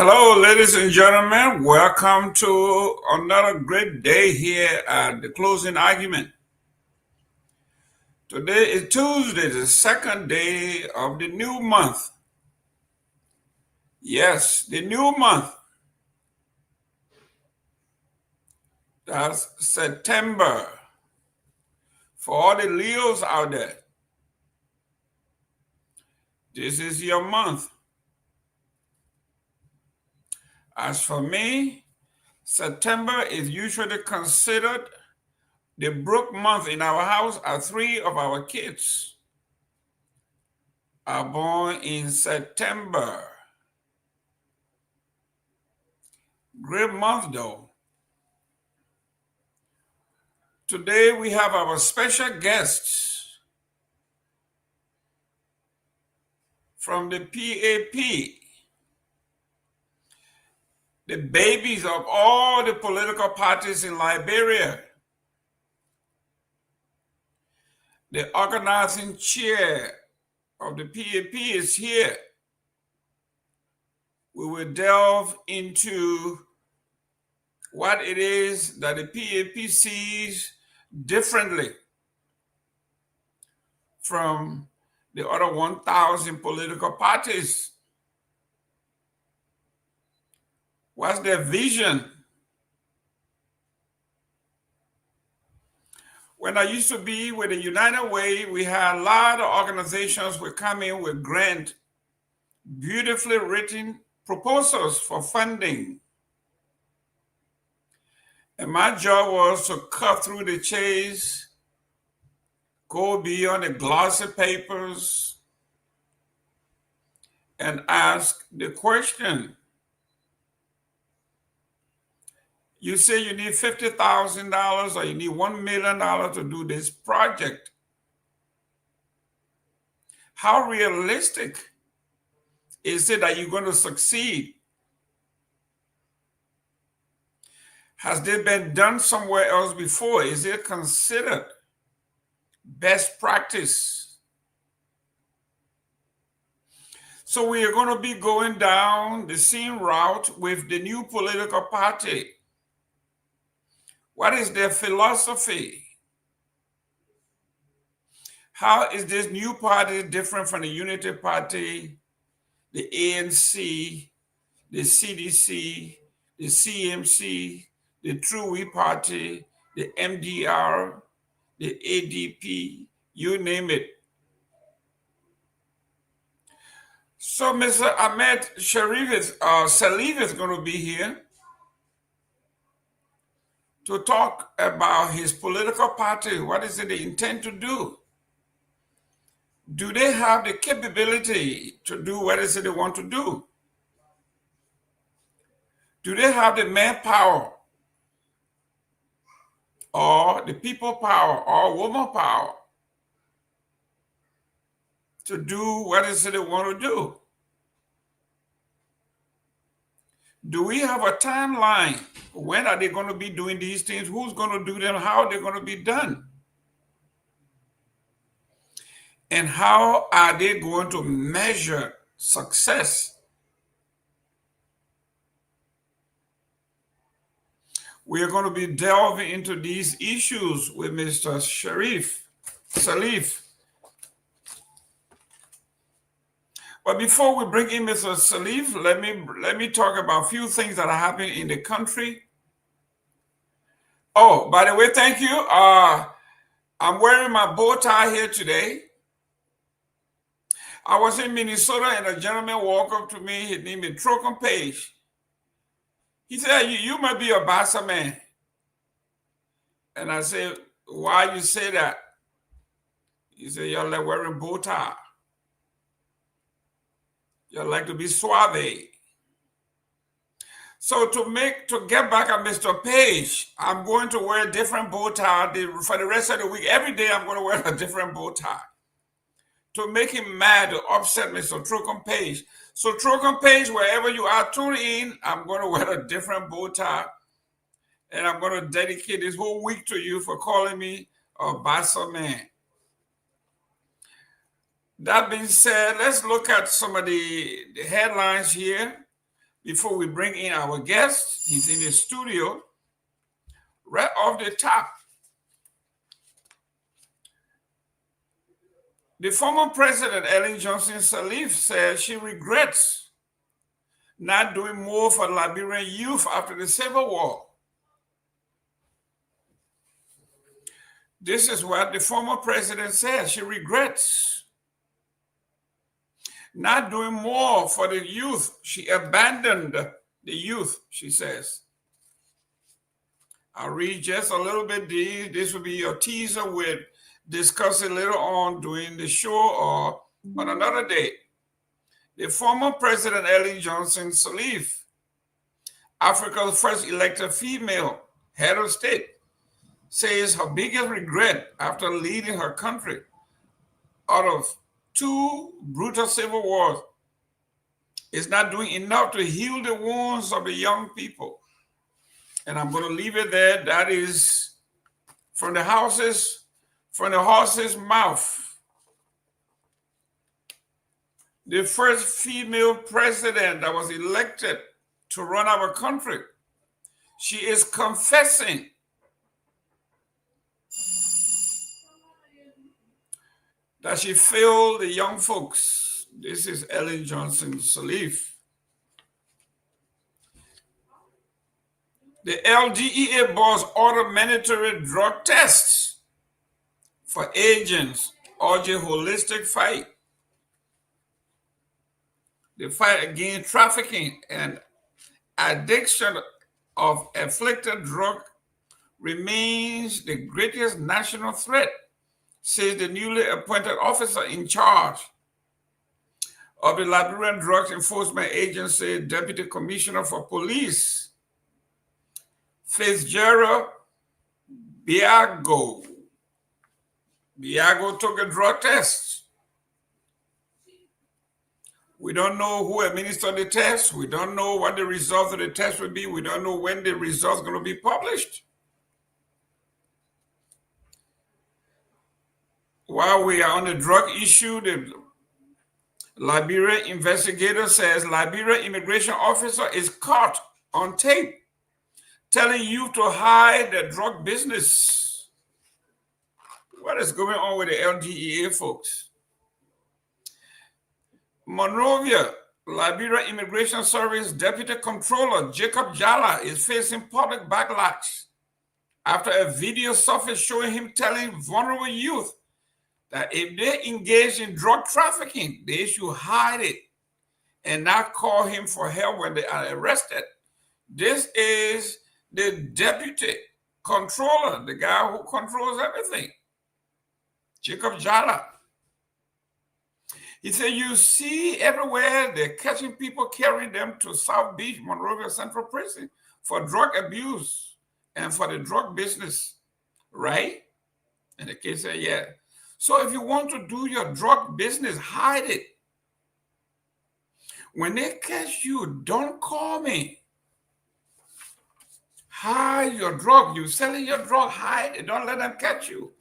Hello, ladies and gentlemen. Welcome to another great day here at the closing argument. Today is Tuesday, the second day of the new month. Yes, the new month. That's September. For all the Leos out there, this is your month. As for me, September is usually considered the broke month in our house. As three of our kids are born in September. Great month, though. Today we have our special guests from the PAP, the babies of all the political parties in Liberia. The organizing chair of the PAP is here. We will delve into what it is that the PAP sees differently from the other 1,000 political parties. What's their vision? When I used to be with the United Way, we had a lot of organizations would come in with grant, beautifully written proposals for funding. And my job was to cut through the chase, go beyond the glossy papers, and ask the question. You say you need $50,000 or you need $1 million to do this project. How realistic is it that you're going to succeed? Has this been done somewhere else before? Is it considered best practice? So we are going to be going down the same route with the new political party. What is their philosophy? How is this new party different from the Unity Party, the ANC, the CDC, the CMC, the True We Party, the MDR, the ADP, you name it? So Mr. Ahmed Salif is going to be here to talk about his political party. What is it they intend to do? Do they have the capability to do what is it they want to do? Do they have the manpower or the people power or woman power to do what is it they want to do? Do we have a timeline? When are they going to be doing these things? Who's going to do them? How are they going to be done? And how are they going to measure success? We are going to be delving into these issues with Mr. Salif. But before we bring in Mr. Salif, let me talk about a few things that are happening in the country. Oh, by the way, thank you. I'm wearing my bow tie here today. I was in Minnesota and a gentleman walked up to me. His name is Trocom Page. He said, you might be a Bassa man. And I said, why you say that? He said, you're like wearing bow tie. You like to be suave. So to get back at Mr. Page, I'm going to wear a different bow tie for the rest of the week. Every day I'm going to wear a different bow tie to make him mad, to upset Mr. Trocom Page. So Trocom Page, wherever you are, tune in. I'm going to wear a different bow tie, and I'm going to dedicate this whole week to you for calling me a Bassa man. That being said, let's look at some of the headlines here. before we bring in our guest. He's in the studio. Right off the top, the former president, Ellen Johnson Sirleaf, said she regrets not doing more for Liberian youth after the Civil War. This is what the former president said. She regrets not doing more for the youth. She abandoned the youth, she says. I'll read just a little bit. This will be your teaser. We'll discuss it later on during the show or on another day. The former president, Ellen Johnson Sirleaf, Africa's first elected female head of state, says her biggest regret after leading her country out of 2 brutal civil wars is not doing enough to heal the wounds of the young people. And I'm going to leave it there. That is from the horse's mouth. The first female president that was elected to run our country. She is confessing that she failed the young folks. This is Ellen Johnson Sirleaf. The LDEA boss ordered mandatory drug tests for agents, urging holistic fight. The fight against trafficking and addiction of afflicted drug remains the greatest national threat, says the newly appointed officer in charge of the Liberian Drugs Enforcement Agency, Deputy Commissioner for Police, Fitzgerald Biago. Biago took a drug test. We don't know who administered the test. We don't know what the results of the test will be. We don't know when the results are going to be published. While we are on the drug issue, the Liberia investigator says Liberia immigration officer is caught on tape telling you to hide the drug business. What is going on with the LDEA folks? Monrovia, Liberia Immigration Service Deputy Controller Jacob Jala is facing public backlash after a video surfaced showing him telling vulnerable youth that if they engage in drug trafficking, they should hide it and not call him for help when they are arrested. This is the deputy controller, the guy who controls everything, Jacob Jala. He said, you see everywhere they're catching people, carrying them to South Beach, Monrovia Central Prison for drug abuse and for the drug business, right? And the kid said, yeah. So if you want to do your drug business, hide it. When they catch you, don't call me. Hide your drug. You're selling your drug, hide it. Don't let them catch you.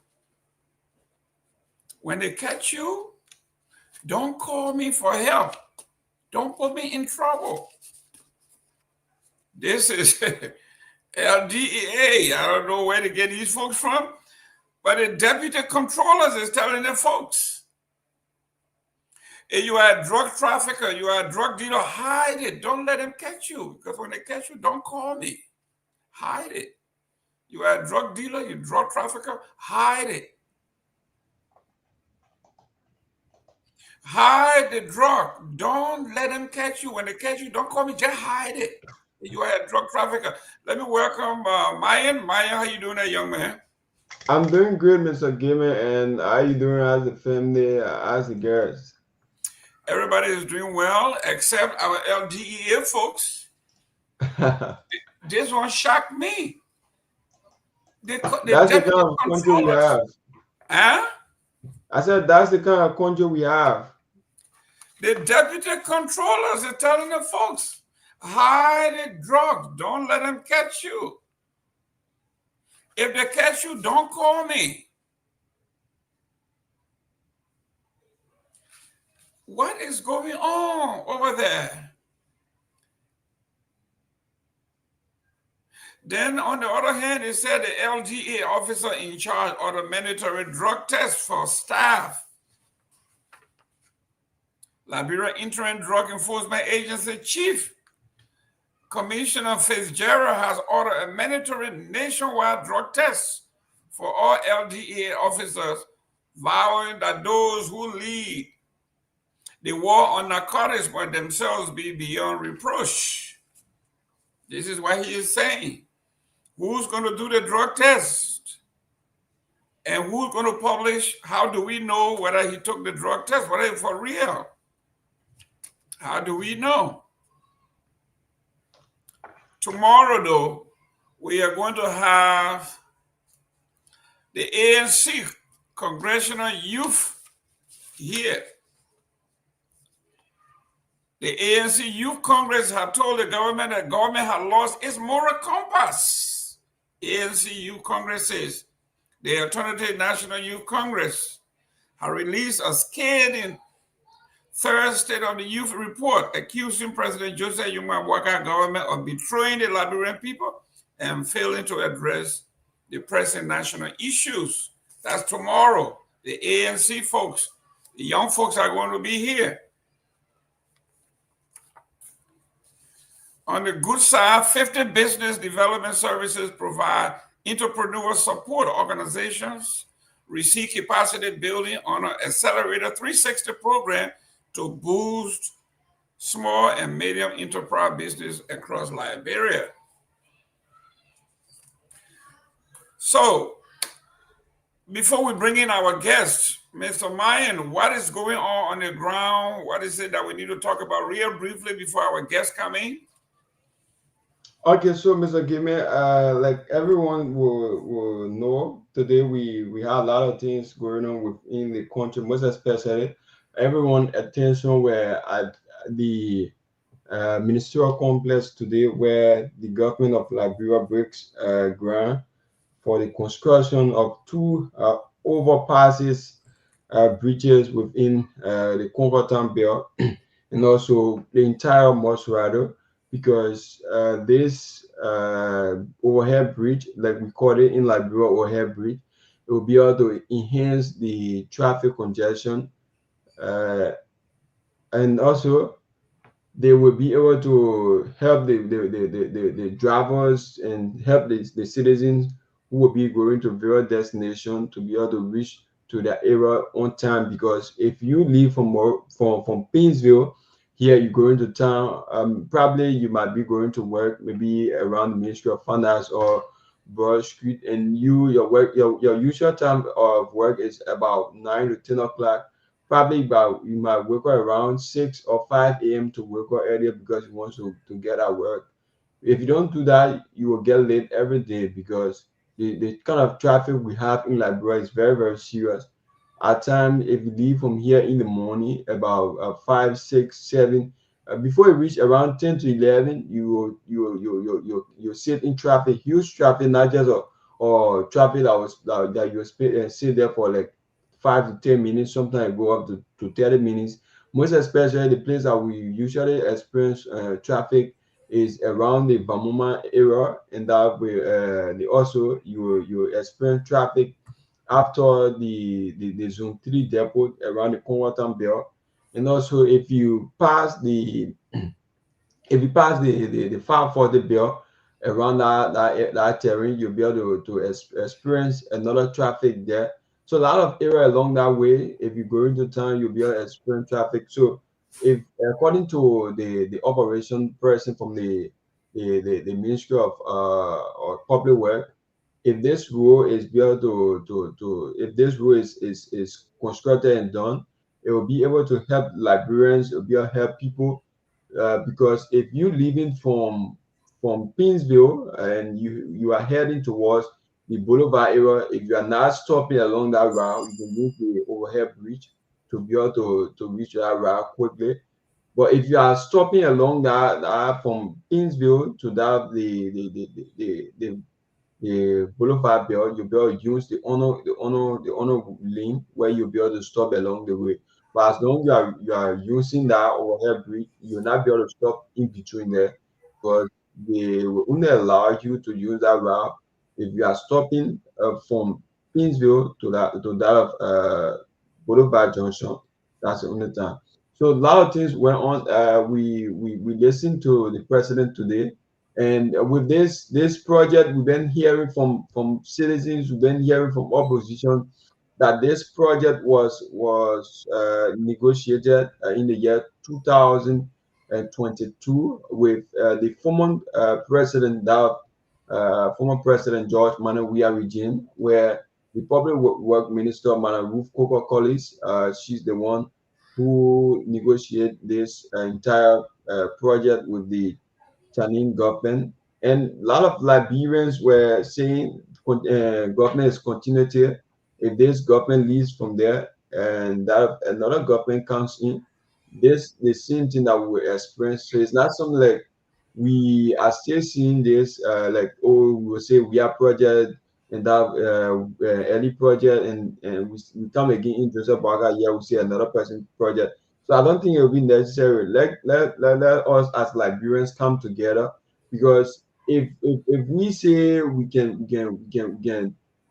When they catch you, don't call me for help. Don't put me in trouble. This is LDEA. I don't know where to get these folks from, but the deputy controllers is telling the folks, if you are a drug trafficker, you are a drug dealer, hide it. Don't let them catch you, because when they catch you, don't call me. Hide it. You are a drug dealer, you drug trafficker, hide it. Hide the drug. Don't let them catch you. When they catch you, don't call me. Just hide it. You are a drug trafficker. Let me welcome Myean. Myean, how you doing there, young man? I'm doing good, Mr. Gayman, and how you doing as a family, as the girls? Everybody is doing well, except our LDEA folks. This one shocked me. That's the kind of country we have. Huh? I said that's the kind of country we have. The deputy controllers are telling the folks, hide the drugs. Don't let them catch you. If they catch you, don't call me. What is going on over there? Then, on the other hand, it said the LGA officer in charge of the mandatory drug test for staff. Liberia Interim Drug Enforcement Agency Chief Commissioner Fitzgerald has ordered a mandatory nationwide drug test for all LGA officers, vowing that those who lead the war on narcotics will themselves be beyond reproach. This is what he is saying. Who's going to do the drug test? And who's going to publish? How do we know whether he took the drug test? Whether it's for real? How do we know? Tomorrow, though, we are going to have the ANC Congressional Youth here. The ANC Youth Congress have told the government that government has lost its moral compass. ANC Youth Congress says the Alternative National Youth Congress has released a scathing third State of the Youth report accusing President Joseph Yuma-Waka government of betraying the Liberian people and failing to address the pressing national issues. That's tomorrow. The ANC folks, the young folks are going to be here. On the good side, 50 business development services provide entrepreneur support organizations, receive capacity building on an Accelerator 360 program to boost small and medium enterprise business across Liberia. So, before we bring in our guest, Mr. Myean, what is going on the ground? What is it that we need to talk about real briefly before our guests come in? Okay, so Mr. Gayman, like everyone will know, today we have a lot of things going on within the country, most especially everyone attention were at the ministerial complex today, where the government of Liberia breaks ground for the construction of two overpasses, bridges within the Converton Belt and also the entire Mosrado, because this overhead bridge, like we call it in Liberia, overhead bridge, it will be able to enhance the traffic congestion, and also they will be able to help the drivers and help the citizens who will be going to various destinations to be able to reach to their area on time. Because if you leave from Painesville, here you go into town, probably you might be going to work maybe around the Ministry of Finance or Broad Street, and your usual time of work is about 9 to 10 o'clock. Probably about you might wake up around 6 or 5 a.m. to wake up earlier because you want to get at work. If you don't do that, you will get late every day, because the kind of traffic we have in Liberia is very, very serious. At times, if you leave from here in the morning about 5, 6, 7, before you reach around 10 to 11, you sit in traffic, huge traffic, not just or traffic that you sit there for like 5 to 10 minutes. Sometimes go up to 30 minutes. Most especially the place that we usually experience traffic is around the Bamuma area, and that way also you experience traffic after the Zone 3 depot around the Converton Belt. And also if you pass the farm for the belt around that terrain, you'll be able to experience another traffic there. So a lot of area along that way, if you go into town, you'll be able to experience traffic. So if according to the operation person from the Ministry of or Public Work, if this road is built to if this road is constructed and done, it will be able to help Liberians, it will be able to help people, because if you leaving from Painesville and you are heading towards the Boulevard area, if you are not stopping along that route, you can use the overhead bridge to be able to reach that route quickly. But if you are stopping along that from Painesville to that the Boulevard belt, you'll be able to use the honor lane, where you'll be able to stop along the way. But as long as you are using that overhead bridge, you'll not be able to stop in between there, because they will only allow you to use that route if you are stopping from Pinsville to that of Boulevard Junction. That's the only time. So a lot of things went on. We listened to the president today, and with this project, we've been hearing from citizens, we've been hearing from opposition that this project was negotiated in the year 2022 with the former president George Manawia regime, where the public work minister Mana Ruth Coker Collins, she's the one who negotiated this entire project with the Chinese government. And a lot of Liberians were saying government is continuity. If this government leaves from there and that another government comes in, this the same thing that we experience. So it's not something like we are still seeing this like, oh, we will say we are project and that early project, and we come again in Joseph Baga, yeah, we see another person project. So I don't think it will be necessary. Let us as Liberians come together, because if we say we can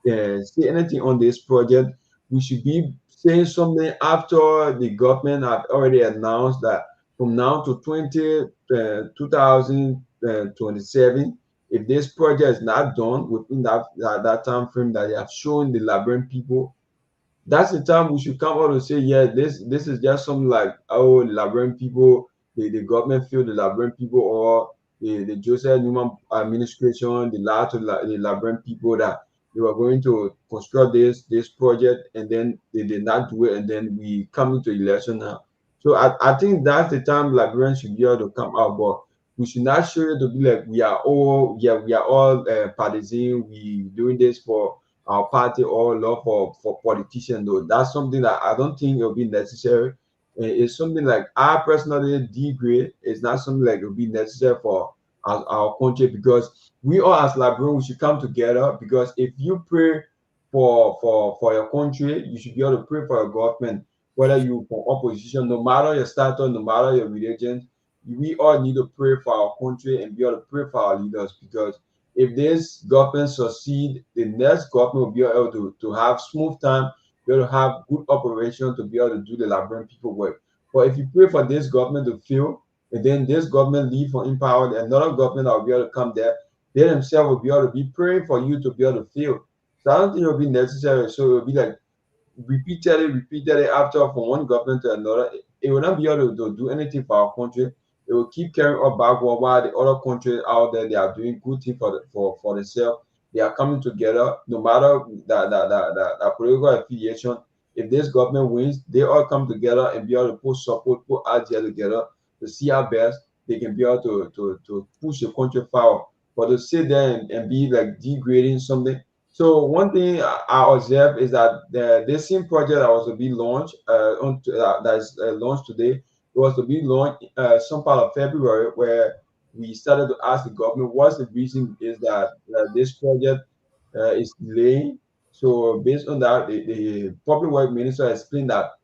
say anything on this project, we should be saying something after the government have already announced that from now to 2027, if this project is not done within that time frame that they have shown the Liberian people, that's the time we should come out and say, yeah, this is just something like, oh, the Liberian people, the government feel the Liberian people, or the Joseph Newman administration, the Liberian people, that they were going to construct this project, and then they did not do it, and then we come into election now. So I think that's the time Liberians should be able to come out, but we should not show it to be like we are all partisan, we doing this for our party or love for politicians. Though that's something that I don't think it will be necessary. It's something like I personally degrade. It's not something like it will be necessary for our country, because we all as Liberians we should come together. Because if you pray for your country, you should be able to pray for your government, whether you from opposition, no matter your status, no matter your religion. We all need to pray for our country and be able to pray for our leaders, because if this government succeed, the next government will be able to have smooth time, be able to have good operation to be able to do the Liberian people work. But if you pray for this government to fail, and then this government leave for in power, another government that will be able to come there, they themselves will be able to be praying for you to be able to fail. So I don't think it will be necessary. So it will be like repeatedly after from one government to another. It will not be able to do anything for our country. It will keep carrying us backward while the other countries out there they are doing good things for themselves. They are coming together, no matter the political affiliation. If this government wins, they all come together and be able to put support, put ideas together to see how best they can be able to push the country forward. But to sit there and be like degrading something. So one thing I observed is that this same project that was to be launched that is launched today, it was to be launched some part of February, where we started to ask the government what's the reason is that this project is delaying. So based on that, the public work minister explained that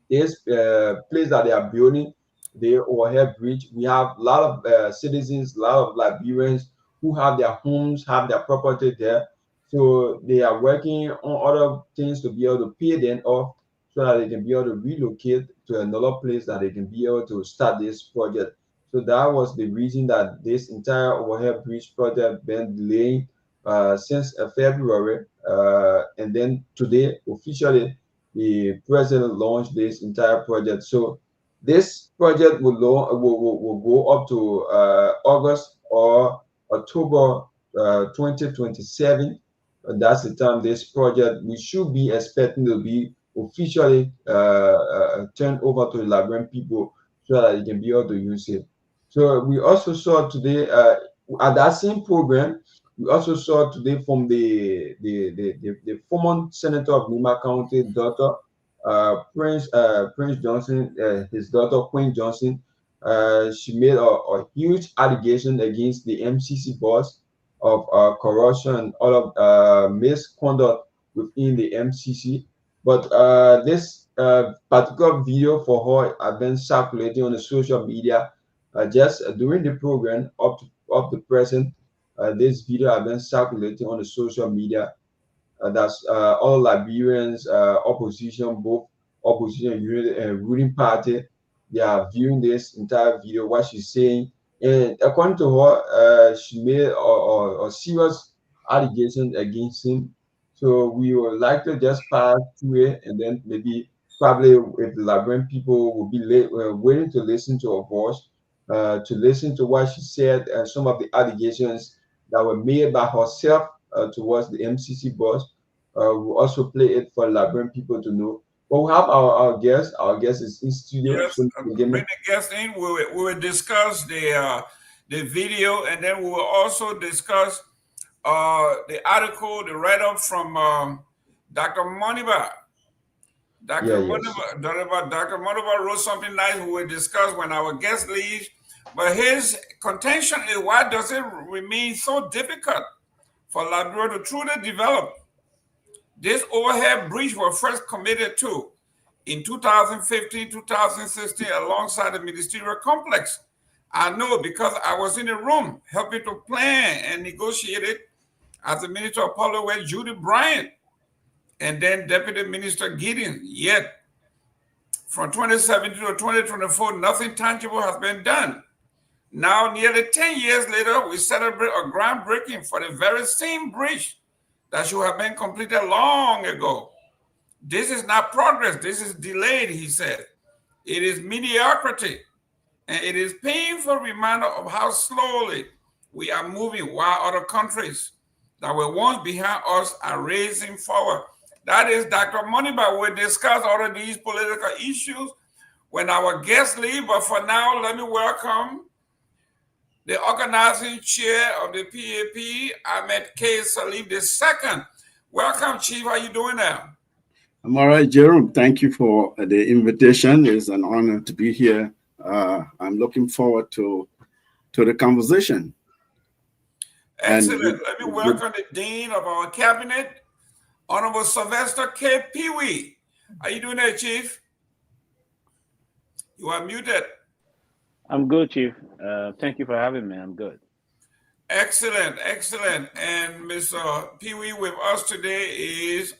this place that they are building, the overhead bridge, we have a lot of citizens, a lot of Liberians who have their homes, have their property there. So they are working on other things to be able to pay them off, so that they can be able to relocate to another place that they can be able to start this project. So that was the reason that this entire overhead bridge project been delaying since February. And then today, officially, the president launched this entire project. So this project will go up to August or October 2027. And that's the time this project we should be expecting to be officially turned over to the Liberian people, so that they can be able to use it. So we also saw today at that same program, we also saw today from the former senator of Nima County, daughter Prince Johnson, his daughter Queen Johnson. She made a huge allegation against the MCC boss of corruption and all of misconduct within the MCC. But this particular video for her had been circulating on the social media just during the program up to of the present. This video has been circulating on the social media. That's all Liberians, opposition, both opposition unit and ruling party. They are viewing this entire video, what she's saying. And according to her, she made a serious allegation against him. So we would like to just pass through it, and then maybe probably if the Liberian people will be waiting to listen to her voice, to listen to what she said and some of the allegations that were made by herself towards the MCC boss. We'll also play it for Liberian people to know. But we have our guest. Our guest is in studio. Yes, So bring the guests in. We will discuss the video, and then we will also discuss the article, the write-up from Dr. Moniba. yes. Dr. Moniba wrote something nice we will discuss when our guest leaves. But his contention is, why does it remain so difficult for Liberia to truly develop? This overhead bridge was first committed to in 2015, 2016, alongside the ministerial complex. I know because I was in the room helping to plan and negotiate it as the Minister of Public Works, Judy Bryant, and then Deputy Minister Gideon. Yet, from 2017 to 2024, nothing tangible has been done. Now, nearly 10 years later, we celebrate a groundbreaking for the very same bridge that should have been completed long ago. This is not progress. This is delayed, he said. It is mediocrity. And it is painful reminder of how slowly we are moving while other countries that were once behind us are racing forward. That is Dr. Moniba. We'll discuss all of these political issues when our guests leave. But for now, let me welcome the organizing chair of the PAP, Ahmed K. Salif II. Welcome, Chief. How are you doing now? I'm all right, Jerome. Thank you for the invitation. It's an honor to be here. I'm looking forward to the conversation. Excellent. Let me welcome the Dean of our Cabinet, Honorable Sylvester Pewee. How you doing there, Chief? You are muted. I'm good, Chief. Thank you for having me. I'm good. Excellent, excellent. And Mr. Pewee with us today is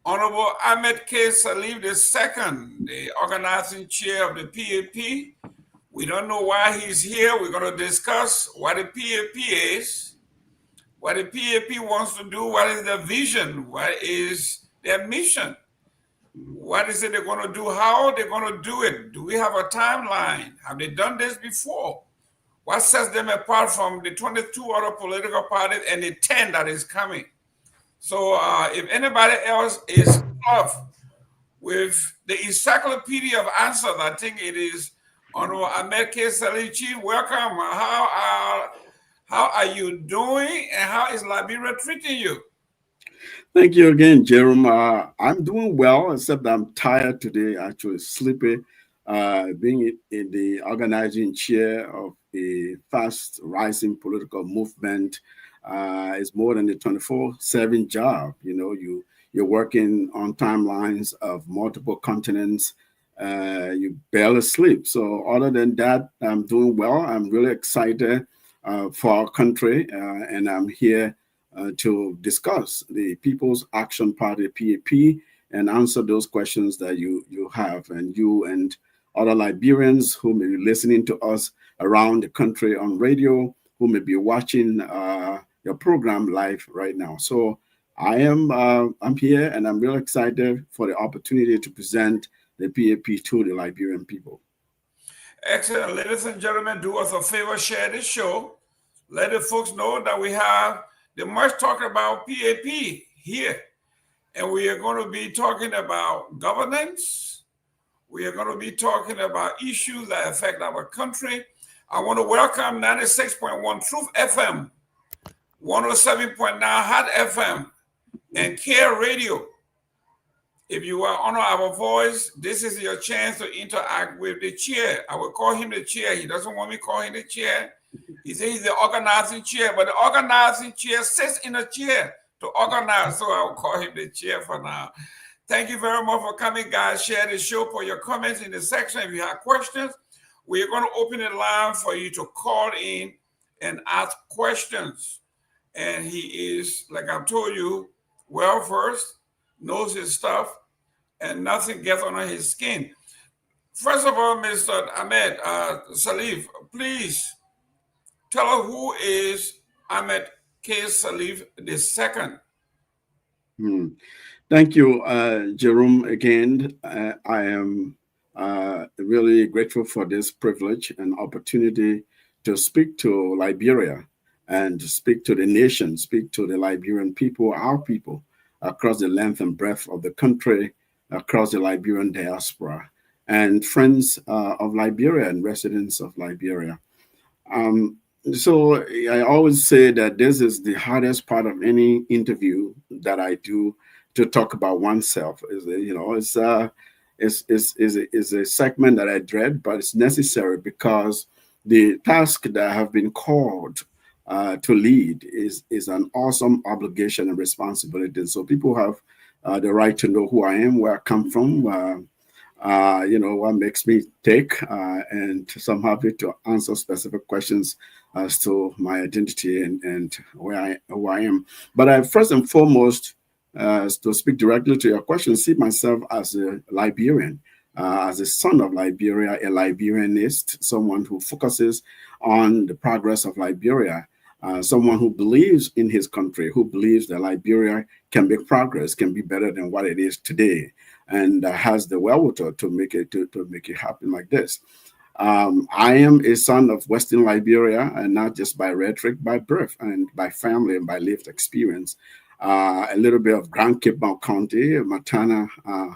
Honorable Ahmed K. Salif II, the organizing chair of the PAP. We don't know why he's here. We're going to discuss what the PAP is, what the PAP wants to do, what is their vision, what is their mission, what is it they're going to do, how they're going to do it. Do we have a timeline? Have they done this before? What sets them apart from the 22 other political parties and the 10 that is coming? So if anybody else is off with the encyclopedia of answers, I think it is Honorable Ahmed K. Salif. Chief, welcome. How are you doing, and how is Liberia treating you? Thank you again, Jerome. I'm doing well, except I'm tired today, actually sleepy. Being in the organizing chair of a fast rising political movement is more than a 24/7 job. You know, you're working on timelines of multiple continents. You barely sleep. So other than that, I'm doing well. I'm really excited for our country, and I'm here to discuss the People's Action Party, PAP, and answer those questions that you have, and you and other Liberians who may be listening to us around the country on radio, who may be watching your program live right now. So I'm here, and I'm really excited for the opportunity to present the PAP to the Liberian people. Excellent. Ladies and gentlemen, do us a favor, share this show. Let the folks know that we have the much talk about PAP here. And we are going to be talking about governance. We are going to be talking about issues that affect our country. I want to welcome 96.1 Truth FM, 107.9 Hot FM, and Care Radio. If you are honor our voice, this is your chance to interact with the chair. I will call him the chair. He doesn't want me to call him the chair. He says he's the organizing chair, but the organizing chair sits in a chair to organize, so I will call him the chair for now. Thank you very much for coming, guys. Share the show, put your comments in the section. If you have questions, we are going to open the line for you to call in and ask questions. And he is, like I told you, well versed, knows his stuff, and nothing gets under his skin. First of all, Mr. Ahmed Salif, please tell us who is Ahmed K. Salif II. Thank you, Jerome, again. I am really grateful for this privilege and opportunity to speak to Liberia and to speak to the nation, speak to the Liberian people, our people, across the length and breadth of the country, across the Liberian diaspora, and friends of Liberia and residents of Liberia. So I always say that this is the hardest part of any interview that I do, to talk about oneself. It's a segment that I dread, but it's necessary because the task that I have been called to lead is an awesome obligation and responsibility. And so people have the right to know who I am, where I come from, what makes me tick, and so I'm happy to answer specific questions as to my identity and who I am. But I first and foremost, to speak directly to your question, see myself as a Liberian, as a son of Liberia, a Liberianist, someone who focuses on the progress of Liberia, someone who believes in his country, who believes that Liberia can make progress, can be better than what it is today, and has the wherewithal to make it happen like this. I am a son of Western Liberia, and not just by rhetoric, by birth and by family and by lived experience. A little bit of Grand Kehleboe County, Matana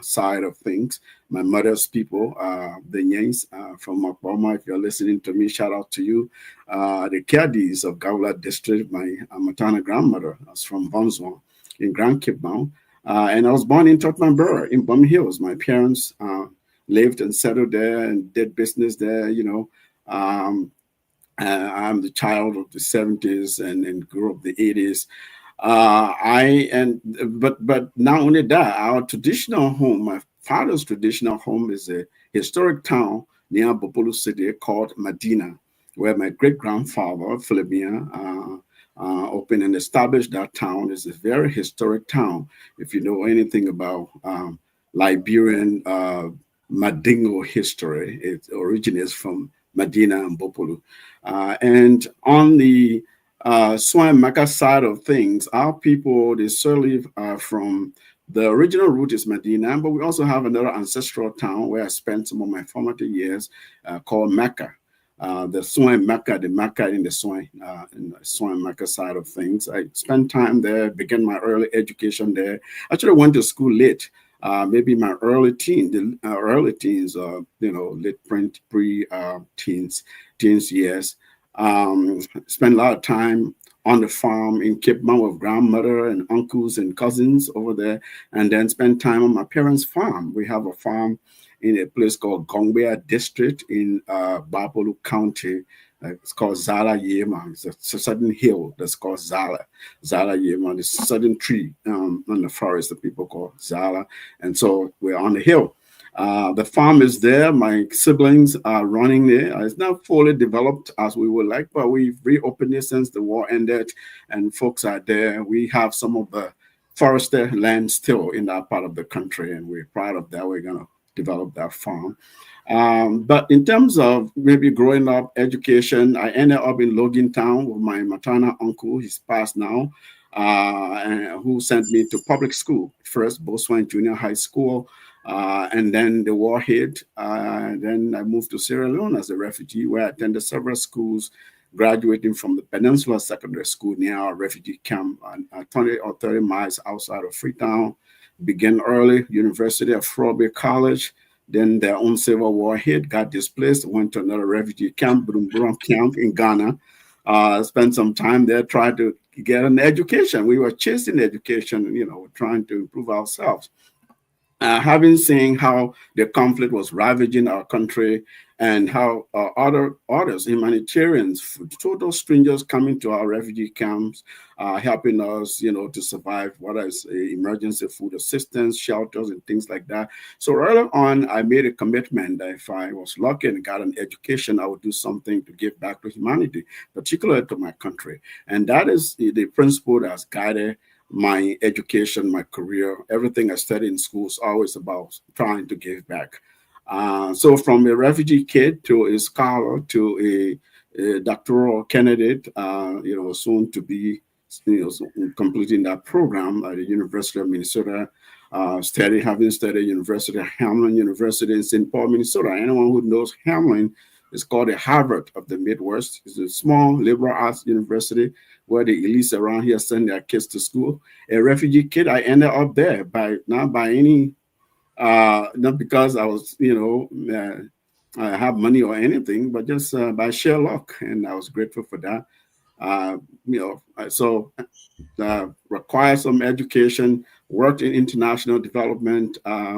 side of things. My mother's people, the Nyenwolo from Mokboma. If you're listening to me, shout out to you. The Kehleboes of Garguah district. My Matana grandmother was from Bonzwan in Grand Kehleboe. And I was born in Tottenham Borough in Bum Hills. My parents lived and settled there and did business there, I'm the child of the 70s and grew up the 80s. But not only that, our traditional home, my father's traditional home, is a historic town near Bopolu City called Medina, where my great-grandfather, Philibbean, opened and established that town. It's a very historic town. If you know anything about Liberian Mandingo history, it originates from Medina and Bopolu. And on the Swine Maka side of things, our people, they certainly are from the original root is Medina, but we also have another ancestral town where I spent some of my formative years called Mecca. The Swine Mecca, the Mecca in the Swine Mecca side of things. I spent time there, began my early education there. Actually, I went to school late, maybe my early teens, late pre-teens years. Spent a lot of time on the farm in Kehleboe with grandmother and uncles and cousins over there, and then spent time on my parents' farm. We have a farm in a place called Gongbeah district in Bapolu County. It's called Zala Yema. It's a sudden hill that's called Zala Yema. This sudden tree in the forest that people call Zala. And so we're on the hill. The farm is there. My siblings are running there. It's not fully developed as we would like, but we've reopened it since the war ended, and folks are there. We have some of the forested land still in that part of the country, and we're proud of that. We're going to develop that farm. But in terms of maybe growing up, education, I ended up in Logan Town with my maternal uncle. He's passed now, who sent me to public school, first Boswan Junior High School. And then the war hit. Then I moved to Sierra Leone as a refugee, where I attended several schools, graduating from the Peninsula Secondary School near our refugee camp, 20 or 30 miles outside of Freetown. Began early, University of Frobe College. Then their own civil war hit, got displaced, went to another refugee camp, Burumbura camp in Ghana. Spent some time there, tried to get an education. We were chasing education, trying to improve ourselves. Having seen how the conflict was ravaging our country, and how others, humanitarians, total strangers coming to our refugee camps, helping us, to survive, whether it's emergency food assistance, shelters, and things like that. So early on, I made a commitment that if I was lucky and got an education, I would do something to give back to humanity, particularly to my country. And that is the principle that's guided my education, my career. Everything I studied in school is always about trying to give back. So from a refugee kid to a scholar to a doctoral candidate, soon to be, completing that program at the University of Minnesota, having studied University of Hamlin University in St. Paul, Minnesota. Anyone who knows Hamlin, it's called the Harvard of the Midwest. It's a small liberal arts university where the elites around here send their kids to school. A refugee kid, I ended up there not because I was, I have money or anything, but just by sheer luck. And I was grateful for that. Required some education, worked in international development,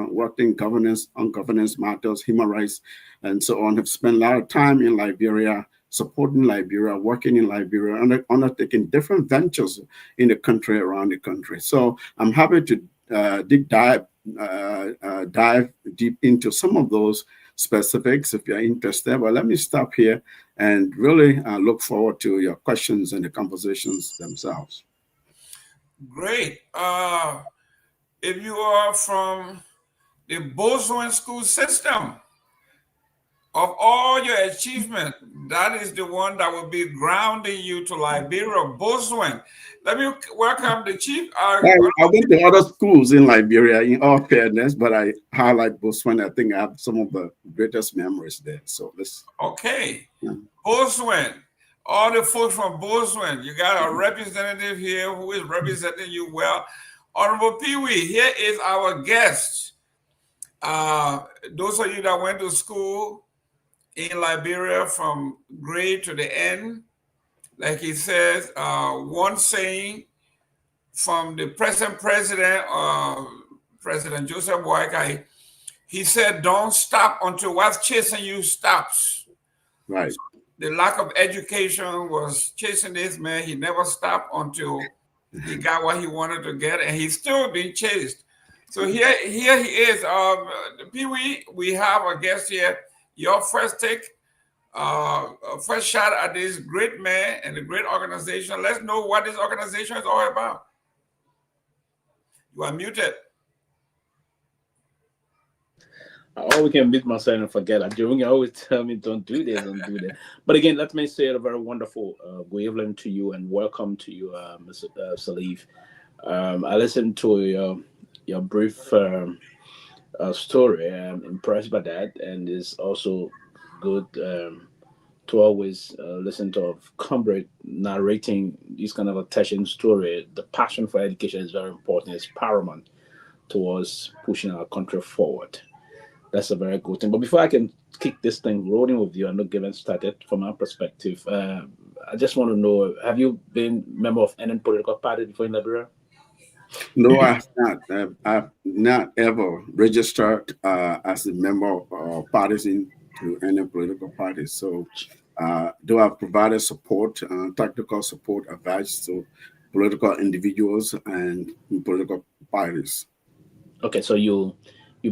worked in governance, on governance matters, human rights, and so on. Have spent a lot of time in Liberia, supporting Liberia, working in Liberia, undertaking different ventures in the country, around the country. So I'm happy to dive deep into some of those specifics if you're interested. But let me stop here and really look forward to your questions and the conversations themselves. Great. If you are from the Boswin school system, of all your achievement, that is the one that will be grounding you to Liberia, Boswin. Let me welcome the chief. I went to other schools in Liberia, in all fairness, but I highlight Boswin. I think I have some of the greatest memories there. So let's. Okay. Yeah. Boswin. All the folks from Boswin. You got a representative here who is representing you well. Honorable Pewee, here is our guest. Those of you that went to school in Liberia from grade to the end, like he says, one saying from the present president, President Joseph Boakai, he said, "Don't stop until what's chasing you stops." Right. The lack of education was chasing this man. He never stopped until he got what he wanted to get, and he's still being chased. So here he is. Pewee, we have a guest here. Your first take, first shot at this great man and a great organization. Let's know what this organization is all about. You are muted. We can beat myself and forget that. Jerome always tell me, don't do this, don't do that. But again, let me say a very wonderful good evening to you and welcome to you, Mr. Salif. I listened to your brief story. I'm impressed by that, and it's also good to always listen to a comrade narrating this kind of a touching story. The passion for education is very important. It's paramount towards pushing our country forward. That's a very good thing. But before I can kick this thing rolling with you and not getting started, from our perspective, I just want to know, have you been a member of any political party before in Liberia? No, I have not. I've not ever registered as a member of parties into any political party. So, though I've provided support, tactical support, advice to political individuals and political parties. Okay, so you've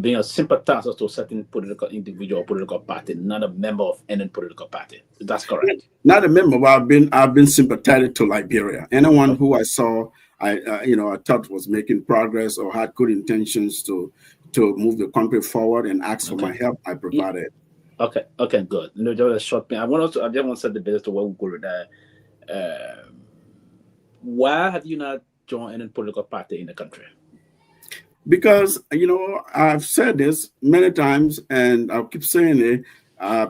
been a sympathizer to a certain political individual or political party, not a member of any political party. That's correct. Not a member, but I've been sympathetic to Liberia. Anyone who I saw, I thought was making progress or had good intentions to move the country forward and ask for my help, I provided. Okay, good. Just a short thing. I just want to set the business to what we go with that. Why have you not joined any political party in the country? Because, I've said this many times, and I'll keep saying it.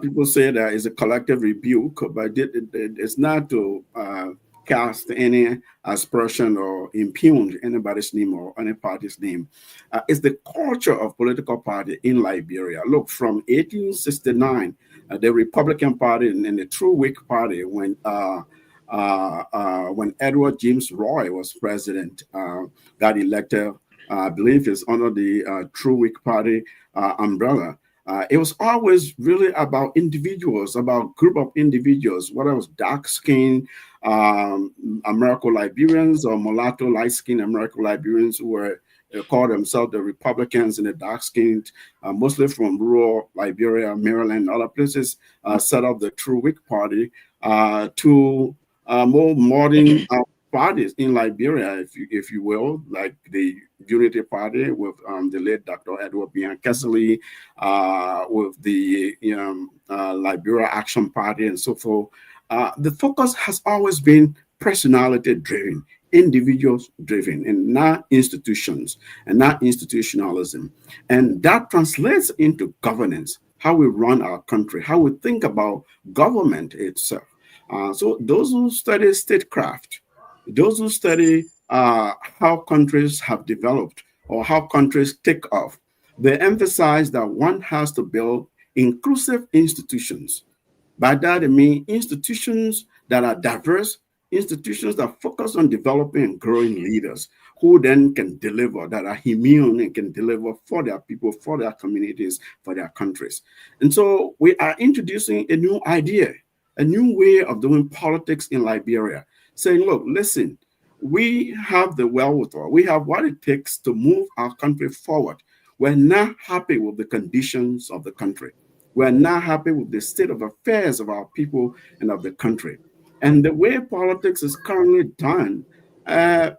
People say that it's a collective rebuke, but it's not to cast any aspersion or impugn anybody's name or any party's name. It's the culture of political party in Liberia. Look, from 1869, the Republican Party and the True Whig Party, when Edward James Roy was president, got elected. I believe it's under the True Whig Party umbrella. It was always really about individuals, about group of individuals, whether it was dark-skinned Americo-Liberians or mulatto light-skinned Americo-Liberians who were call themselves the Republicans and the dark-skinned, mostly from rural Liberia, Maryland, and other places, set up the True Whig Party to more modern parties in Liberia, if you will, like the Unity Party with the late Dr. Edward Biankesely, with the Liberia Action Party and so forth. The focus has always been personality-driven, individuals-driven, and not institutions, and not institutionalism. And that translates into governance, how we run our country, how we think about government itself. So those who study statecraft, those who study how countries have developed or how countries take off, they emphasize that one has to build inclusive institutions. By that, I mean institutions that are diverse, institutions that focus on developing and growing leaders who then can deliver, that are immune and can deliver for their people, for their communities, for their countries. And so we are introducing a new idea, a new way of doing politics in Liberia, saying, look, listen, we have the wherewithal, we have what it takes to move our country forward. We're not happy with the conditions of the country. We're not happy with the state of affairs of our people and of the country. And the way politics is currently done,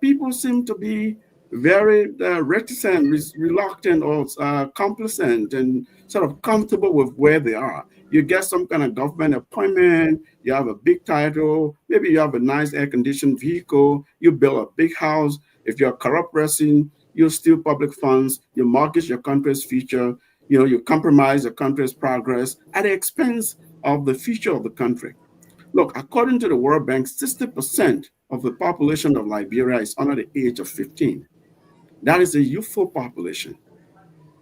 people seem to be very reticent, reluctant, or complacent, and sort of comfortable with where they are. You get some kind of government appointment, you have a big title, maybe you have a nice air-conditioned vehicle, you build a big house. If you're a corrupt person, you steal public funds, you mortgage your country's future, you compromise your country's progress at the expense of the future of the country. Look, according to the World Bank, 60% of the population of Liberia is under the age of 15. That is a youthful population.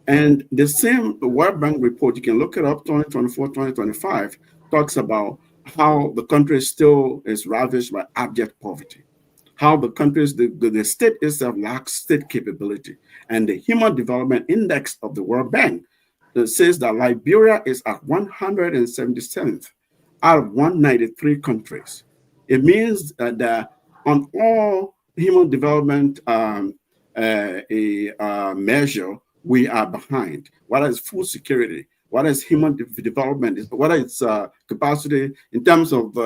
And the same World Bank report, you can look it up, 2024, 2025, talks about how the country still is ravaged by abject poverty, how the country's, the state itself lacks state capability. And the Human Development Index of the World Bank says that Liberia is at 177th out of 193 countries. It means that on all human development measure, we are behind. What is food security? What is human development? What is capacity in terms of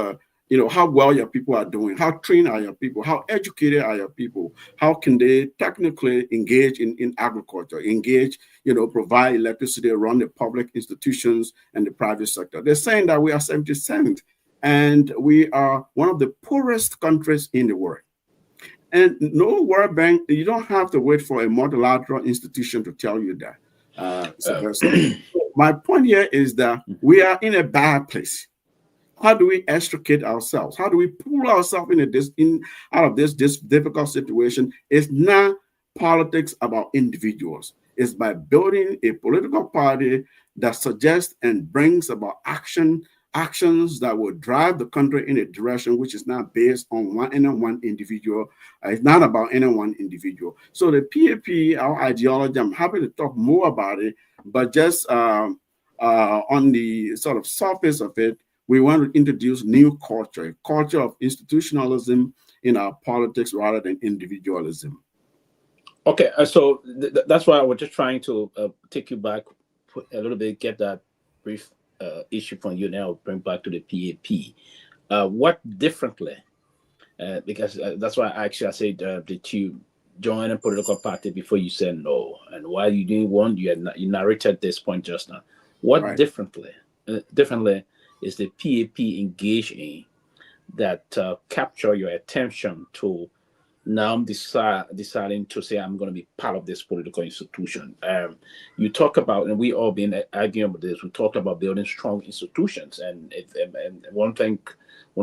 how well your people are doing? How trained are your people? How educated are your people? How can they technically engage in agriculture, engage, provide electricity, run the public institutions and the private sector? They're saying that we are 77th and we are one of the poorest countries in the world. And no World Bank, you don't have to wait for a multilateral institution to tell you that. My point here is that we are in a bad place. How do we extricate ourselves? How do we pull ourselves out of this difficult situation? It's not politics about individuals. It's by building a political party that suggests and brings about actions that will drive the country in a direction which is not based on any one individual. It's not about any one individual. So the PAP, our ideology, I'm happy to talk more about it, but just on the sort of surface of it, we want to introduce new culture, a culture of institutionalism in our politics rather than individualism. Okay, so that's why I was just trying to take you back a little bit, get that brief issue from you now, bring back to the PAP. What differently? Because that's why I said, did you join a political party before you said no? And why you didn't want, you narrated this point just now. What right. differently is the PAP engaging that capture your attention to now deciding to say, I'm going to be part of this political institution? You talk about, and we all been arguing about this, we talked about building strong institutions. And one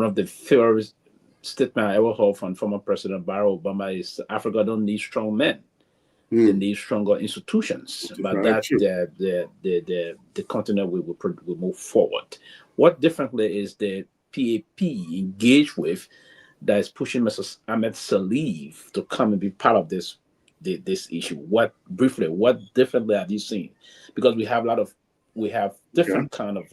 of the favorite statement I ever heard from former President Barack Obama is Africa don't need strong men. They need stronger institutions. But that the continent will move forward. What differently is the PAP engaged with that is pushing Mr. Ahmed Salif to come and be part of this issue? What differently have you seen? Because we have a lot of we have different kind of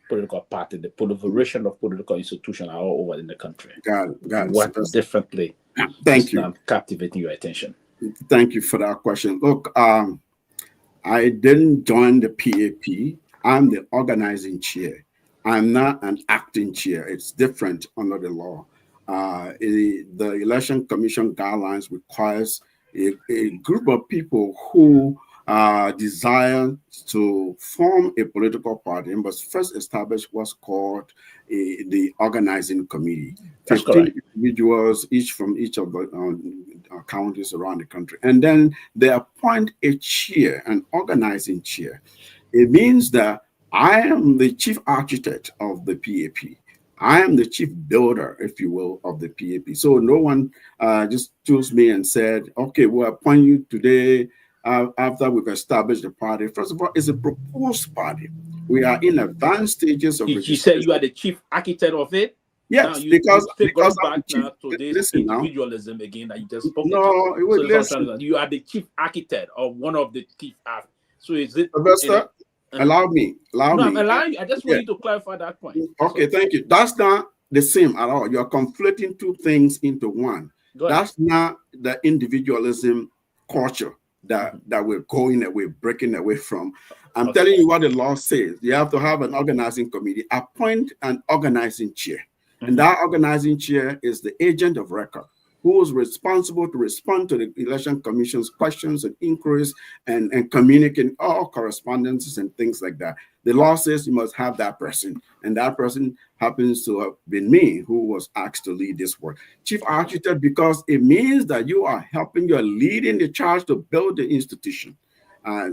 political party. The proliferation of political institutions are all over in the country. Got it. What differently? Thank you. Now captivating your attention. Thank you for that question. Look, I didn't join the PAP. I'm the organizing chair. I'm not an acting chair. It's different under the law. The Election Commission guidelines requires a group of people who desire to form a political party must first establish what's called the organizing committee. That's 15 correct. individuals, each from each of the counties around the country. And then they appoint a chair, an organizing chair. It means that I am the chief architect of the PAP. I am the chief builder, if you will, of the PAP. So no one just chose me and said, okay, we'll appoint you today after we've established the party. First of all, it's a proposed party. We are in advanced stages of You said you are the chief architect of it? Yes, now because going I'm back chief, now to this listen individualism now. Again that you just spoke No, it was listen. You are the chief architect of one of the chief architects. So is it Sylvester, allow me. I'm allowing you. I just want you to clarify that point. Okay, thank you. That's not the same at all. You're conflating two things into one. That's not the individualism culture that we're breaking away from. I'm telling you what the law says. You have to have an organizing committee, appoint an organizing chair. And that organizing chair is the agent of record who is responsible to respond to the Election Commission's questions and inquiries and communicate all correspondences and things like that. The law says you must have that person, and that person happens to have been me, who was asked to lead this work. Chief architect, because it means that you are leading the charge to build the institution.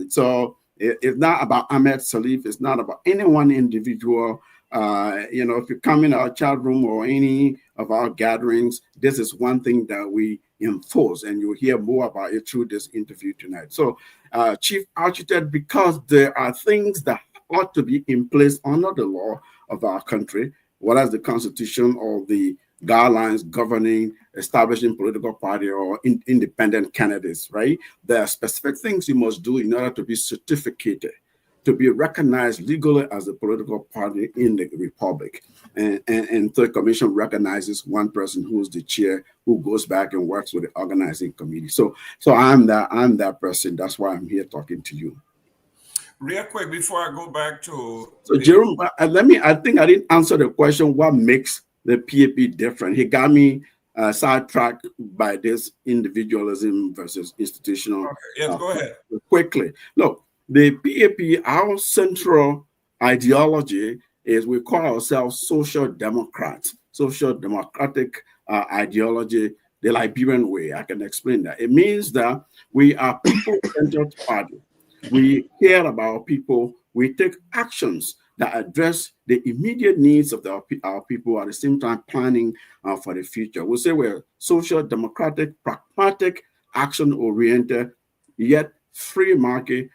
So it's not about Ahmed Salif, it's not about any one individual. If you come in our chat room or any of our gatherings, this is one thing that we enforce, and you'll hear more about it through this interview tonight. So, Chief Architect, because there are things that ought to be in place under the law of our country, whether it's the Constitution or the guidelines governing establishing political party or independent candidates, right? There are specific things you must do in order to be certificated, to be recognized legally as a political party in the republic. And the commission recognizes one person who is the chair, who goes back and works with the organizing committee. So I'm that person. That's why I'm here talking to you. Real quick before I go back to Jerome, I think I didn't answer the question, what makes the PAP different? He got me sidetracked by this individualism versus institutional. Okay, yes, go ahead. Quickly. Look, the PAP, our central ideology is we call ourselves social democrats, social democratic ideology, the Liberian way. I can explain that. It means that we are people-centered party. We care about people. We take actions that address the immediate needs of our people, at the same time planning for the future. We'll say we're social democratic, pragmatic, action-oriented, yet free market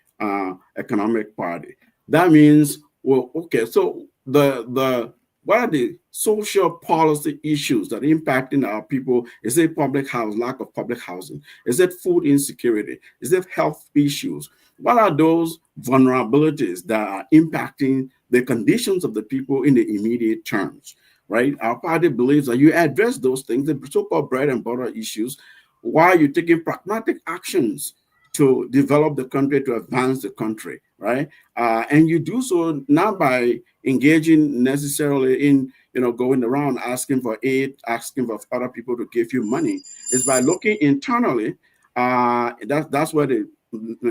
economic party. That means, well, okay, so what are the social policy issues that are impacting our people? Is it public house, lack of public housing? Is it food insecurity? Is it health issues? What are those vulnerabilities that are impacting the conditions of the people in the immediate terms, right? Our party believes that you address those things, the so-called bread and butter issues, while you're taking pragmatic actions to develop the country, to advance the country, right? And you do so not by engaging necessarily in, going around asking for aid, asking for other people to give you money. It's by looking internally. That's where the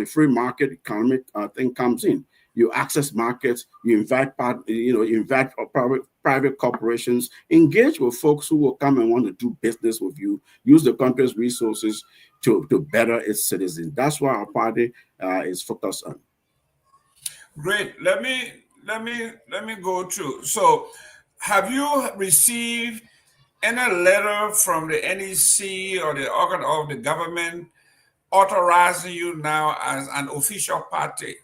free market economic thing comes in. You access markets, you invite private corporations, engage with folks who will come and want to do business with you, use the country's resources to better its citizens. That's what our party is focused on. Great. Let me go through. So, have you received any letter from the NEC or the organ of the government authorizing you now as an official party?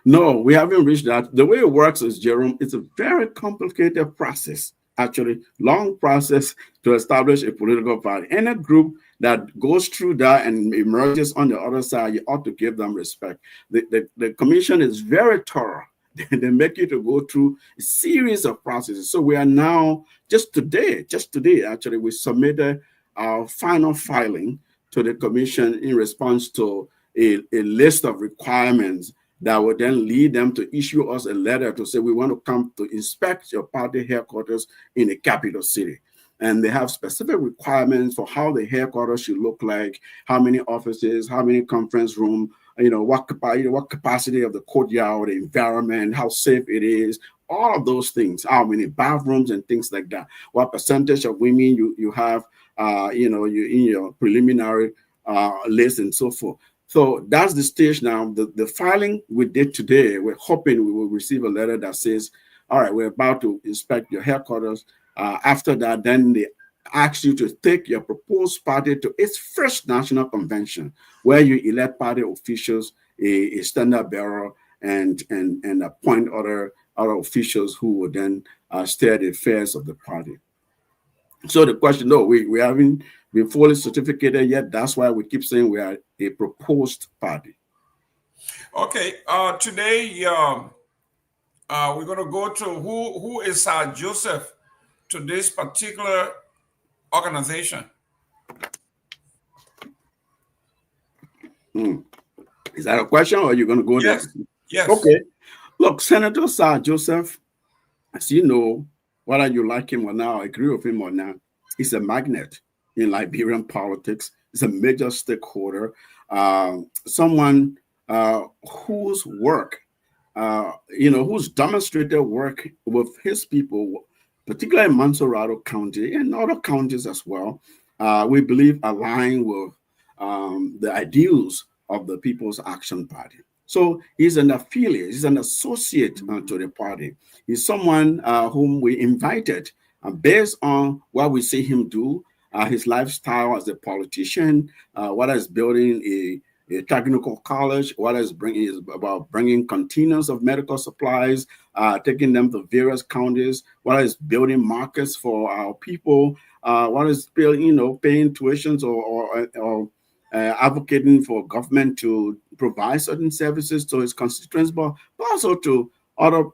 No, we haven't reached that. The way it works is, Jerome, it's a very complicated process, actually, long process to establish a political party. Any group that goes through that and emerges on the other side, you ought to give them respect. The commission is very thorough. They make you to go through a series of processes. So we are now, just today, actually, we submitted our final filing to the commission in response to a list of requirements that would then lead them to issue us a letter to say, we want to come to inspect your party headquarters in the capital city. And they have specific requirements for how the headquarters should look like, how many offices, how many conference rooms, what capacity of the courtyard, the environment, how safe it is, all of those things, how many bathrooms and things like that, what percentage of women you have, you in your preliminary list and so forth. So that's the stage now. The filing we did today, we're hoping we will receive a letter that says, all right, we're about to inspect your headquarters. After that, then they ask you to take your proposed party to its first national convention, where you elect party officials, a standard bearer, and appoint other officials who will then steer the affairs of the party. So the question, no, we haven't been fully certificated yet. That's why we keep saying we are a proposed party. Okay, today we're going to go to who is Joseph to this particular organization. Is that a question, or are you going to go there? Yes. Okay. Look, Senator Sir Joseph, as you know, whether you like him or not, agree with him or not, he's a magnet in Liberian politics. He's a major stakeholder, someone whose work, who's demonstrated work with his people, particularly in Mansorado County and other counties as well, we believe align with the ideals of the People's Action Party. So he's an affiliate, he's an associate to the party. He's someone whom we invited based on what we see him do, his lifestyle as a politician, what is building a technical college, what is about bringing containers of medical supplies, taking them to various counties, what is building markets for our people, what is building, paying tuitions or advocating for government to provide certain services to his constituents, but also to other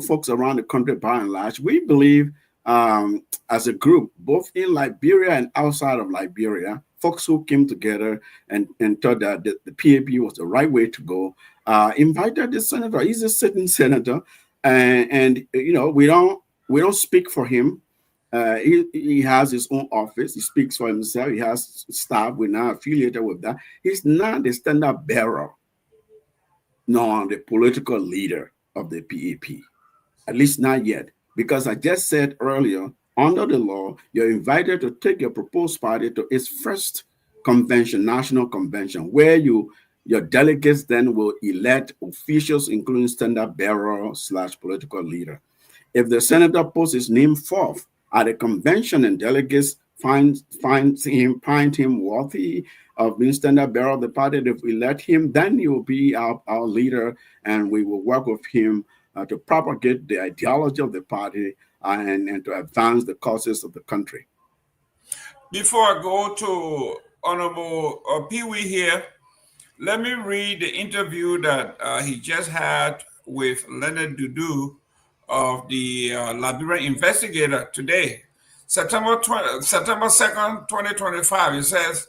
folks around the country by and large. We believe as a group, both in Liberia and outside of Liberia, folks who came together and thought that the PAP was the right way to go, invited the senator. He's a sitting senator, and we don't speak for him. He has his own office. He speaks for himself. He has staff. We're now affiliated with that. He's not the standard bearer, nor the political leader of the PAP, at least not yet. Because I just said earlier, under the law, you're invited to take your proposed party to its first convention, national convention, where your delegates then will elect officials, including standard bearer / political leader. If the senator puts his name forth at a convention and delegates find him worthy of being standard bearer of the party, if we elect him, then he will be our leader, and we will work with him to propagate the ideology of the party and to advance the causes of the country. Before I go to Honorable Pewee here, let me read the interview that he just had with Leonard Dudu of the Liberian Investigator today, September 2nd, 2025. It says,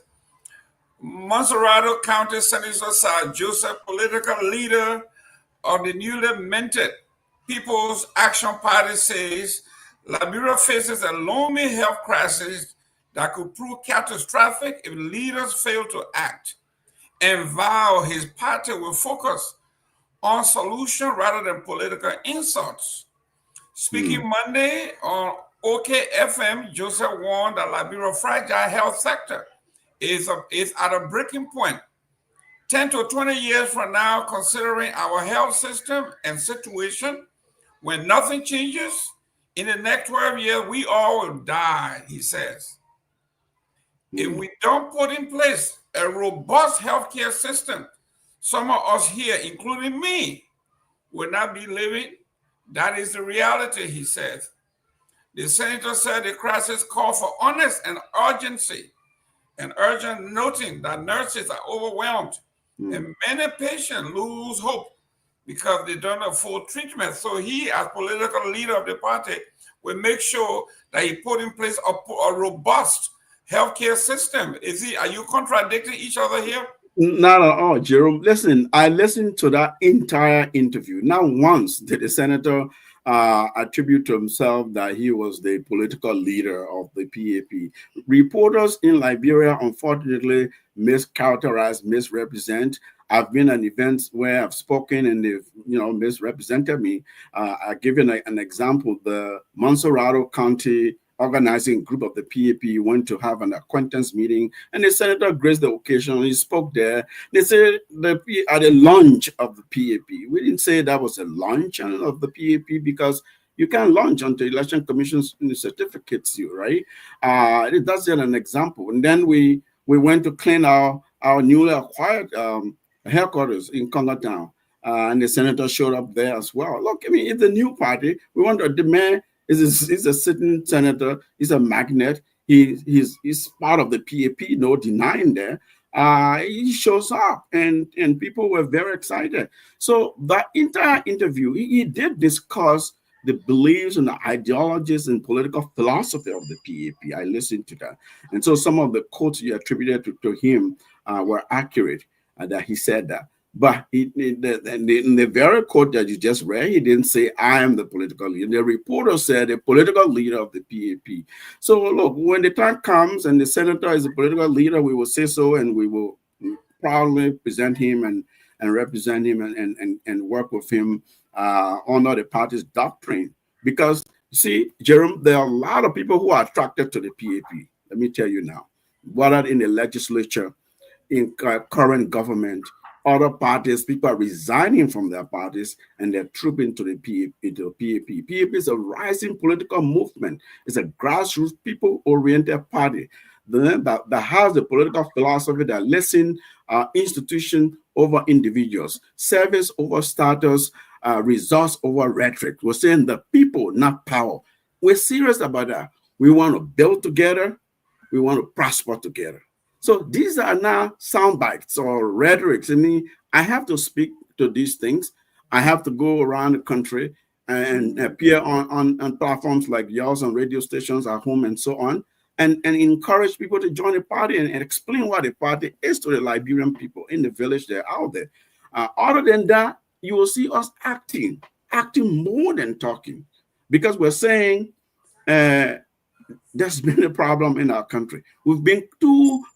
Mansorado County Senator Sir Joseph, political leader of the newly minted People's Action Party, says Liberia faces a looming health crisis that could prove catastrophic if leaders fail to act, and vow his party will focus on solution rather than political insults. Speaking Monday on OKFM, Joseph warned that Liberia's fragile health sector is at a breaking point. 10 to 20 years from now, considering our health system and situation, when nothing changes, in the next 12 years, we all will die, he says. If we don't put in place a robust healthcare system, some of us here, including me, will not be living. That is the reality, he says. The senator said the crisis called for honest and urgency and urgent, noting that nurses are overwhelmed and many patients lose hope because they don't have full treatment. So he, as political leader of the party, will make sure that he put in place a robust healthcare system. Are you contradicting each other here? Not at all, Jerome. Listen, I listened to that entire interview. Not once did the senator attribute to himself that he was the political leader of the PAP. Reporters in Liberia, unfortunately, mischaracterize, misrepresent. I've been at events where I've spoken and they've, misrepresented me. I give you an example. The Montserrado County organizing group of the PAP went to have an acquaintance meeting, and the senator graced the occasion. He spoke there. They said at the launch of the PAP. We didn't say that was a launch of the PAP because you can't launch until election commission's certificates you, right? That's just an example. And then we went to clean our newly acquired headquarters in Congo Town, and the senator showed up there as well. Look, I mean, it's a new party. We want to demand. He's a sitting senator. He's a magnet. He's part of the PAP. No denying that. He shows up, and people were very excited. So that entire interview, he did discuss the beliefs and the ideologies and political philosophy of the PAP. I listened to that, and so some of the quotes you attributed to him were accurate. That he said that. But in the very quote that you just read, he didn't say, I am the political leader. The reporter said, the political leader of the PAP. So look, when the time comes and the senator is a political leader, we will say so, and we will proudly present him and represent him and work with him under the party's doctrine. Because, you see, Jerome, there are a lot of people who are attracted to the PAP. Let me tell you now, whether in the legislature, in current government, other parties, people are resigning from their parties and they're trooping to the PAP. PAP is a rising political movement. It's a grassroots, people-oriented party that has the political philosophy that listen institution over individuals, service over status, results over rhetoric. We're saying the people, not power. We're serious about that. We want to build together. We want to prosper together. So these are now sound bites or rhetorics. I mean, I have to speak to these things. I have to go around the country and appear on platforms like yours, on radio stations at home and so on, and encourage people to join the party and explain what the party is to the Liberian people in the village they're out there. Other than that, you will see us acting more than talking, because we're saying, there's been a problem in our country. We've been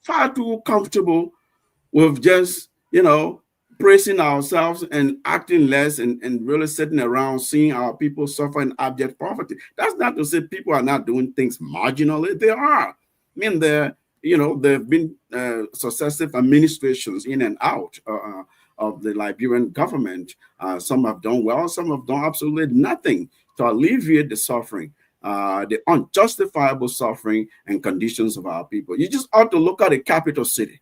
far too comfortable with just, praising ourselves and acting less and really sitting around seeing our people suffer in abject poverty. That's not to say people are not doing things marginally. They are. I mean, there have been successive administrations in and out of the Liberian government. Some have done well, some have done absolutely nothing to alleviate the suffering. The unjustifiable suffering and conditions of our people. You just ought to look at the capital city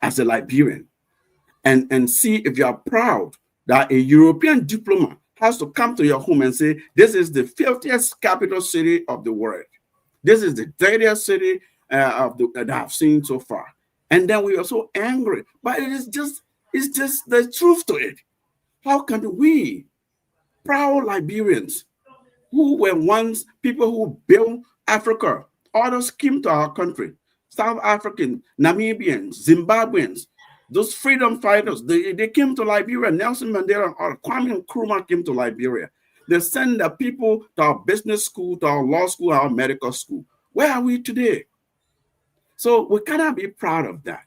as a Liberian and see if you are proud that a European diplomat has to come to your home and say, this is the filthiest capital city of the world. This is the dirtiest city that I've seen so far. And then we are so angry. But it's just the truth to it. How can we, proud Liberians, who were once people who built Africa, others came to our country, South Africans, Namibians, Zimbabweans, those freedom fighters, they came to Liberia. Nelson Mandela or Kwame Nkrumah came to Liberia. They send the people to our business school, to our law school, our medical school. Where are we today? So we cannot be proud of that.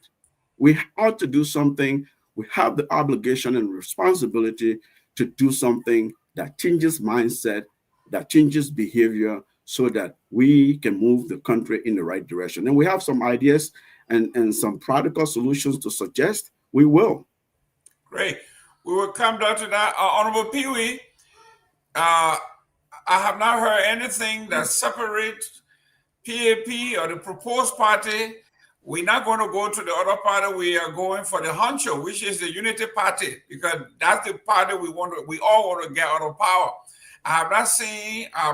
We ought to do something. We have the obligation and responsibility to do something that changes mindset, that changes behavior, so that we can move the country in the right direction. And we have some ideas and some practical solutions to suggest. We will. Great. We will come down to that. Honorable Pewee, I have not heard anything that separates PAP or the proposed party. We're not going to go to the other party. We are going for the honcho, which is the Unity Party, because that's the party we all want to get out of power. I have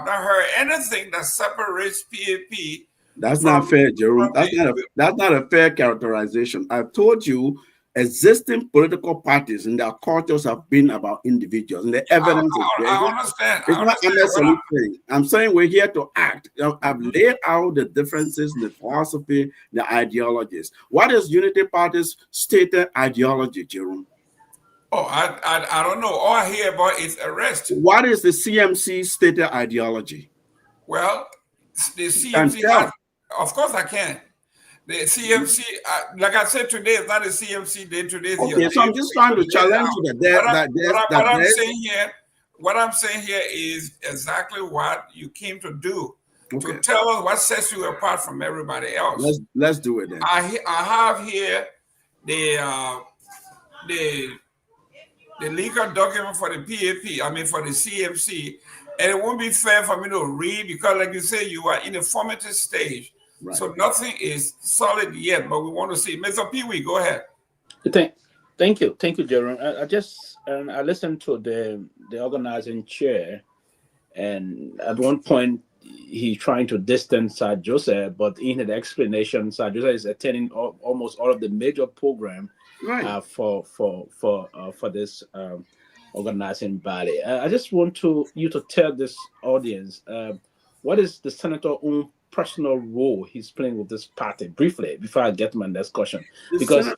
not heard anything that separates PAP That's not fair, Jerome. That's not a fair characterization. I've told you existing political parties and their cultures have been about individuals, and the evidence is there. I understand. It's not unnecessarily saying. I'm saying we're here to act. I've laid out the differences in the philosophy, the ideologies. What is Unity Party's stated ideology, Jerome? Oh, I don't know. All I hear about is arrest. What is the CMC stated ideology? Well, the CMC has, of course I can. The CMC, like I said today, is not a CMC day. Today is okay, so I'm just trying to challenge you what I'm saying here is exactly what you came to do. Okay. To tell us what sets you apart from everybody else. Let's do it then. I have here the legal document for the PAP, I mean for the CMC, and it won't be fair for me to read because, like you say, you are in a formative stage. Right. So nothing is solid yet, but we want to see. Mr. Pewee, go ahead. Thank you, Jerome. I listened to the organizing chair, and at one point he's trying to distance Sir Joseph, but in the explanation, Sir Joseph is attending almost all of the major program for this organizing body. I just want you to tell this audience what is the senator's own personal role he's playing with this party briefly before I get to my next question, because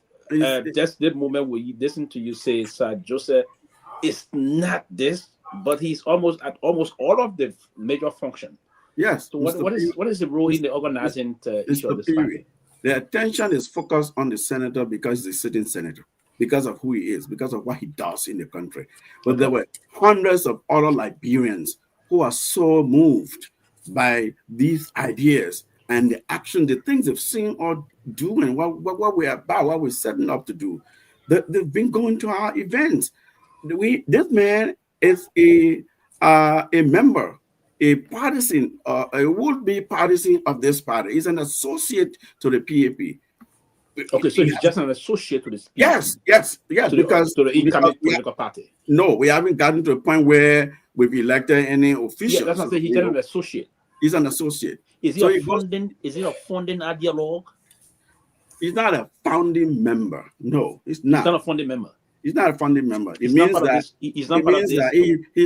just the moment we listen to you say Sir Joseph is not this, but he's almost at almost all of the major function. Yes. So what is the role in the organizing issue of this party? The attention is focused on the senator because he's a sitting senator, because of who he is, because of what he does in the country. But there were hundreds of other Liberians who are so moved by these ideas and the action, the things they've seen or doing, what we're about, what we're setting up to do. They've been going to our events. This man is a member, a partisan, a would-be partisan of this party. He's an associate to the PAP. Okay, so he's just an associate to this PAP. Yes, because to the incoming political party. No, we haven't gotten to a point where we've elected any official. Yeah, that's what I'm saying. He's just an associate. He's an associate. Is he a founding ideologue? He's not a founding member. No, he's not. He's not a founding member. He's not a founding member. It means that he's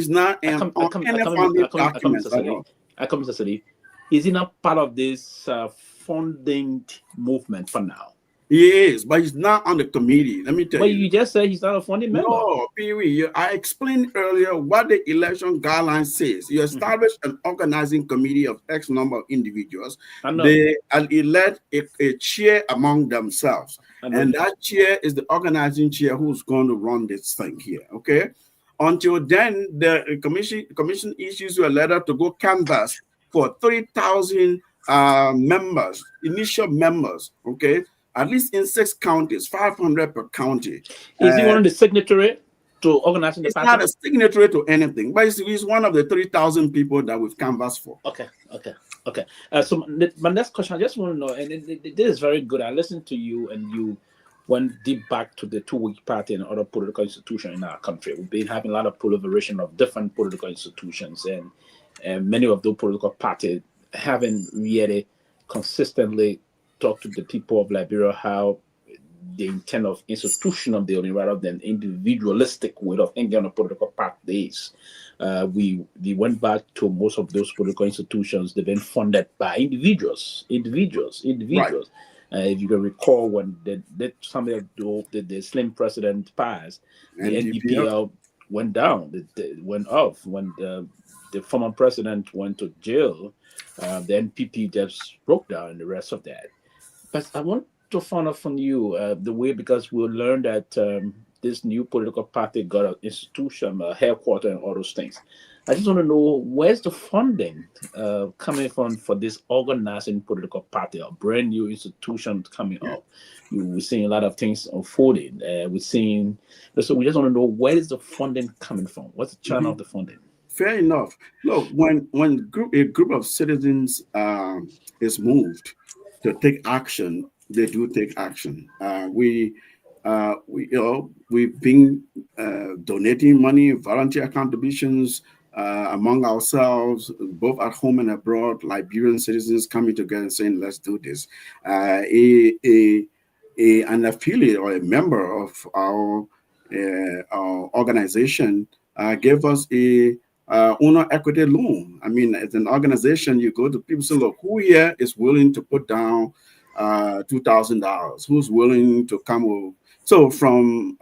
not any founding documents at all. I come to say, is he not part of this funding movement for now? He is, but he's not on the committee. Let me tell you. But you just said he's not a funding member. No, Pewee, I explained earlier what the election guideline says. You establish an organizing committee of X number of individuals. They elect a chair among themselves. And that chair is the organizing chair who's going to run this thing here, okay? Until then, the commission issues you a letter to go canvass for 3,000 members, initial members, okay? At least in 6 counties, 500 per county. Is he one of the signatory to organizing the party? He's not a signatory to anything, but he's one of the 3,000 people that we've canvassed for. Okay. So my next question, I just want to know, and this is very good. I listened to you, and you went deep back to the two-week party and other political institutions in our country. We've been having a lot of proliferation of different political institutions, and many of those political parties haven't really consistently talk to the people of Liberia how the intent of institutional building rather than individualistic way of thinking on a political party is. We went back to most of those political institutions. They've been funded by individuals. Right. If you can recall, when the slim president passed, the NPPL went down, went off. When the former president went to jail, the NPP just broke down, and the rest of that. But I want to find out from you the way, because we'll learn that this new political party got an institution, a headquarters, and all those things. I just want to know, where's the funding coming from for this organizing political party, a brand new institution coming up? We're seeing a lot of things unfolding. So we just want to know, where is the funding coming from? What's the channel of the funding? Fair enough. Look, when a group of citizens is moved to take action, they do take action. We've been donating money, volunteer contributions, among ourselves, both at home and abroad, Liberian citizens coming together and saying, let's do this. An affiliate or a member of our organization gave us a owner equity loan. I mean, as an organization, you go to people say, look, who here is willing to put down $2,000? Who's willing to come over? So from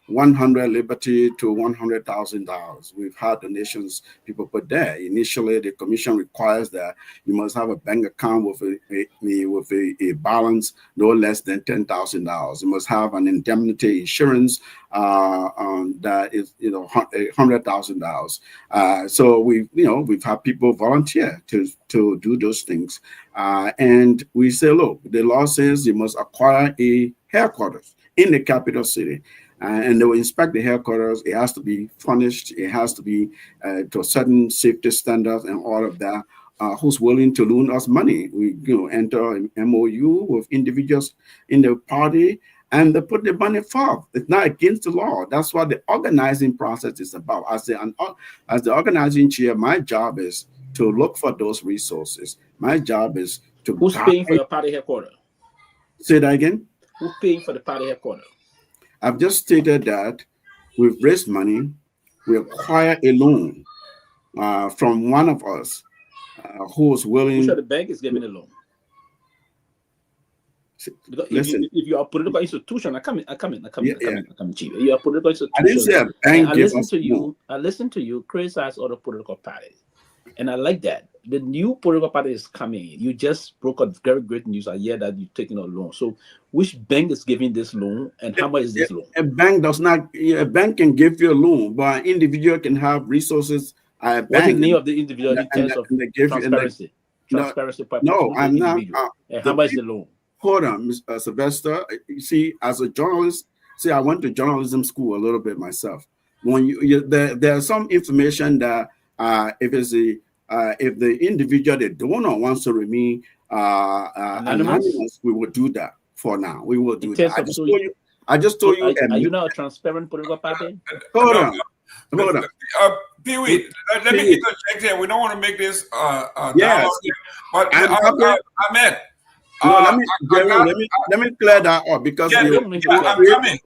100 Liberty to $100,000. We've had donations people put there. Initially, the commission requires that you must have a bank account with a balance no less than $10,000. You must have an indemnity insurance that is $100,000. So we've had people volunteer to do those things, and we say, look, the law says you must acquire a headquarters in the capital city. And they will inspect the headquarters. It has to be furnished. It has to be to a certain safety standards and all of that. Who's willing to loan us money? We enter an MOU with individuals in the party, and they put the money forth. It's not against the law. That's what the organizing process is about. As the organizing chair, my job is to look for those resources. My job is to. Who's paying for your party headquarters? Say that again. Who's paying for the party headquarters? I've just stated that we've raised money. We acquire a loan from one of us who's willing. Sure, the bank is giving a loan. Because listen, if you are a political institution, I come in, Chief. You are a political institution. I didn't say a bank. I listen to you criticize other political parties, and I like that. The new political party is coming. You just broke a very great news. I hear that you're taking a loan. So, which bank is giving this loan, and how much is this loan? A bank does not. A bank can give you a loan, but an individual can have resources. What's the name of the individual in terms of transparency? Transparency. No, I'm not. And how much is the loan? Hold on, Mr. Sylvester. You see, as a journalist, I went to journalism school a little bit myself. When there's some information that if the individual, the donor, wants to remain anonymous, we will do that for now. We will do that. I just told you. Are you not a transparent political party? Hold on. Pewee, let me interject here. We don't want to make this yes, but Ahmed. Let me clear that up because we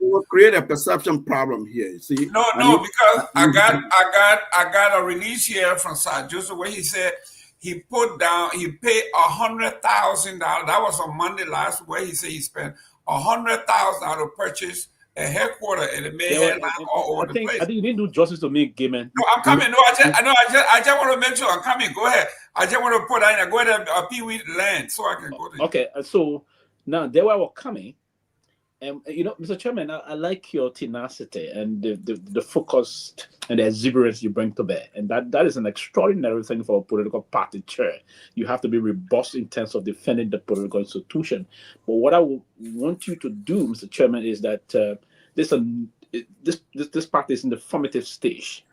will create a perception problem here. See? Because I got a release here from Sir Joseph where he said he paid $100,000. That was on Monday last week, where he said he spent $100,000 to purchase a headquarters in the Myean all over the place. I think you didn't do justice to me, Gayman. No, I'm coming. I just want to mention I'm coming. Go ahead. I just want to put that in. Go ahead and Pewee land so I can go to. Okay, so now there we were coming, and Mr. Chairman, I like your tenacity and the focus and the exuberance you bring to bear, and that is an extraordinary thing for a political party chair. You have to be robust in terms of defending the political institution. But what I want you to do, Mr. Chairman, is that this party is in the formative stage,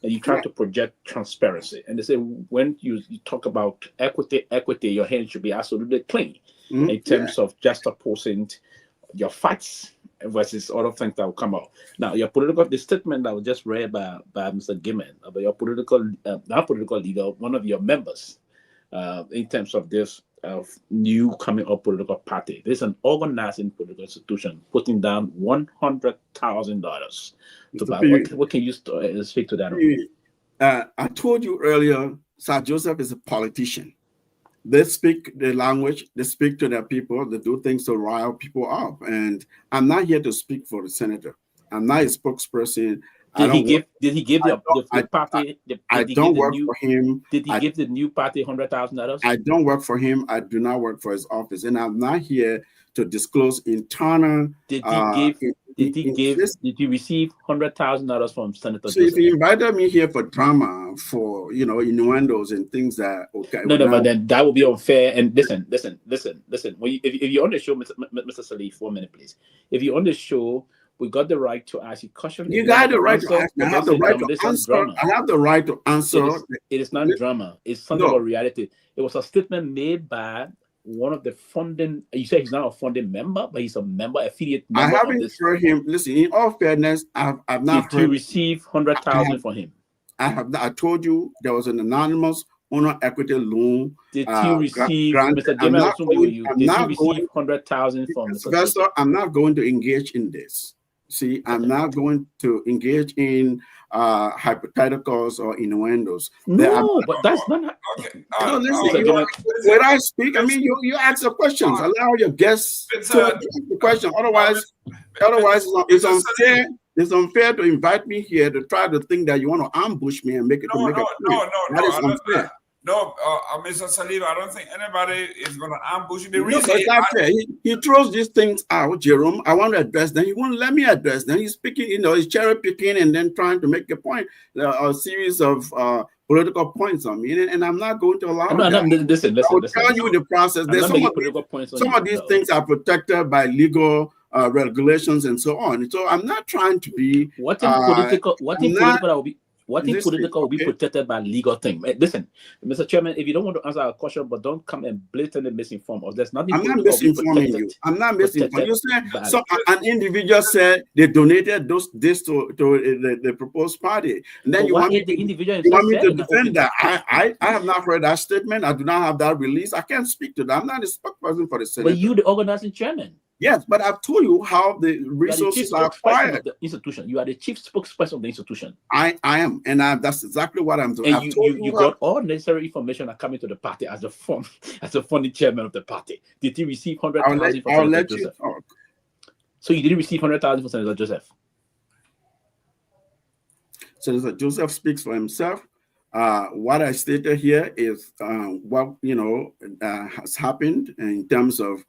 and you try to project transparency. And they say when you talk about equity, your hands should be absolutely clean in terms of just opposing your facts versus other things that will come out. Now, the statement that was just read by Mr. Gayman about your not political leader, one of your members, in terms of this new coming up political party. There's an organizing political institution putting down $100,000 to buy. What can you speak to that? I told you earlier, Sir Joseph is a politician. They speak the language, they speak to their people, they do things to rile people up. And I'm not here to speak for the senator. I'm not a spokesperson. Did he give the party? I don't work for him. Did he give the new party $100,000? I don't work for him. I do not work for his office, and I'm not here to disclose internal. Did he receive $100,000 from Senator? So if he invited me here for drama, for innuendos and things that but then that would be unfair. And listen. If you're on the show, Mr. Salih, 1 minute, please. If you're on the show, we got the right to ask you questions. You got the right to ask. I have the right to answer. I have the right to answer. It is not drama. It's something about reality. It was a statement made by one of the funding. You say he's not a funding member, but he's a member, affiliate member. I haven't heard him. Listen, in all fairness, I've not heard. Did you receive $100,000 from him? I told you there was an anonymous owner equity loan. Did he receive, grant. Mr. Gayman, did he receive 100,000 from Mr. Sylvester, I'm not going to engage in this. See, I'm not going to engage in hypotheticals or innuendos. No, but that's not. Okay. No, listen. When I speak, I mean, you ask the questions. Allow your guests to ask the question. Otherwise, it's unfair. It's unfair to invite me here to try to think that you want to ambush me and make it No, a point. That is unfair. No, Mr. Saliba, I don't think anybody is going to ambush you. The No, reason but it's not fair. He throws these things out, Jerome. I want to address them. He won't let me address them. He's speaking, he's cherry picking and then trying to make a point, a series of political points on me, and I'm not going to allow that. Listen. I will tell you the process. There's some of these things are protected by legal regulations and so on. So I'm not trying to be. What in political will be protected by legal thing? Listen, Mr. Chairman, if you don't want to answer our question, but don't come and blatantly misinform us. There's nothing. I'm not misinforming you. I'm not misinforming you. So an individual said they donated this to the proposed party, and then you want me to defend that. I have not heard that statement. I do not have that release. I can't speak to that. I'm not a spokesperson for the Senate. But you, the organizing chairman. Yes, but I've told you how the resources are acquired. The institution. You are the chief spokesperson of the institution. I am, and that's exactly what I'm doing. And you got all necessary information are coming to the party as a funding chairman of the party. Did he receive 100,000 from Senator Joseph? So you didn't receive 100,000 from Senator Joseph. Senator Joseph speaks for himself. What I stated here is what has happened in terms of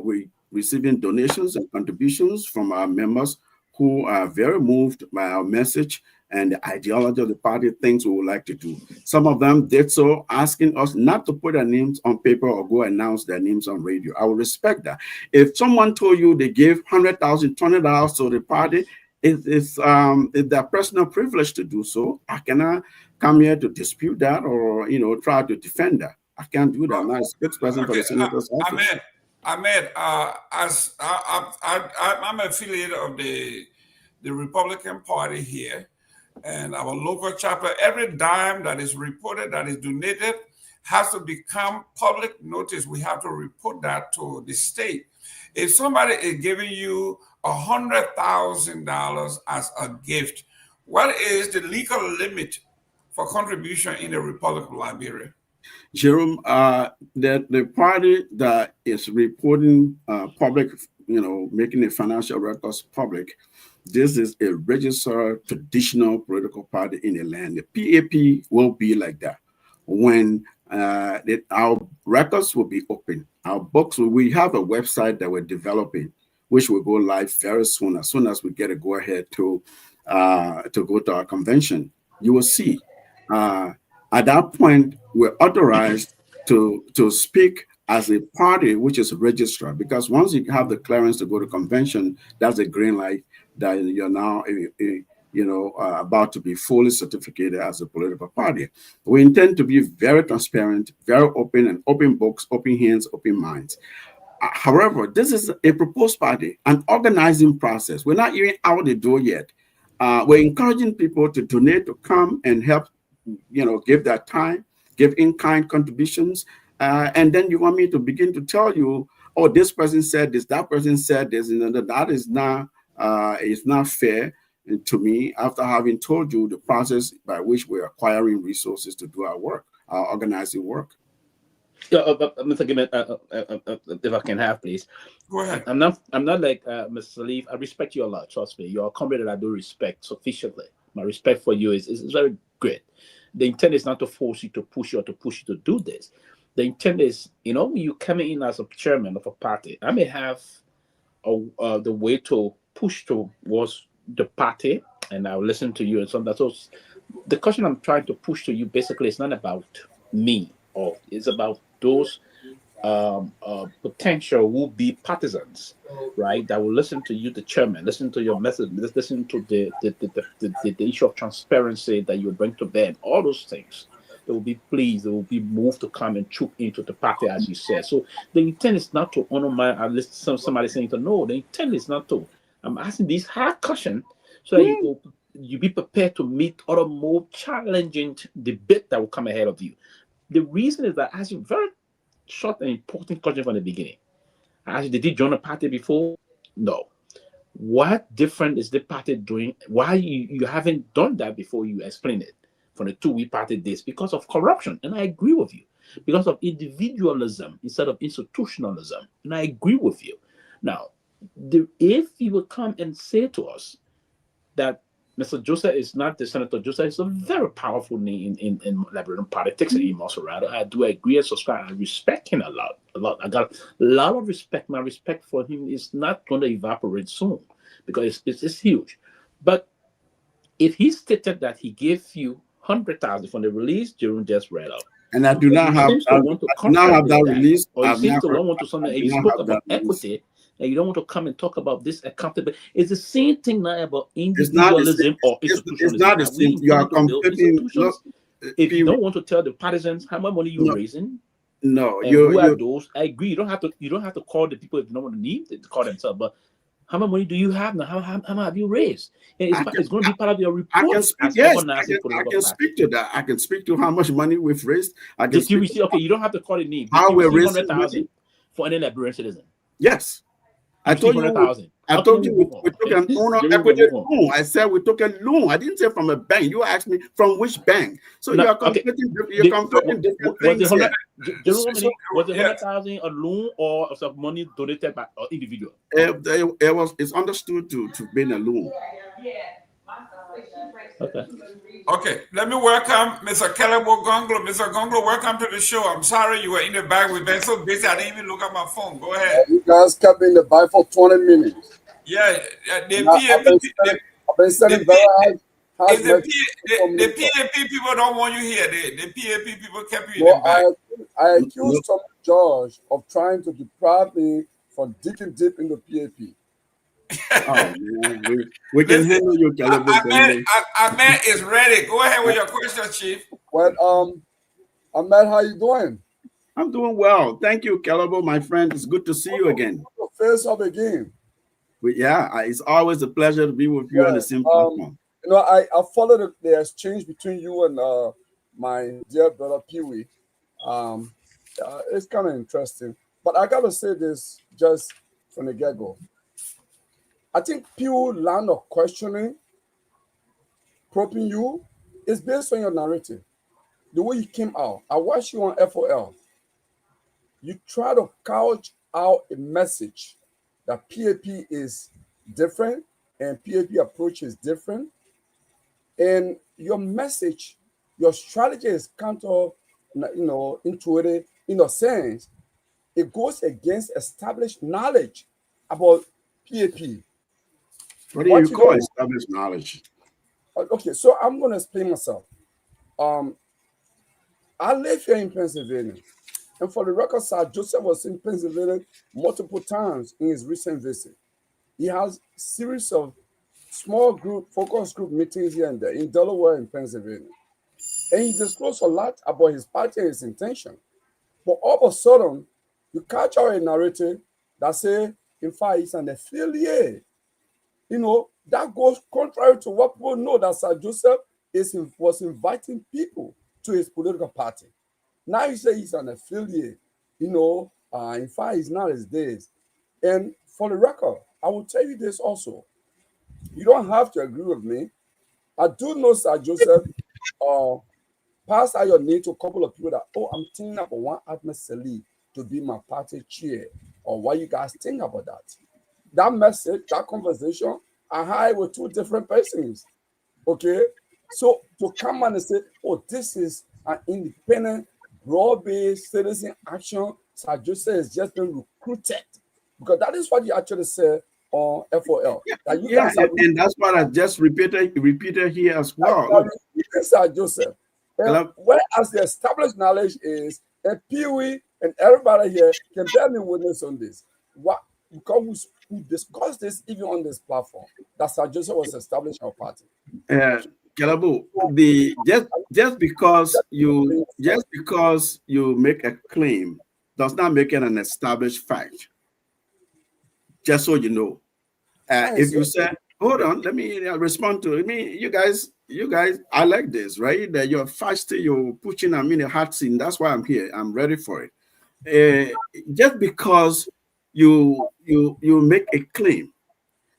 we receiving donations and contributions from our members who are very moved by our message and the ideology of the party, things we would like to do. Some of them did so, asking us not to put their names on paper or go announce their names on radio. I will respect that. If someone told you they gave 100,000, $20 to the party, it's their personal privilege to do so. I cannot come here to dispute that or try to defend that. I can't do that. I'm not a spokesperson for the senator's office. Ahmed, as I'm affiliate of the Republican Party here, and our local chapter, every dime that is reported, that is donated, has to become public notice. We have to report that to the state. If somebody is giving you $100,000 as a gift, what is the legal limit for contribution in the Republic of Liberia? Jerome, the party that is reporting public, making the financial records public, this is a registered traditional political party in the land. The PAP will be like that. When our records will be open, our books, we have a website that we're developing, which will go live very soon as we get a go ahead to go to our convention. You will see. At that point, we're authorized to speak as a party which is registered, because once you have the clearance to go to convention, that's a green light that you're now about to be fully certificated as a political party. We intend to be very transparent, very open, and open books, open hands, open minds. However, this is a proposed party, an organizing process. We're not even out the door yet. We're encouraging people to donate, to come and help, give their time, give in-kind contributions. And then you want me to begin to tell you, oh, this person said this, that person said this, and that is not fair to me after having told you the process by which we're acquiring resources to do our work, our organizing work. Mr. Gayman, if I can have, please. Go ahead. I'm not like Mr. Salif. I respect you a lot. Trust me, you're a comrade that I do respect sufficiently. My respect for you is very great. The intent is not to force you, to push you, or to push you to do this. The intent is, when you come in as a chairman of a party, I may have the way to push towards the party, and I'll listen to you and something. So the question I'm trying to push to you basically is not about me, or it's about those potential will-be partisans, right? That will listen to you, the chairman, listen to your message, listen to the issue of transparency that you bring to bear, all those things. They will be pleased, they will be moved to come and choke into the party, as you said. So the intent is not to honor somebody saying to no. The intent is not to. I'm asking these hard questions so that you you be prepared to meet other more challenging debate that will come ahead of you. The reason is that, as a very short and important question from the beginning, did you join a party before? No. What different is the party doing? Why you haven't done that before? You explain it from the 2 week party days because of corruption, and I agree with you. Because of individualism instead of institutionalism, and I agree with you. Now, if you would come and say to us that Mr. Joseph is not the Senator Joseph is a very powerful name in Liberian politics and in Maserati. I do agree and subscribe. I respect him a lot. I got a lot of respect. My respect for him is not going to evaporate soon because it's huge. But if he stated that he gave you 100,000 from the release, Jerome just read out. And I do not have that release. Or you seem to want to something. You spoke about equity. And you don't want to come and talk about this accountability. It's the same thing now about individualism or institutionalism. It's not the same. You are competing. If you don't want to tell the partisans how much money you're raising, no, who are those? I agree. You don't have to call the people if you don't want to need to call themselves. But how much money do you have now? How much have you raised? And it's going to be part of your report. I can speak to that. I can speak to how much money we've raised. Did you receive? Okay, you don't have to call the name. How we raised 100,000 for any Liberian citizen? Yes. I told you we took an owner equity loan. I said we took a loan. I didn't say from a bank. You asked me from which bank. So you're conflicting different things. Was it 100,000 a loan or some money donated by an individual? It's understood to be a loan. Okay, let me welcome Mr. Kehleboe Gongloe. Mr. Gongloe, welcome to the show. I'm sorry you were in the back. We've been so busy, I didn't even look at my phone. Go ahead. You guys kept me in the back for 20 minutes. Yeah, the PAP people don't want you here. The PAP people kept you in the back. I accused some judge of trying to deprive me from digging deep into PAP. Oh, man. We can handle your Kehleboe. Ahmed is ready. Go ahead with your question, Chief. Well, Ahmed, how you doing? I'm doing well. Thank you, Kehleboe, my friend. It's good to see you again. Face up again. It's always a pleasure to be with you on the same platform. I followed the exchange between you and my dear brother Pewee. It's kind of interesting. But I got to say this just from the get-go. I think Pewee line of questioning, probing you, is based on your narrative. The way you came out. I watched you on FOL. You try to couch out a message that PAP is different and PAP approach is different. And your message, your strategy is counter, intuitive in a sense. It goes against established knowledge about PAP. What do you call established knowledge? Okay, so I'm going to explain myself. I live here in Pennsylvania. And for the record, Sir Joseph was in Pennsylvania multiple times in his recent visit. He has a series of small group, focus group meetings here and there in Delaware and Pennsylvania. And he disclosed a lot about his party and his intention. But all of a sudden, you catch out a narrative that says, in fact, he's an affiliate. That goes contrary to what people know, that Sir Joseph was inviting people to his political party. Now you say he's an affiliate. In fact, he's not his days. And for the record, I will tell you this also. You don't have to agree with me. I do know Sir Joseph passed out your name to a couple of people that, I'm thinking about one Ahmed Salih to be my party chair. Or what you guys think about that? That message, that conversation, I had with two different persons. Okay? So to come and say, this is an independent, broad-based citizen action, Sir Joseph has just been recruited. Because that is what you actually said on FOL. And that's what I just repeated here as well. Sir Joseph. Whereas the established knowledge is, and Pewee and everybody here can bear me witness on this. Because we discussed this even on this platform, that Sir Joseph was established our party. Kehleboe, just because you make a claim does not make it an established fact. Just so you know, if you say hold on. Let me respond to it. You guys, I like this, right? That you're feisty, you're pushing. I'm in a hot scene. That's why I'm here. I'm ready for it. Just because you make a claim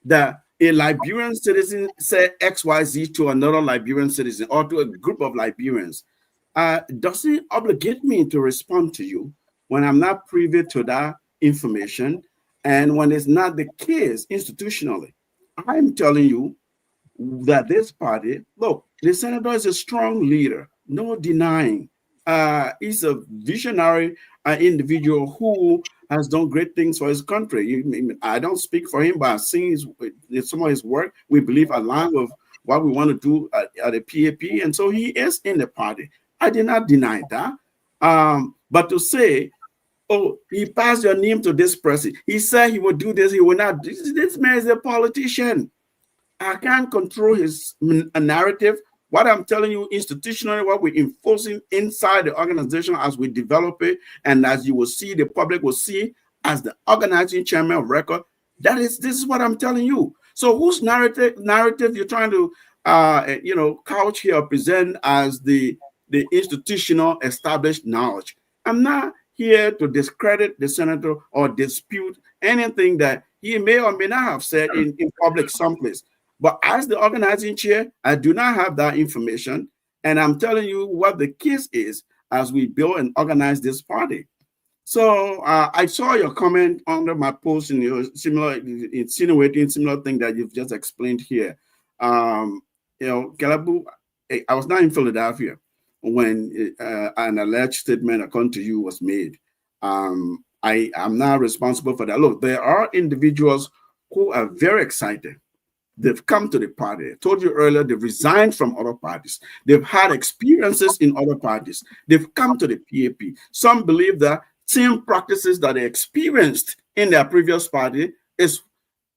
that a Liberian citizen said XYZ to another Liberian citizen or to a group of Liberians, doesn't obligate me to respond to you when I'm not privy to that information and when it's not the case institutionally. I'm telling you that this party, look, the senator is a strong leader, no denying. He's a visionary individual who has done great things for his country. I don't speak for him, but I've seen some of his work. We believe along with what we want to do at the PAP, and so he is in the party. I did not deny that. But to say, oh, he passed your name to this person, he said he would do this, he will not. This man is a politician. I can't control his narrative. What I'm telling you institutionally, what we're enforcing inside the organization as we develop it, and as you will see, the public will see as the organizing chairman of record, this is what I'm telling you. So whose narrative you're trying to couch here or present as the institutional established knowledge? I'm not here to discredit the senator or dispute anything that he may or may not have said in public someplace. But as the organizing chair, I do not have that information. And I'm telling you what the case is as we build and organize this party. So I saw your comment under my post in your insinuating similar thing that you've just explained here. Kehleboe, I was not in Philadelphia when an alleged statement according to you was made. I am not responsible for that. Look, there are individuals who are very excited. They've come to the party. I told you earlier, they've resigned from other parties. They've had experiences in other parties. They've come to the PAP. Some believe that same practices that they experienced in their previous party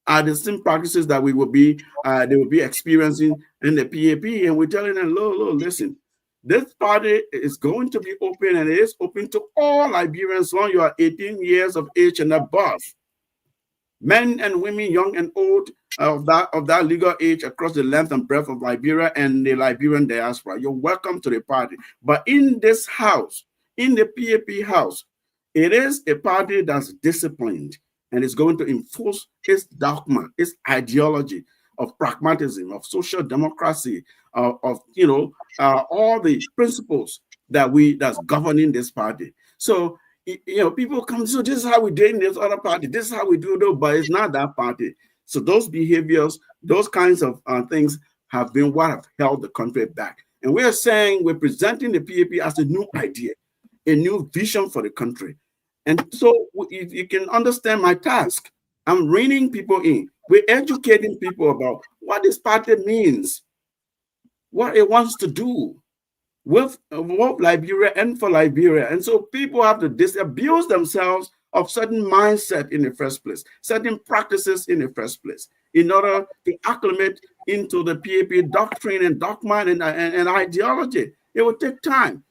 are the same practices that they will be experiencing in the PAP. And we're telling them, look, listen, this party is going to be open, and it is open to all Liberians long you are 18 years of age and above. Men and women, young and old, of that legal age across the length and breadth of Liberia and the Liberian diaspora. You're welcome to the party. But in this house, in the PAP house, it is a party that's disciplined and is going to enforce its dogma, its ideology of pragmatism, of social democracy, of all the principles that's governing this party. So people come, so this is how we do in this other party, this is how we do it, but it's not that party. So those behaviors, those kinds of things have been what have held the country back. And we're saying we're presenting the PAP as a new idea, a new vision for the country. And so if you can understand my task, I'm reining people in. We're educating people about what this party means, what it wants to do with Liberia and for Liberia. And so people have to disabuse themselves of certain mindset in the first place, certain practices in the first place, in order to acclimate into the PAP doctrine and dogma and ideology. It will take time.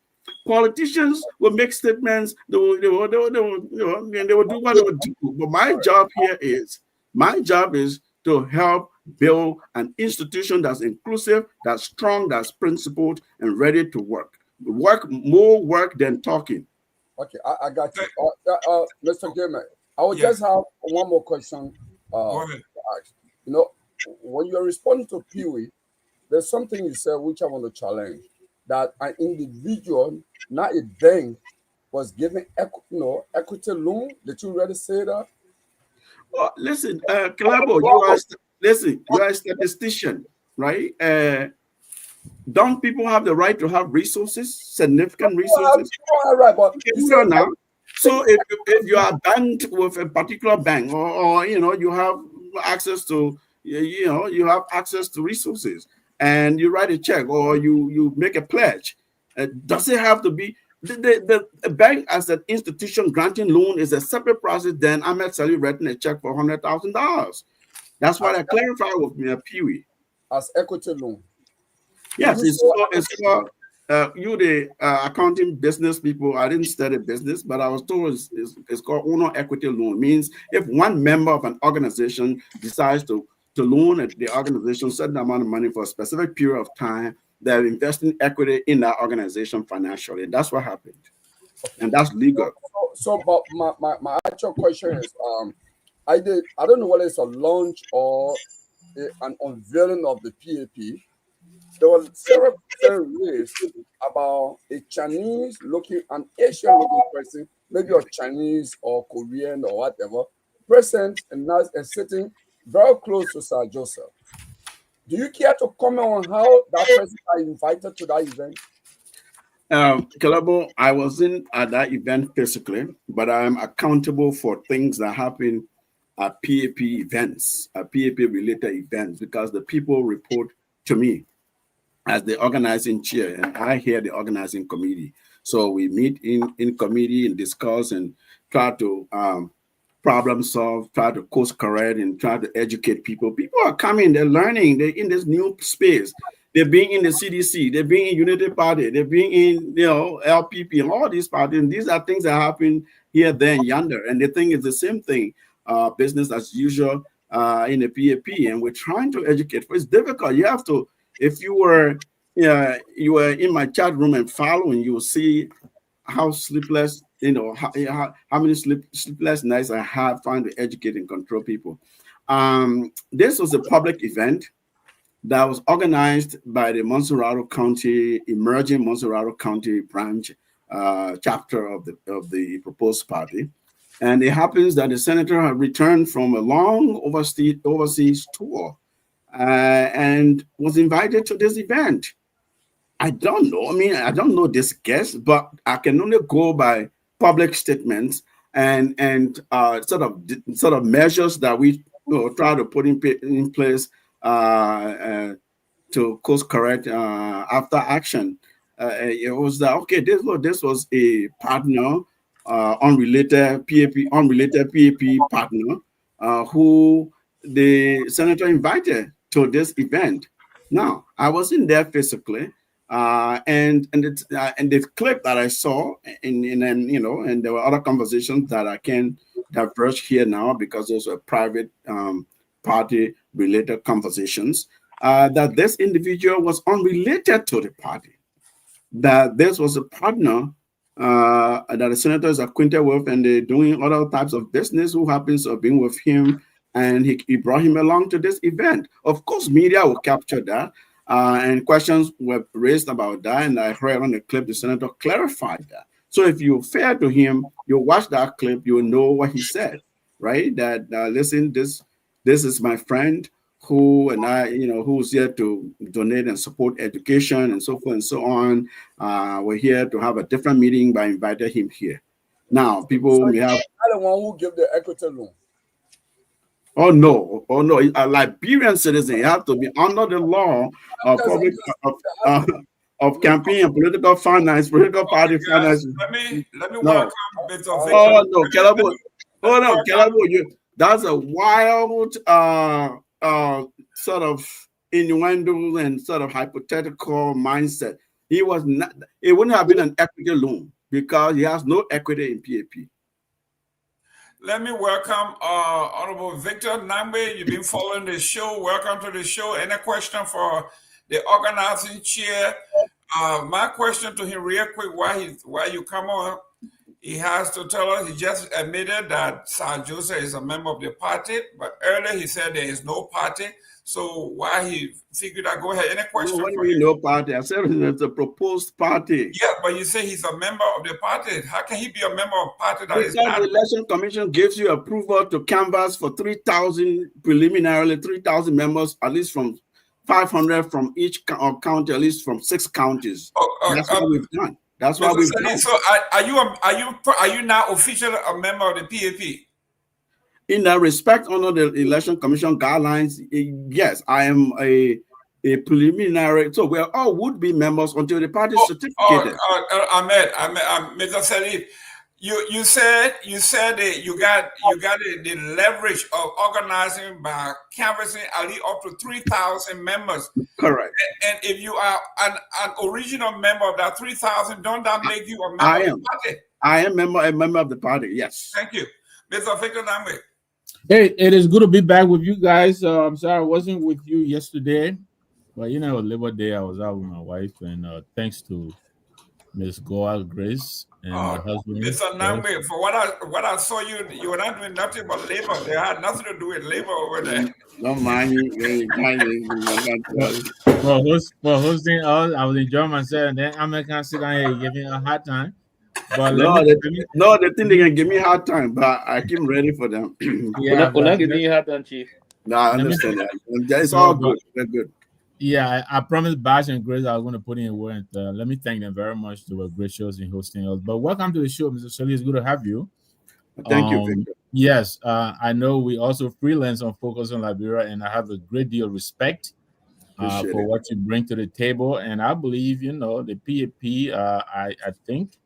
Politicians will make statements, they will do what they will do. But my job is to help build an institution that's inclusive, that's strong, that's principled, and ready to work. More work than talking. Okay, I got you. Mr. Gayman, I will just have one more question. When you're responding to Pewee, there's something you said which I want to challenge. That an individual, not a bank, was given equity loan. Did you already say that? Well, listen, Kehleboe, you are a statistician, right? Don't people have the right to have resources, significant resources? Right, but now. So if you are banked with a particular bank, or you have access to resources, and you write a check or you make a pledge, does it have to be the bank as an institution granting loan is a separate process than Ahmed Salih writing a check for $100,000? That's why I clarify with Pewee. As equity loan. Yes, it's for you, the accounting business people. I didn't study business, but I was told it's called owner equity loan. It means if one member of an organization decides to to loan the organization a certain amount of money for a specific period of time. They're investing equity in that organization financially. That's what happened. And that's legal. But my actual question is, I don't know whether it's a launch or an unveiling of the PAP. There were several raised about a Chinese looking, an Asian looking person, maybe a Chinese or Korean or whatever, present and sitting very close to Sir Joseph. Do you care to comment on how that person got invited to that event? Kehleboe, I wasn't at that event physically, but I'm accountable for things that happen at PAP events, at PAP related events, because the people report to me as the organizing chair, and I hear the organizing committee. So we meet in committee and discuss and try to problem solve, try to course correct, and try to educate people. People are coming, they're learning, they're in this new space. They're being in the CDC, they're being in Unity Party, they're being in, LPP, and all these parties. And these are things that happen here, there, and yonder. And they think it's the same thing, business as usual in the PAP. And we're trying to educate. It's difficult. You have to, if you were in my chat room and following, you will see how sleepless, how many sleepless nights I have trying to educate and control people. This was a public event that was organized by the Montserrado County, emerging Montserrado County branch chapter of the proposed party. And it happens that the senator had returned from a long overseas tour and was invited to this event. I don't know. I mean, I don't know this guest, but I can only go by public statements and sort of measures that we try to put in place to course correct after action. It was that okay. This was a partner, unrelated PAP partner, who the senator invited to this event. Now, I wasn't there physically, and the clip that I saw, and there were other conversations that I can't diverge here now because those were private party-related conversations. That this individual was unrelated to the party. That this was a partner that the senator is acquainted with, and they're doing other types of business. Who happens to have been with him, and he brought him along to this event. Of course, media will capture that, and questions were raised about that. And I heard on the clip the senator clarified that. So if you're fair to him, you watch that clip, you know what he said, right? That listen, this is my friend who and I, who's here to donate and support education and so forth and so on. We're here to have a different meeting, but I invited him here. Now, people may have. I the one who give the equity loan. Oh no! A Liberian citizen, you have to be under the law of public of campaign and political finance, political party finance. Let me welcome Mr. Oh no, Kehleboe. Oh no, Kehleboe. That's a wild sort of innuendo and sort of hypothetical mindset. He was not. It wouldn't have been an equity loan because he has no equity in PAP. Let me welcome Honorable Victor Nagbe. You've been following the show. Welcome to the show. Any question for the organizing chair? My question to him real quick while you come on, he has to tell us, he just admitted that Sir Joseph is a member of the party, but earlier he said there is no party. So why he figured out, go ahead, any question? What do you mean no party? I said it's a proposed party. Yeah, but you say he's a member of the party. How can he be a member of a party that is not? The Election Commission gives you approval to canvass for 3,000, preliminarily 3,000 members, at least from 500 from each county, at least from 6 counties. That's what we've done. That's what we've done. So are you now officially a member of the PAP? In that respect, under the Election Commission guidelines, yes, I am a preliminary. So we all would be members until the party is certificated. Ahmed, Mr. Salif, you said that you got the leverage of organizing by canvassing at least up to 3,000 members. Correct. And if you are an original member of that 3,000, don't that make you a member of the party? I am a member of the party. Yes. Thank you, Mr. Victor Nagbe. Hey, it is good to be back with you guys. I'm sorry I wasn't with you yesterday, but Labor Day, I was out with my wife, and thanks to Miss Goa Grace and my husband. Mr. Nagbe, for what I saw, you were not doing nothing but labor. They had nothing to do with labor over there. Don't mind me. For hosting us, I was enjoying myself, and then American sit down here giving a hard time. But they think they can give me a hard time, but I keep ready for them. Yeah, We're not giving you hard time, Chief. No, I understand that. It's all good. They're good. Yeah, I promised Bash and Grace I was going to put in a word. Let me thank them very much. They were great shows in hosting us. But welcome to the show, Mr. Shirley. It's good to have you. Thank you, Victor. Yes, I know we also freelance on Focus on Liberia, and I have a great deal of respect for what you bring to the table. And I believe, the PAP, I think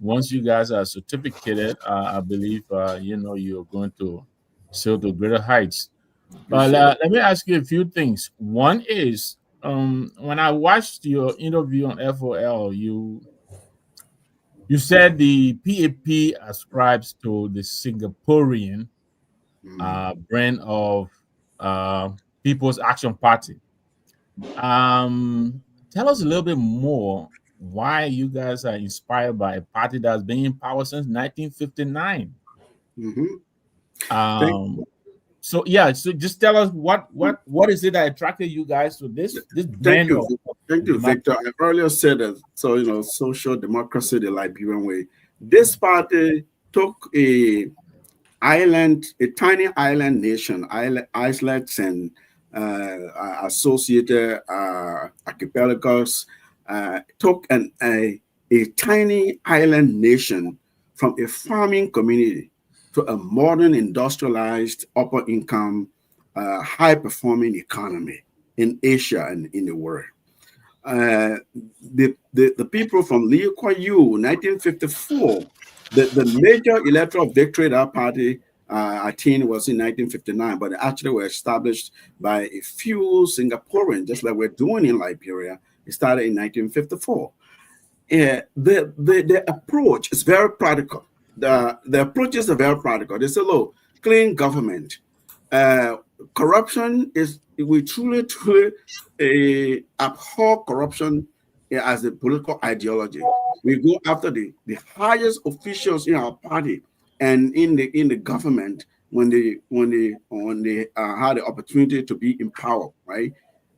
once you guys are certificated, I believe, you're going to sail to greater heights. But let me ask you a few things. One is, when I watched your interview on FOL, you said the PAP ascribes to the Singaporean brand of People's Action Party. Tell us a little bit more why you guys are inspired by a party that's been in power since 1959. So just tell us what is it that attracted you guys to this brand of Thank you, Victor. I earlier said that social democracy the Liberian way. This party took a tiny island nation, islets and associated archipelagos, took a tiny island nation from a farming community to a modern, industrialized, upper income, high performing economy in Asia and in the world. The people from Lee Kuan Yew, 1954, the major electoral victory of that party, I think, was in 1959, but they actually were established by a few Singaporeans, just like we're doing in Liberia. It started in 1954. The approach is very practical. The approaches are very practical. They say, look, clean government. Corruption is, we truly abhor corruption as a political ideology. We go after the highest officials in our party and in the government when they had the opportunity to be in power, right?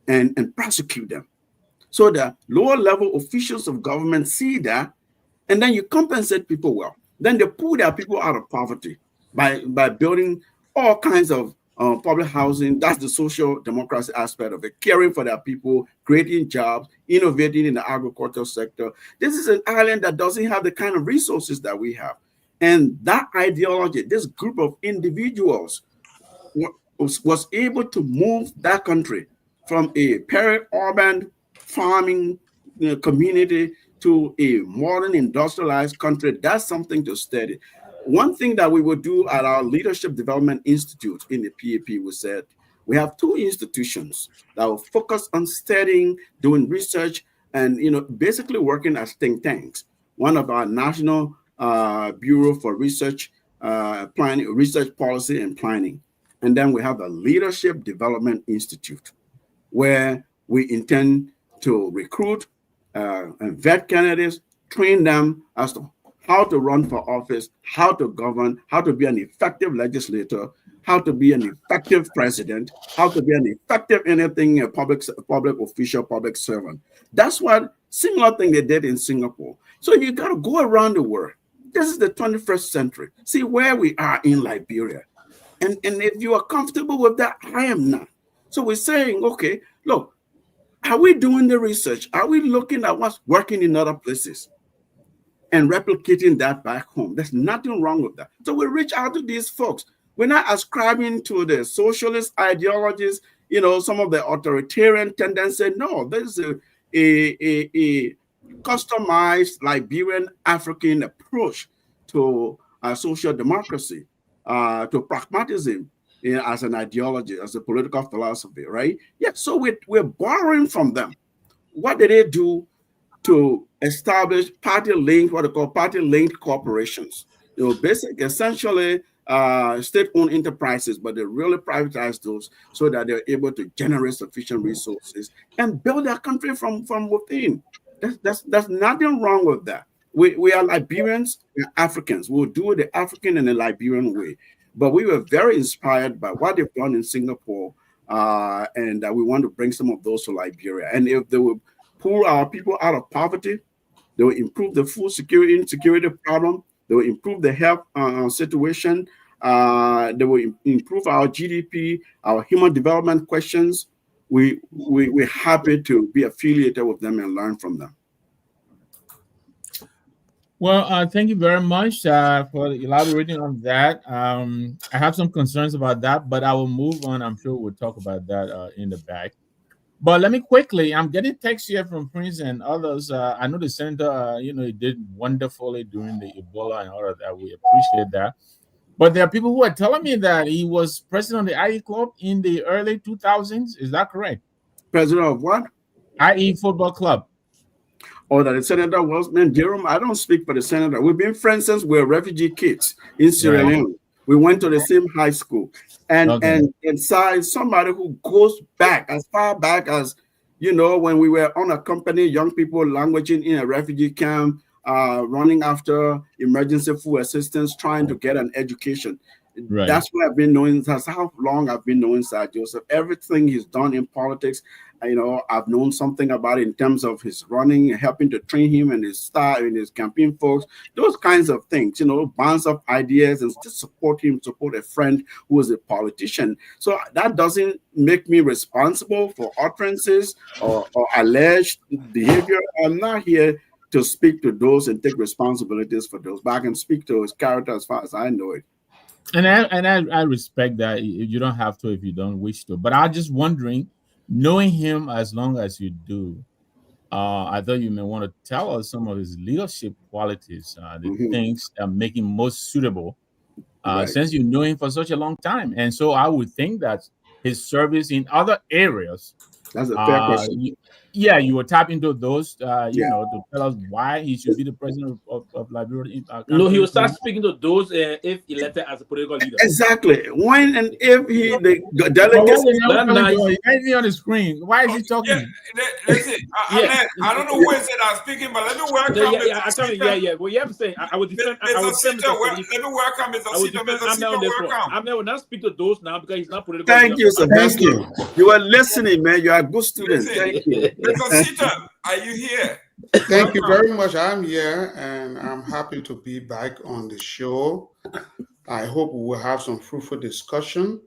And prosecute them. So the lower level officials of government see that, and then you compensate people well. Then they pull their people out of poverty by building all kinds of public housing. That's the social democracy aspect of it, caring for their people, creating jobs, innovating in the agricultural sector. This is an island that doesn't have the kind of resources that we have. And that ideology, this group of individuals was able to move that country from a peri-urban farming community to a modern industrialized country. That's something to study. One thing that we will do at our Leadership Development Institute in the PAP, we said we have two institutions that will focus on studying, doing research, and basically working as think tanks. One of our National Bureau for Research, Planning, Research Policy and Planning, and then we have the Leadership Development Institute, where we intend to recruit and vet candidates, train them as to how to run for office, how to govern, how to be an effective legislator, how to be an effective president, how to be an effective anything, a public official, public servant. That's what similar thing they did in Singapore. So you got to go around the world. This is the 21st century. See where we are in Liberia. And if you are comfortable with that, I am not. So we're saying, okay, look, are we doing the research? Are we looking at what's working in other places and replicating that back home? There's nothing wrong with that. So we reach out to these folks. We're not ascribing to the socialist ideologies, some of the authoritarian tendencies. No, there's a customized Liberian African approach to social democracy, to pragmatism as an ideology, as a political philosophy, right? Yeah, so we're borrowing from them. What did they do to establish party-linked, what they call party-linked corporations? Essentially, state-owned enterprises, but they really privatize those so that they're able to generate sufficient resources and build their country from within. There's nothing wrong with that. We are Liberians and Africans. We'll do it the African and the Liberian way. But we were very inspired by what they've done in Singapore, and we want to bring some of those to Liberia. And if they will pull our people out of poverty, they will improve the food insecurity problem. They will improve the health situation. They will improve our GDP, our human development questions. We're happy to be affiliated with them and learn from them. Well, thank you very much for elaborating on that. I have some concerns about that, but I will move on. I'm sure we'll talk about that in the back. But let me quickly, I'm getting texts here from Prince and others. I know the senator, he did wonderfully during the Ebola and all of that. We appreciate that. But there are people who are telling me that he was president of the IE Club in the early 2000s. Is that correct? President of what? IE Football Club. Oh, that the senator was, man, Jerome, I don't speak for the senator. We've been friends since we were refugee kids in Sierra Leone. We went to the same high school. And somebody who goes back as far back as, when we were unaccompanied young people languishing in a refugee camp, running after emergency food assistance, trying to get an education. Right. That's what I've been knowing. That's how long I've been knowing Sir Joseph. Everything he's done in politics, I've known something about it in terms of his running, helping to train him and his staff and his campaign folks, those kinds of things, bounce up ideas and just support him, support a friend who is a politician. So that doesn't make me responsible for utterances or alleged behavior. I'm not here to speak to those and take responsibilities for those, but I can speak to his character as far as I know it. And I respect that. You don't have to if you don't wish to. But I'm just wondering, knowing him as long as you do, I thought you may want to tell us some of his leadership qualities, the things that make him most suitable, since you know him for such a long time. And so I would think that his service in other areas. That's a fair question. You will tap into those, to tell us why he should be the president of Liberia. No, he will start speaking to those if elected as a political leader. Exactly. When and if the delegates. Why is he on the screen? Why is he talking? Listen, I don't know who is it I'm speaking, but let me welcome. Well, you have to say, I would defend. Let me welcome Mr. Sita. Mr. Sita, welcome. I'm will not speak to those now because he's not political. Thank you, sir. Thank you. You are listening, man. You are a good student. Thank you. Mr. Sita, are you here? Thank you very much. I'm here and I'm happy to be back on the show. I hope we will have some fruitful discussion.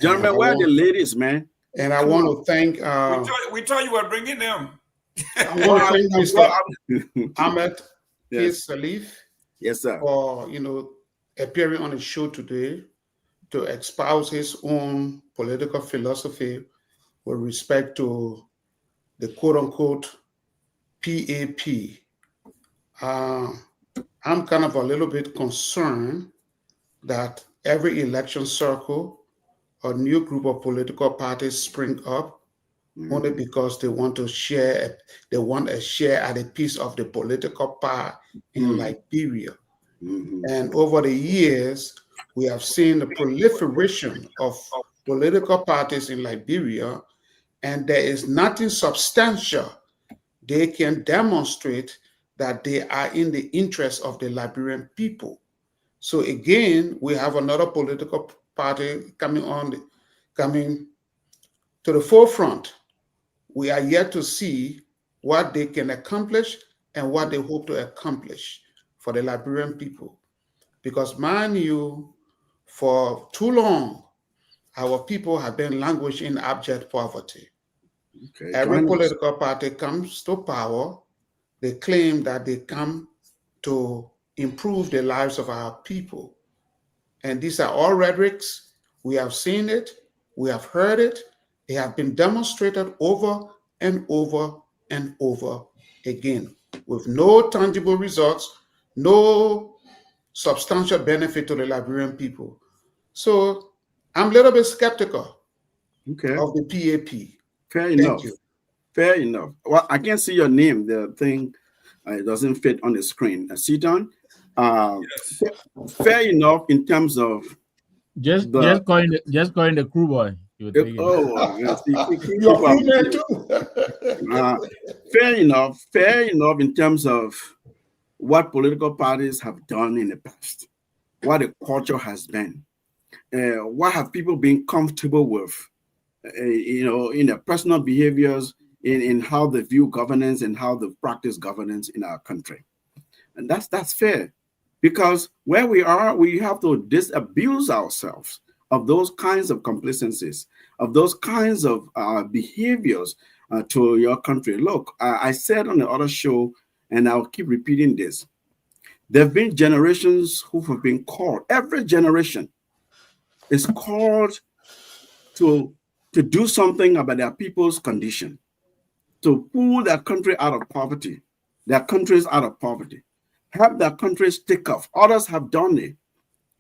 Gentlemen, where are the ladies, man? And I want to thank... we thought you were bringing them. I want to thank Mr. Ahmed Salif, yes, sir, for appearing on the show today to espouse his own political philosophy with respect to the quote-unquote PAP. I'm kind of a little bit concerned that every election circle, a new group of political parties spring up only because they want to share, a share at a piece of the political pie in Liberia. And over the years, we have seen the proliferation of political parties in Liberia, and there is nothing substantial they can demonstrate that they are in the interest of the Liberian people. So again, we have another political party coming to the forefront. We are yet to see what they can accomplish and what they hope to accomplish for the Liberian people. Because mind you, for too long, our people have been languishing in abject poverty. Every political party comes to power, they claim that they come to improve the lives of our people. And these are all rhetorics. We have seen it, we have heard it, they have been demonstrated over and over and over again with no tangible results, no substantial benefit to the Liberian people. So I'm a little bit skeptical of the PAP. Fair enough. Fair enough. Well, I can't see your name. The thing it doesn't fit on the screen. Sit down. Yes. Fair enough in terms of just calling the crew boy. Fair enough in terms of what political parties have done in the past, what the culture has been, what have people been comfortable with, in their personal behaviors, in how they view governance and how they practice governance in our country. And that's fair, because where we are, we have to disabuse ourselves of those kinds of complacencies, of those kinds of behaviors to your country. Look, I said on the other show, and I'll keep repeating this, there have been generations who have been called, every generation is called to do something about their people's condition, to pull their country out of poverty, their countries out of poverty, help their countries take off. Others have done it.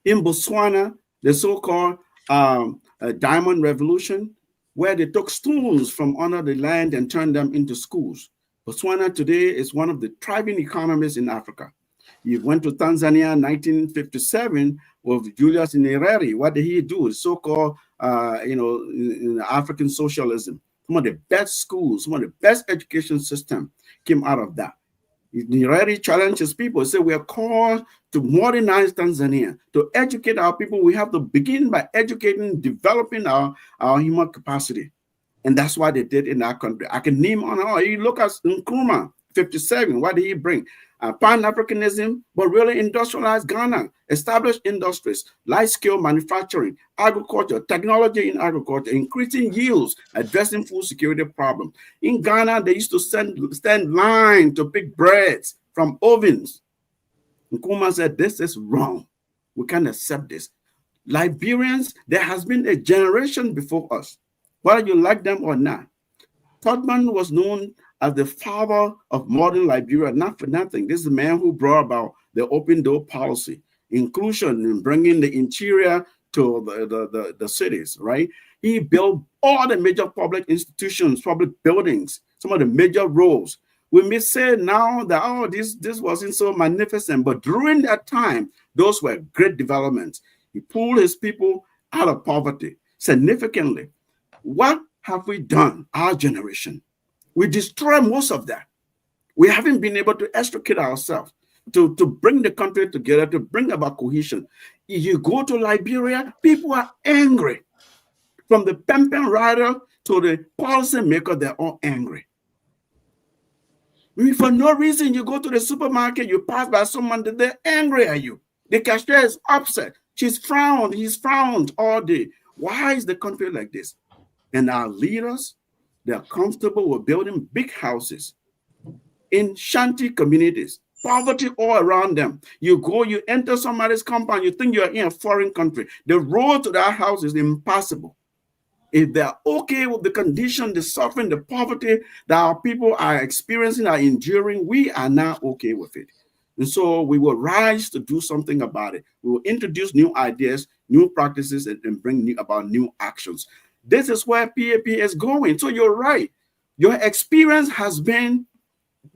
In Botswana, the so-called Diamond Revolution, where they took stones from under the land and turned them into schools. Botswana today is one of the thriving economies in Africa. You went to Tanzania in 1957 with Julius Nyerere. What did he do? So-called, in African socialism. Some of the best schools, some of the best education system came out of that. Nyerere challenged his people. He said, we are called to modernize Tanzania, to educate our people. We have to begin by educating, developing our human capacity. And that's what they did in our country. I can name on all. You look at Nkrumah, 57, what did he bring? Pan-Africanism, but really industrialized Ghana, established industries, light-scale manufacturing, agriculture, technology in agriculture, increasing yields, addressing food security problems. In Ghana, they used to stand line to pick breads from ovens. Nkrumah said, this is wrong. We can't accept this. Liberians, there has been a generation before us, whether you like them or not. Torgbean was known as the father of modern Liberia, not for nothing. This is the man who brought about the open door policy, inclusion in bringing the interior to the cities, right? He built all the major public institutions, public buildings, some of the major roads. We may say now that, oh, this wasn't so magnificent, but during that time, those were great developments. He pulled his people out of poverty significantly. What have we done, our generation? We destroy most of that. We haven't been able to extricate ourselves, to bring the country together, to bring about cohesion. If you go to Liberia, people are angry. From the pampan rider to the policy maker, they're all angry. I mean, for no reason, you go to the supermarket, you pass by someone, they're angry at you. The cashier is upset. He's frowned all day. Why is the country like this? And our leaders, they're comfortable with building big houses in shanty communities, poverty all around them. You enter somebody's compound, you think you're in a foreign country. The road to that house is impossible. If they're okay with the condition, the suffering, the poverty that our people are experiencing, are enduring, we are not okay with it. And so we will rise to do something about it. We will introduce new ideas, new practices, and bring about new actions. This is where PAP is going. So you're right. Your experience has been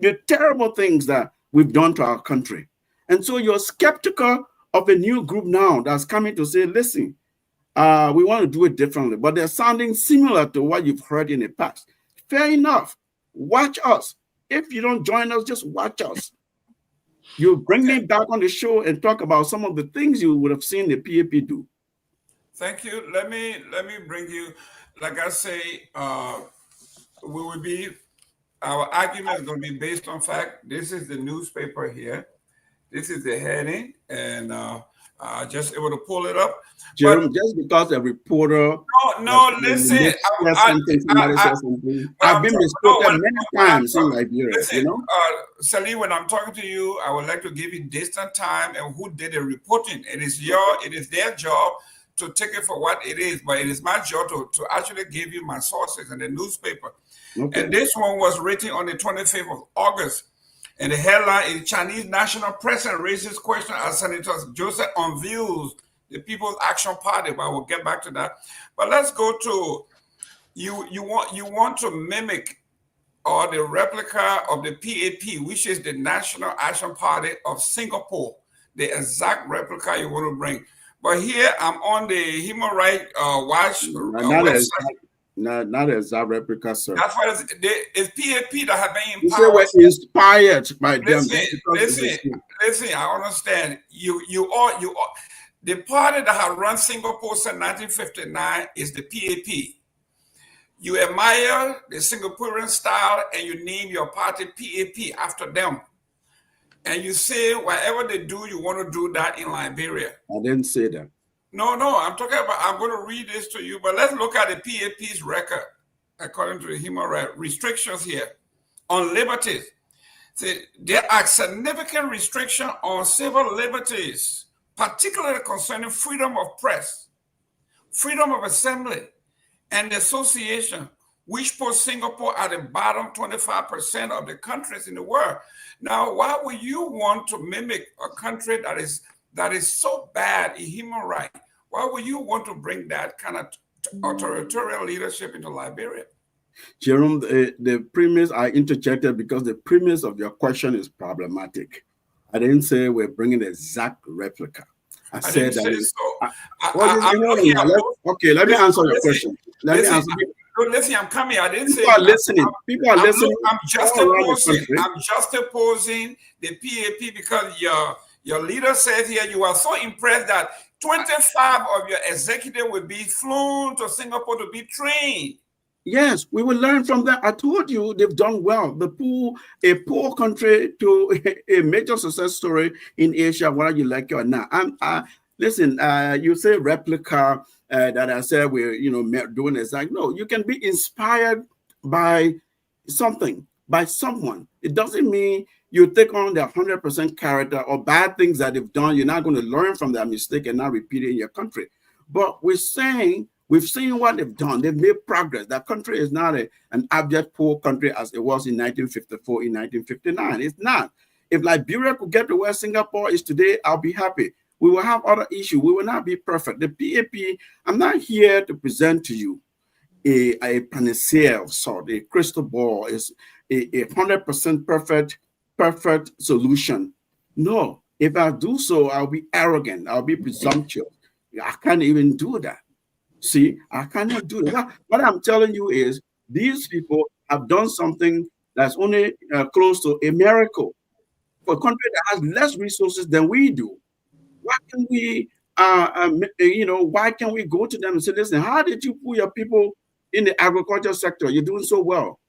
the terrible things that we've done to our country. And so you're skeptical of a new group now that's coming to say, listen, we want to do it differently, but they're sounding similar to what you've heard in the past. Fair enough. Watch us. If you don't join us, just watch us. You bring me back on the show and talk about some of the things you would have seen the PAP do. Thank you. Let me bring you, like I say, our argument is going to be based on fact. This is the newspaper here. This is the heading, and just able to pull it up. Jerome, just because a reporter. No, listen. I've been misquoted many times in Liberia. Listen, Sally, when I'm talking to you, I would like to give you distant time and who did the reporting. It is their job to take it for what it is, but it is my job to actually give you my sources in the newspaper. Okay. And this one was written on the 25th of August. And the headline is Chinese National President raises question as Senator Joseph unveils the People's Action Party. But we'll get back to that. But let's go to you want to mimic or the replica of the PAP, which is the National Action Party of Singapore. the exact replica you want to bring. But here I'm on the Human Rights Watch website. Not exact replica, sir. That's why it's PAP that have been You say we're inspired by them. Listen, I understand. You all the party that has run Singapore since 1959 is the PAP. You admire the Singaporean style and you name your party PAP after them. And you say whatever they do, you want to do that in Liberia. I didn't say that. No, I'm talking about, I'm going to read this to you, but let's look at the PAP's record according to the human rights restrictions here on liberties. See, there are significant restrictions on civil liberties, particularly concerning freedom of press, freedom of assembly, and association, which puts Singapore at the bottom 25% of the countries in the world. Now, why would you want to mimic a country that is so bad in human rights? Why would you want to bring that kind of authoritarian leadership into Liberia? Jerome, the premise I interjected because the premise of your question is problematic. I didn't say we're bringing the exact replica. I said that. Okay, let me answer your question. Listen, I'm coming. I didn't say. People are listening. People are listening. I'm just opposing the PAP because your leader says here you are so impressed that 25 of your executives will be flown to Singapore to be trained. Yes, we will learn from that. I told you they've done well. A poor country to a major success story in Asia, whether you like it or not. Listen, you say replica that I said we're doing exact. No, you can be inspired by something, by someone. It doesn't mean you take on their 100% character or bad things that they've done. You're not going to learn from that mistake and not repeat it in your country. But we've seen what they've done. They've made progress. That country is not an abject poor country as it was in 1954, in 1959. It's not. If Liberia could get to where Singapore is today, I'll be happy. We will have other issues. We will not be perfect. The PAP, I'm not here to present to you a panacea of sort, a crystal ball, is a 100% perfect solution. No, if I do so, I'll be arrogant. I'll be presumptuous. I can't even do that. See, I cannot do that. What I'm telling you is these people have done something that's only close to a miracle for a country that has less resources than we do. Why can we, why can we go to them and say, listen, how did you put your people in the agriculture sector? You're doing so well.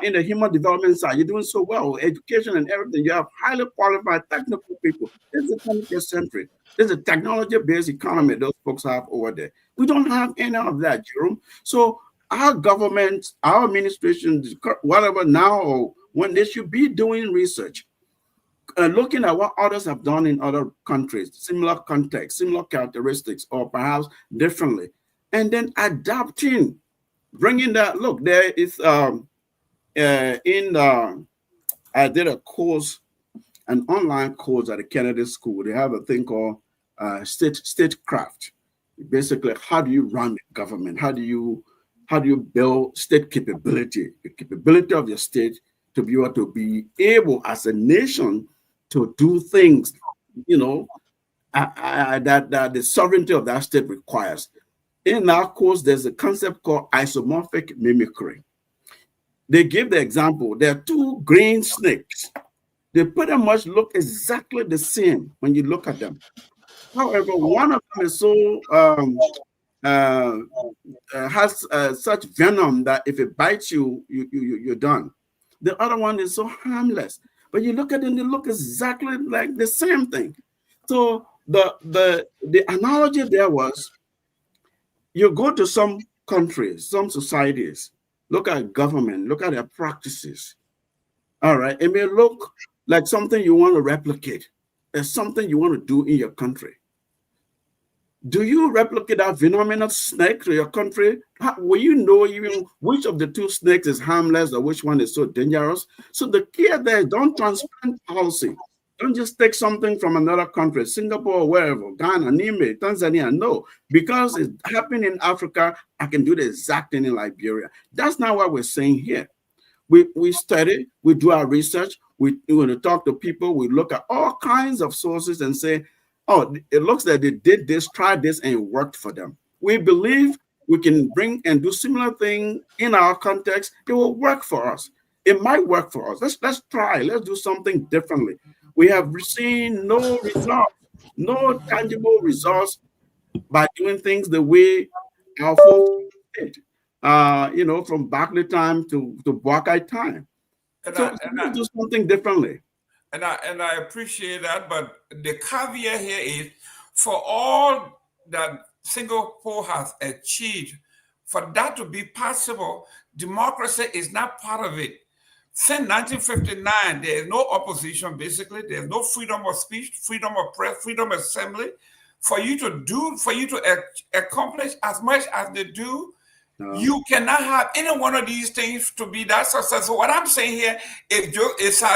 In the human development side, you're doing so well. Education and everything. You have highly qualified technical people. This is the 21st century. This is a technology-based economy those folks have over there. We don't have any of that, Jerome. So our government, our administration, whatever now or when they should be doing research, looking at what others have done in other countries, similar context, similar characteristics, or perhaps differently, and then adapting, bringing that. Look, there is I did a course, an online course at the Kennedy School. They have a thing called statecraft. Basically, how do you run a government? How do you build state capability, the capability of your state to be able as a nation to do things, that the sovereignty of that state requires. In our course, there's a concept called isomorphic mimicry. They give the example. There are two green snakes. They pretty much look exactly the same when you look at them. However, one of them is so has such venom that if it bites you, you're done. The other one is so harmless. But you look at them, they look exactly like the same thing. So the analogy there was, you go to some countries, some societies, look at government, look at their practices. All right, it may look like something you want to replicate. There's something you want to do in your country. Do you replicate that venomous snake to your country? Will you know even which of the two snakes is harmless or which one is so dangerous? So the key there is don't transplant policy. Don't just take something from another country, Singapore, wherever, Ghana, Nime, Tanzania. No, because it happened in Africa, I can do the exact thing in Liberia. That's not what we're saying here. We study, we do our research, we want to talk to people. We look at all kinds of sources and say, oh, it looks like they did this, tried this, and it worked for them. We believe we can bring and do similar thing in our context. It will work for us. It might work for us. Let's try. Let's do something differently. We have seen no results, no tangible results by doing things the way our folks did. From Barclay time to Buckeye time. So let's do something differently. And I appreciate that, but the caveat here is for all that Singapore has achieved, for that to be possible, democracy is not part of it. Since 1959, there is no opposition, basically. There's no freedom of speech, freedom of press, freedom of assembly. For you to accomplish as much as they do, you cannot have any one of these things to be that successful. What I'm saying here is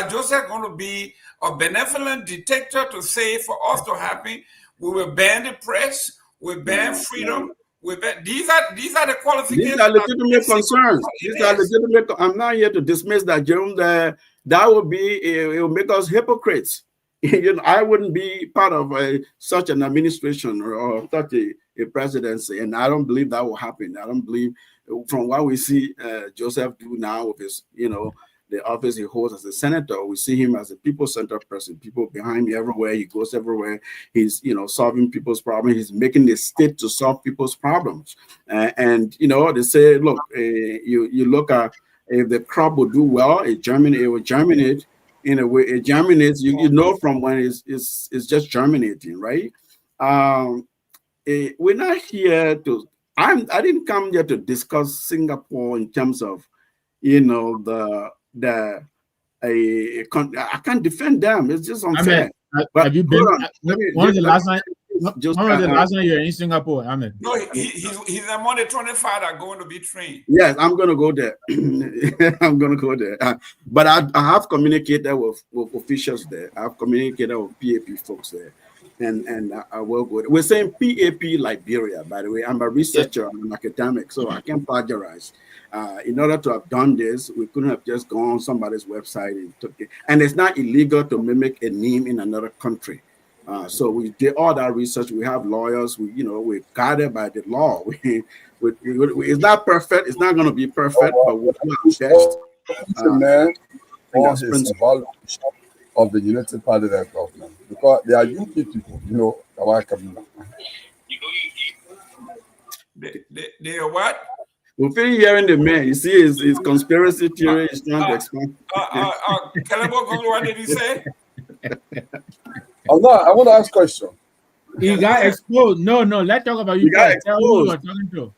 Joseph going to be a benevolent dictator to say for us to happen, we will ban the press, we ban freedom. These are the qualifications. These are legitimate concerns. These are legitimate. I'm not here to dismiss that, Jerome. That would be it will make us hypocrites. I wouldn't be part of such an administration or such a presidency, and I don't believe that will happen. I don't believe, from what we see Joseph do now with his, the office he holds as a senator, we see him as a people-centered person. People behind me everywhere. He goes everywhere. He's, solving people's problems. He's making the state to solve people's problems. And they say, look, you look at if the crop will do well, it will germinate. In a way, it germinates. You know from when it's just germinating, right? We're not here to. I didn't come here to discuss Singapore in terms of, I can't defend them. It's just unfair. Have you been? When was the last time? When was the last time you were in Singapore, Ahmed? No, he's among the 25 that are going to be trained. Yes, I'm going to go there. I'm going to go there. But I have communicated with officials there. I have communicated with PAP folks there. And I will go there. We're saying PAP Liberia, by the way. I'm a researcher. I'm an academic, so I can't plagiarize. In order to have done this, we couldn't have just gone on somebody's website and took it. And it's not illegal to mimic a name in another country. So we did all that research. We have lawyers. We're guided by the law. It's not perfect. It's not going to be perfect, but we'll do our best. On his evaluation of the United Party government, because they are UK people, They are what? We're feeling hearing the man. You see, his conspiracy theory is trying to expand. Kehleboe Gongloe, what did he say? I want to ask a question. You got exposed. No, let's talk about you. Tell who you are talking to.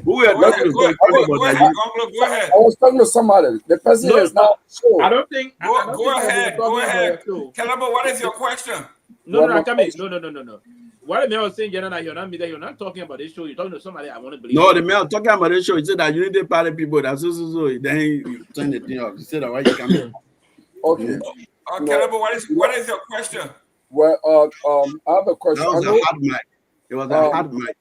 Who are talking to? Go ahead. I was talking to somebody. The person is not sure. I don't think. Go ahead. Kehleboe, what is your question? No. What the man was saying, you're not talking about this show. You're talking to somebody. I want to believe. No, the man talking about this show. He said that Unity Party people. That's so. Then he turned the thing off. He said that why you coming? Okay. Kehleboe, what is your question? Well, I have a question. That was a hard mic. It was a hard mic.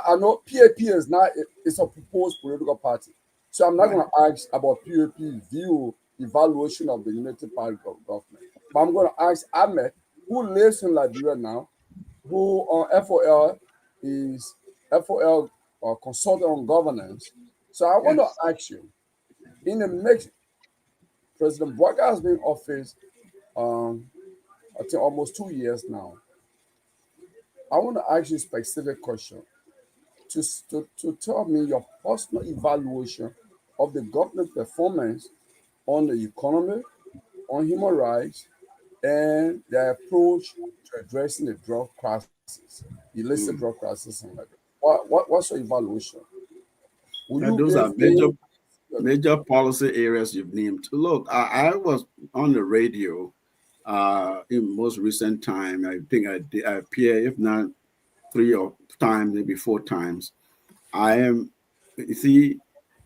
I know PAP is not. It's a proposed political party, so I'm not going to ask about PAP view evaluation of the United Party government. But I'm going to ask Ahmed, who lives in Liberia now, who on FOL is FOL consultant on governance. So I want to ask you, in the next, President Bouaga has been in office, I think almost 2 years now. I want to ask you a specific question to tell me your personal evaluation of the government performance on the economy, on human rights, and their approach to addressing the drug crisis, the illicit drug crisis. And like what's your evaluation? Those are major policy areas you've named. Look, I was on the radio in most recent time. I think I appear, if not 3 or times, maybe 4 times. And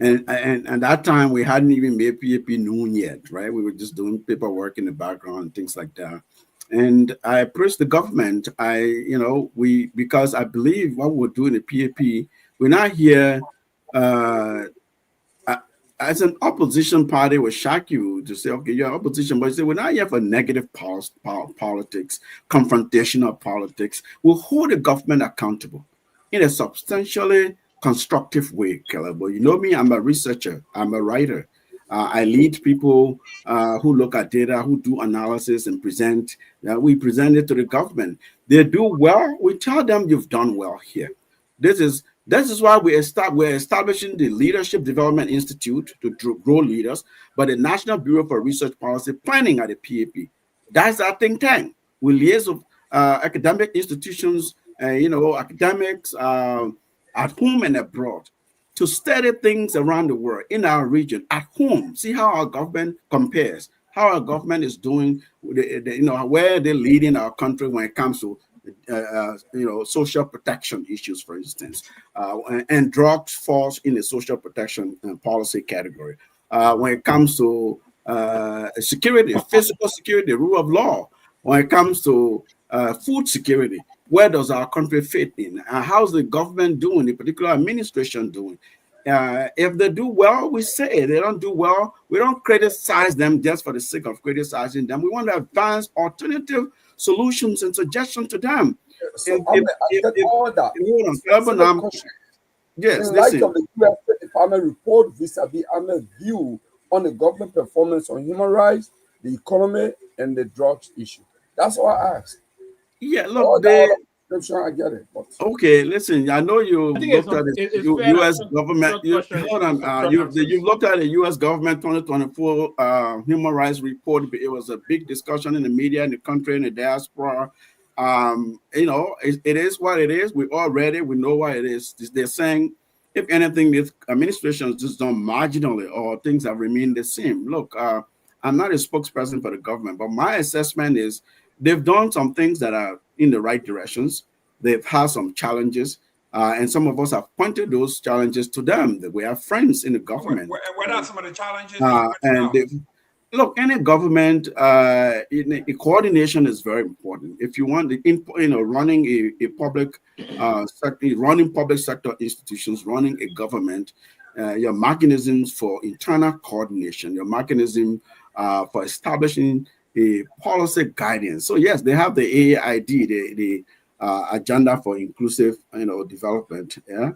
that time we hadn't even made PAP known yet, right? We were just doing paperwork in the background and things like that. And I approached the government. Because I believe what we're doing at PAP, we're not here. as an opposition party will shock you to say, okay, you're opposition, but you say, we're not here for negative politics, confrontational politics. We'll hold the government accountable in a substantially constructive way, Kehleboe. You know me, I'm a researcher, I'm a writer. I lead people who look at data, who do analysis and present. We present it to the government. They do well, we tell them you've done well here. This is why we're establishing the Leadership Development Institute to grow leaders, but the National Bureau for Research Policy Planning at the PAP. That's our think tank. We liaise with academic institutions, academics at home and abroad to study things around the world, in our region, at home, see how our government compares, how our government is doing, where they're leading our country when it comes to social protection issues, for instance, and drugs falls in the social protection policy category. When it comes to security, physical security, rule of law, when it comes to food security, where does our country fit in? How's the government doing, the particular administration doing? If they do well, we say. If they don't do well, we don't criticize them just for the sake of criticizing them. We want to advance alternative solutions and suggestions to them. So all that. Yes, in light of the U.S. State Department report vis-a-vis Ahmed's view on the government performance on human rights, the economy, and the drugs issue. That's all I asked. Yeah, look, I get it. But. Okay, listen, I know you looked at the U.S. government. You've looked at the U.S. government 2024 human rights report. It was a big discussion in the media, in the country, in the diaspora. It is what it is. We all read it. We know what it is. They're saying, if anything, this administration is just done marginally or things have remained the same. Look, I'm not a spokesperson for the government, but my assessment is they've done some things that are in the right directions. They've had some challenges, and some of us have pointed those challenges to them. That we have friends in the government. What are some of the challenges? Look, any government, coordination is very important. If you want running a public sector, running public sector institutions, running a government, your mechanisms for internal coordination, your mechanism for establishing a policy guidance. So yes, they have the AID, the agenda for inclusive, development. Yeah,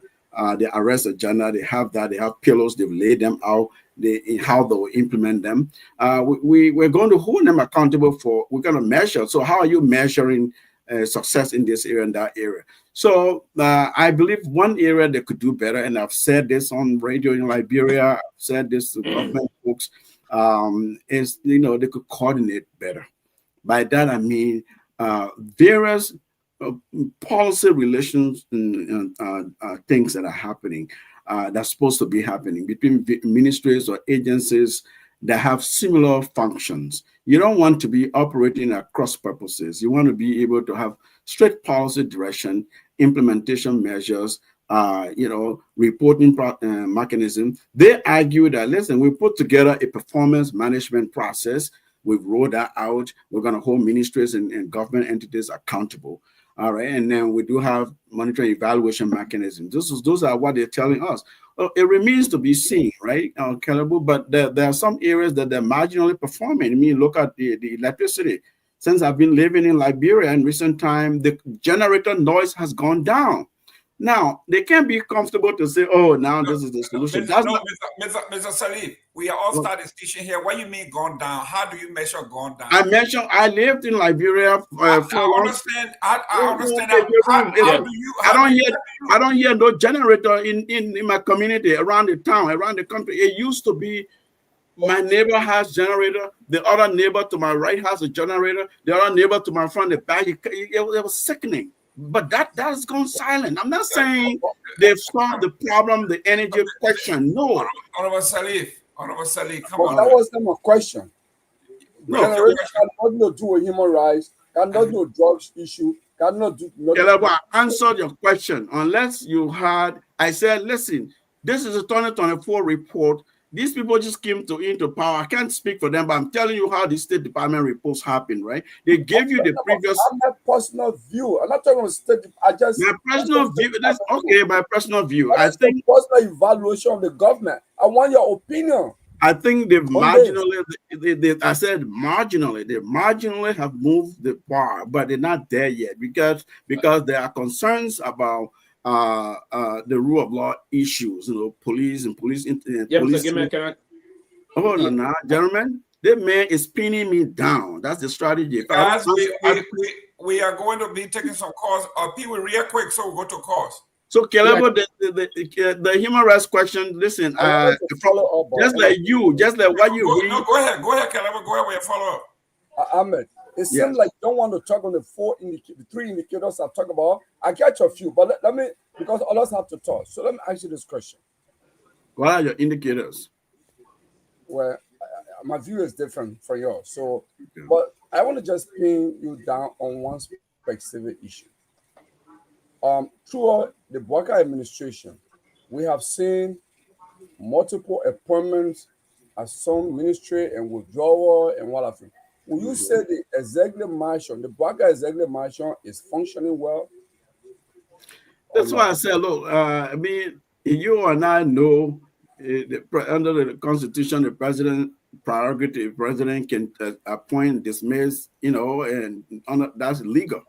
the arrest agenda. They have that. They have pillars. They've laid them out. How they will implement them. We're going to hold them accountable for. We're going to measure. So how are you measuring success in this area and that area? So I believe one area they could do better, and I've said this on radio in Liberia. I've said this to government folks. Is they could coordinate better. By that I mean various policy relations and things that are happening that's supposed to be happening between ministries or agencies that have similar functions. You don't want to be operating at cross purposes. You want to be able to have straight policy direction, implementation measures, reporting mechanism. They argue that, listen, we put together a performance management process. We've rolled that out. We're going to hold ministries and government entities accountable. All right. And then we do have monitoring evaluation mechanisms. Those are what they're telling us. Well, it remains to be seen, right, Kehleboe, but there are some areas that they're marginally performing. I mean, look at the electricity. Since I've been living in Liberia in recent time, the generator noise has gone down. Now, they can't be comfortable to say, oh, now this is the solution. Mr. Salif, we are all statisticians here. What do you mean gone down? How do you measure gone down? I lived in Liberia for I understand. I understand. I don't hear no generator in my community, around the town, around the country. It used to be my neighbor has generator. The other neighbor to my right has a generator. The other neighbor to my front, the back. It was sickening. But that has gone silent. I'm not saying they've solved the problem, the energy question. No. Honorable Salif, come on. That was not a question. Generation cannot do with human rights, cannot do drugs issue, cannot do. I answered your question. Unless you had, I said, listen, this is a 2024 report these people just came into power. I can't speak for them, but I'm telling you how the State Department reports happen, right? They gave you the previous. I'm my personal view. I'm not talking about state. I just my personal view. That's okay. My personal view. I think personal evaluation of the government. I want your opinion. I think they've marginally. I said marginally. They marginally have moved the bar, but they're not there yet because there are concerns about the rule of law issues. You know, police and police. Police. Hold on now, gentlemen. This man is pinning me down. That's the strategy. Guys, we are going to be taking some calls. People, real quick, so we'll go to calls. So, Kehleboe, the human rights question. Listen, just like what you read. No, go ahead, Kehleboe. Go ahead with your follow up. Ahmed, it seems like you don't want to talk on the three indicators I talk about. I get a few, but let me, because others have to talk. So let me ask you this question. What are your indicators? Well, my view is different from yours. So, but I want to just pin you down on one specific issue. Throughout the Boubacar administration, we have seen multiple appointments at some ministry and withdrawal and what have you. Will you say the executive mansion, the Boubacar executive mansion, is functioning well? That's why I said, look, I mean, you and I know under the Constitution, the president prerogative, president can appoint, dismiss, you know, and that's legal.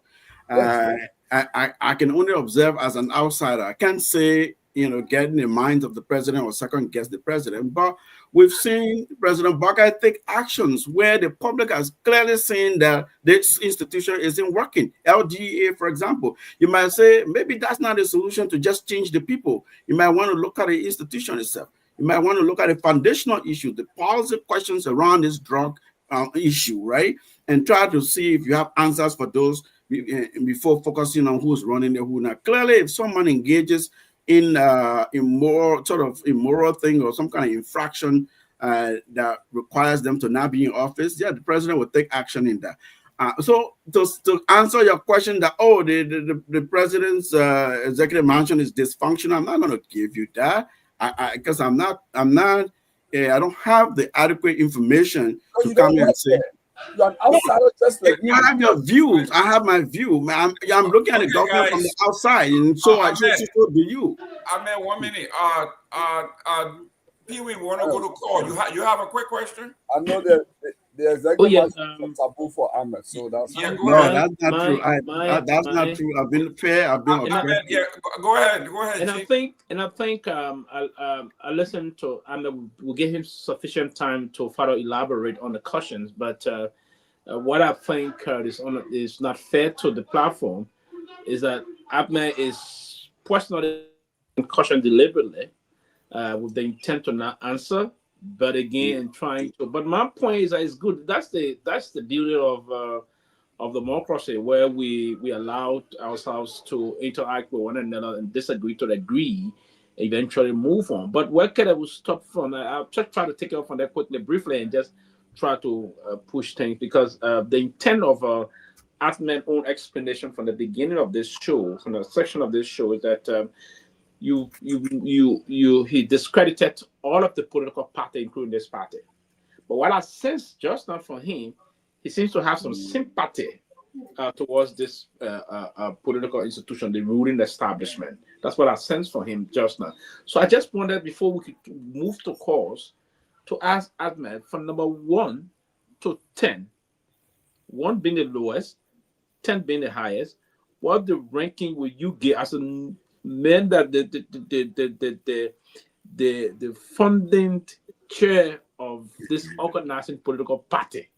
I can only observe as an outsider. I can't say, you know, get in the minds of the president or second guess the president, but we've seen President Boubacar take actions where the public has clearly seen that this institution isn't working. LGA, for example, you might say maybe that's not a solution to just change the people. You might want to look at the institution itself. You might want to look at the foundational issue, the policy questions around this drug issue, right? And try to see if you have answers for those before focusing on who's running the who. Now, clearly, if someone engages in more sort of immoral thing or some kind of infraction that requires them to not be in office, yeah, the president will take action in that. So to answer your question that, oh, the president's executive mansion is dysfunctional, I'm not going to give you that because I don't have the adequate information to come here and say. You're an outsider, just like me. I have your views. I have my view. I'm looking at the government from the outside, and so so do you. I mean, 1 minute. Pewee, we want to go to call. You have a quick question? I know that the executive taboo for Ahmed, so that's that's not true. That's not true. I've been fair. I've been go ahead. And I think I listened to Ahmed. We'll give him sufficient time to further elaborate on the cautions. But what I think is not fair to the platform is that Ahmed is personally caution deliberately with the intent to not answer. But again, trying to. But my point is that it's good. That's the beauty of democracy, where we allowed ourselves to interact with one another and disagree to agree, eventually move on. But where can I stop from? I'll just try to take it off on that quickly, briefly, and just try to push things because the intent of Ahmed's own explanation from the beginning of this show, from the section of this show, is that. He discredited all of the political party, including this party. But what I sense just now from him, he seems to have some sympathy towards this political institution, the ruling establishment. That's what I sense from him just now. So I just wondered, before we could move to calls, to ask Ahmed from number 1 to 10, 1 being the lowest, 10 being the highest, what the ranking will you give as a meant that the funding chair of this organizing political party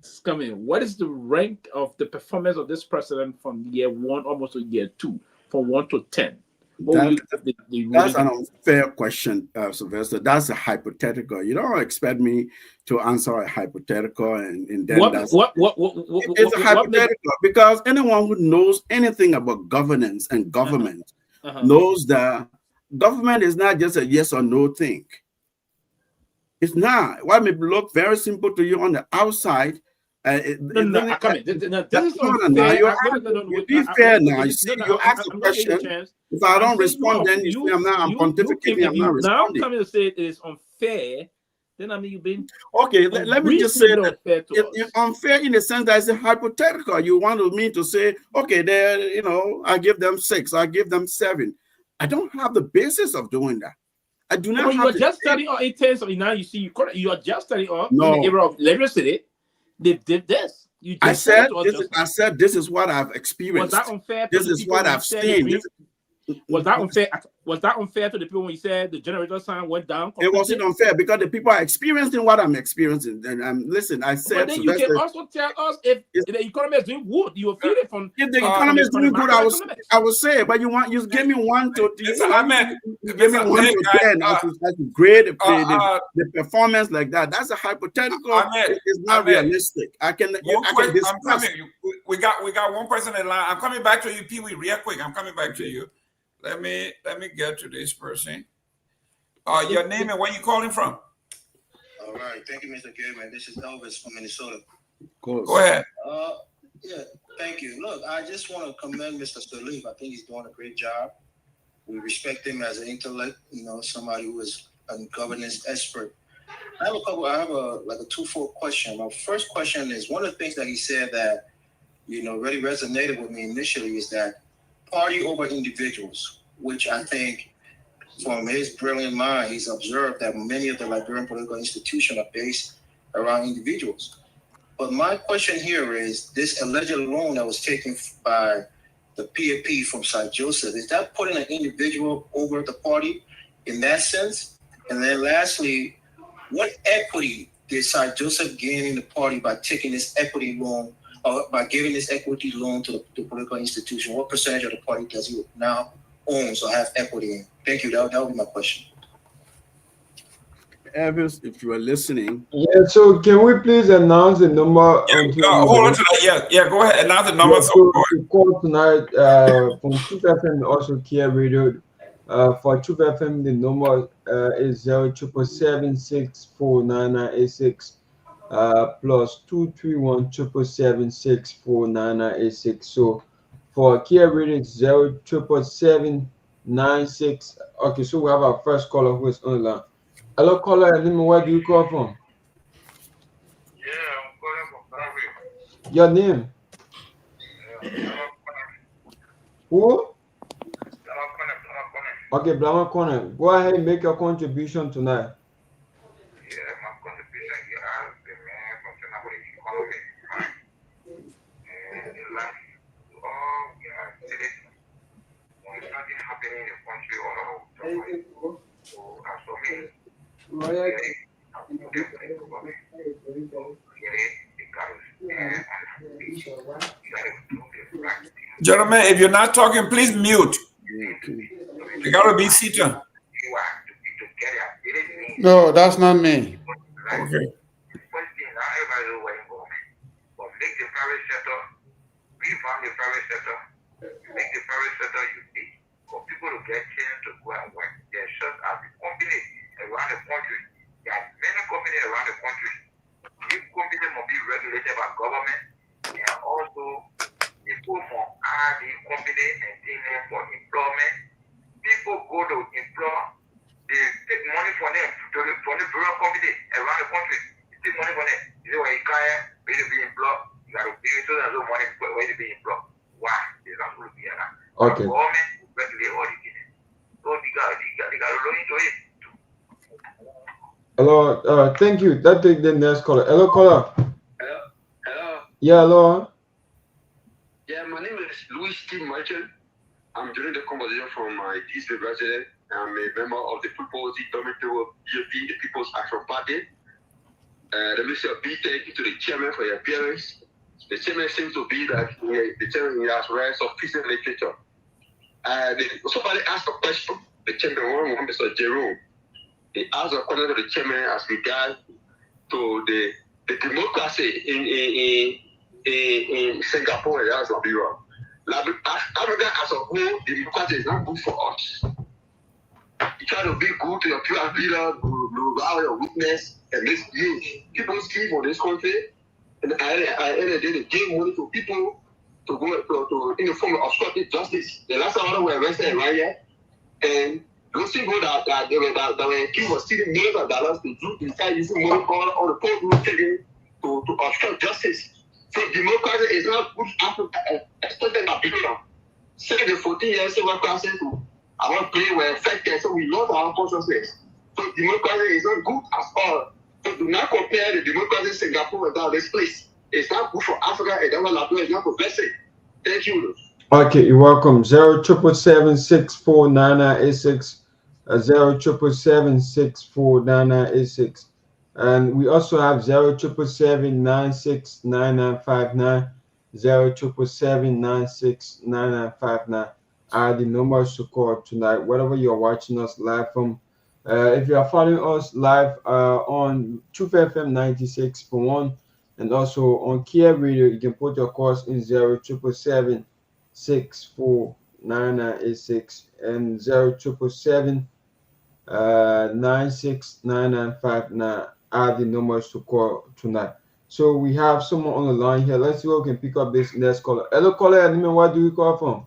is coming? What is the rank of the performance of this president from year 1 almost to year 2, from 1 to 10? That's an unfair question, Sylvester. That's a hypothetical. You don't expect me to answer a hypothetical, and then it's a hypothetical because anyone who knows anything about governance and government knows that government is not just a yes or no thing. It's not. What may look very simple to you on the outside No, I come in. This is unfair. Be fair now. You see, you ask a question. If I don't respond, then you say I'm pontificating. I'm not responding. Now coming to say it is unfair. Then I mean you've been okay. Let me just say that it's unfair in the sense that it's a hypothetical. You want me to say, okay, there, I give them 6, I give them 7. I don't have the basis of doing that. I do not. You are just studying on in terms of now. You see, you are just studying on in the era of Liberia City. They did this. I said this is what I've experienced. Was that unfair? This is what I've seen. Was that unfair? Was that unfair to the people when you said the generator sign went down? It wasn't unfair because the people are experiencing what I'm experiencing. And listen, I said. But then you can also tell us if the economy is doing good. You will feel it from. If the economy is doing good, I will say. But you gave me 1 to 10. You gave me 1 to 10. I should grade the performance like that. That's a hypothetical. It's not realistic. I can discuss. We got one person in line. I'm coming back to you, Pewee, real quick. I'm coming back to you. Let me get to this person. Your name and where you calling from? All right, thank you, Mr. Gayman. This is Elvis from Minnesota. Go ahead. Yeah, thank you. Look, I just want to commend Mr. Seleke. I think he's doing a great job. We respect him as an intellect, somebody who is a governance expert. I have a twofold question. My first question is one of the things that he said that really resonated with me initially is that party over individuals, which I think from his brilliant mind, he's observed that many of the Liberian political institutions are based around individuals. But my question here is this alleged loan that was taken by the PAP from St. Joseph, is that putting an individual over the party in that sense? And then lastly, what equity did St. Joseph gain in the party by taking this equity loan or by giving this equity loan to the political institution? What percentage of the party does he now owns or have equity in? Thank you. That would be my question. Elvis, if you are listening. Yeah, so can we please announce the number? Hold on to that. Yeah, go ahead. Announce the number. So to call tonight from 2FM also Care Radio. For 2FM, the number is 0777649986. Plus 23177764986. So for Kia Radio it's 077796. Okay, so we have our first caller who is on the line. Hello, caller. Where do you call from? Yeah, I'm calling from Nagbe. Your name? Who? Okay, Blama Corner. Go ahead and make your contribution tonight. Gentlemen, if you're not talking, please mute. You gotta be seated. No, that's not me. Okay. Make the private sector unique for people to get chance to go and work. There's just as a company around the country. There are many companies around the country. These companies must be regulated by government and also people must add the company and things for employment. People go to employ, they take money from them from the bureau company around the country. They take money from them. You know when you can't really be employed, you got to pay so there's no money when you be employed. Why? Okay. Hello, thank you. That take the next caller. Hello, caller. Hello. Yeah, hello. Yeah, my name is Louis T. Merchant. I'm joining the conversation from my East resident. I'm a member of the People's PAP, the People's Action Party. Let me say a big thank you to the chairman for your appearance. The chairman seems to be that the chairman has read sufficient literature. Somebody asked a question, the chairman, Mr. Jerome. He asked a question to the chairman as regards to the democracy in Singapore and Liberia. Africa as a whole, democracy is not good for us. You try to be good to your peer leader, to allow your witness, and this youth. People scheme for this country. And I ended up giving money to people to go to in the form of obstructive justice. The last time we were arrested right here, and those people that were accused of stealing millions of dollars to do inside using money on the court to obstruct justice. So democracy is not good Africa, especially Liberia. 14 years civil crisis, our play were affected, so we lost our consciousness. So democracy is not good at all. So do not compare the democracy in Singapore with this place. It's not good for Africa, and that Liberia is not progressive. Thank you. Okay, you're welcome. 077764986, 077764986, and we also have 077769959, 077769959 are the numbers to call tonight. Wherever you're watching us live from, if you are following us live on Truth FM 96.1 and also on Kia Radio, you can put your calls in 077764986 and 077769959 are the numbers to call tonight. So we have someone on the line here. Let's see who can pick up this next caller. Hello, caller. Where do you call from?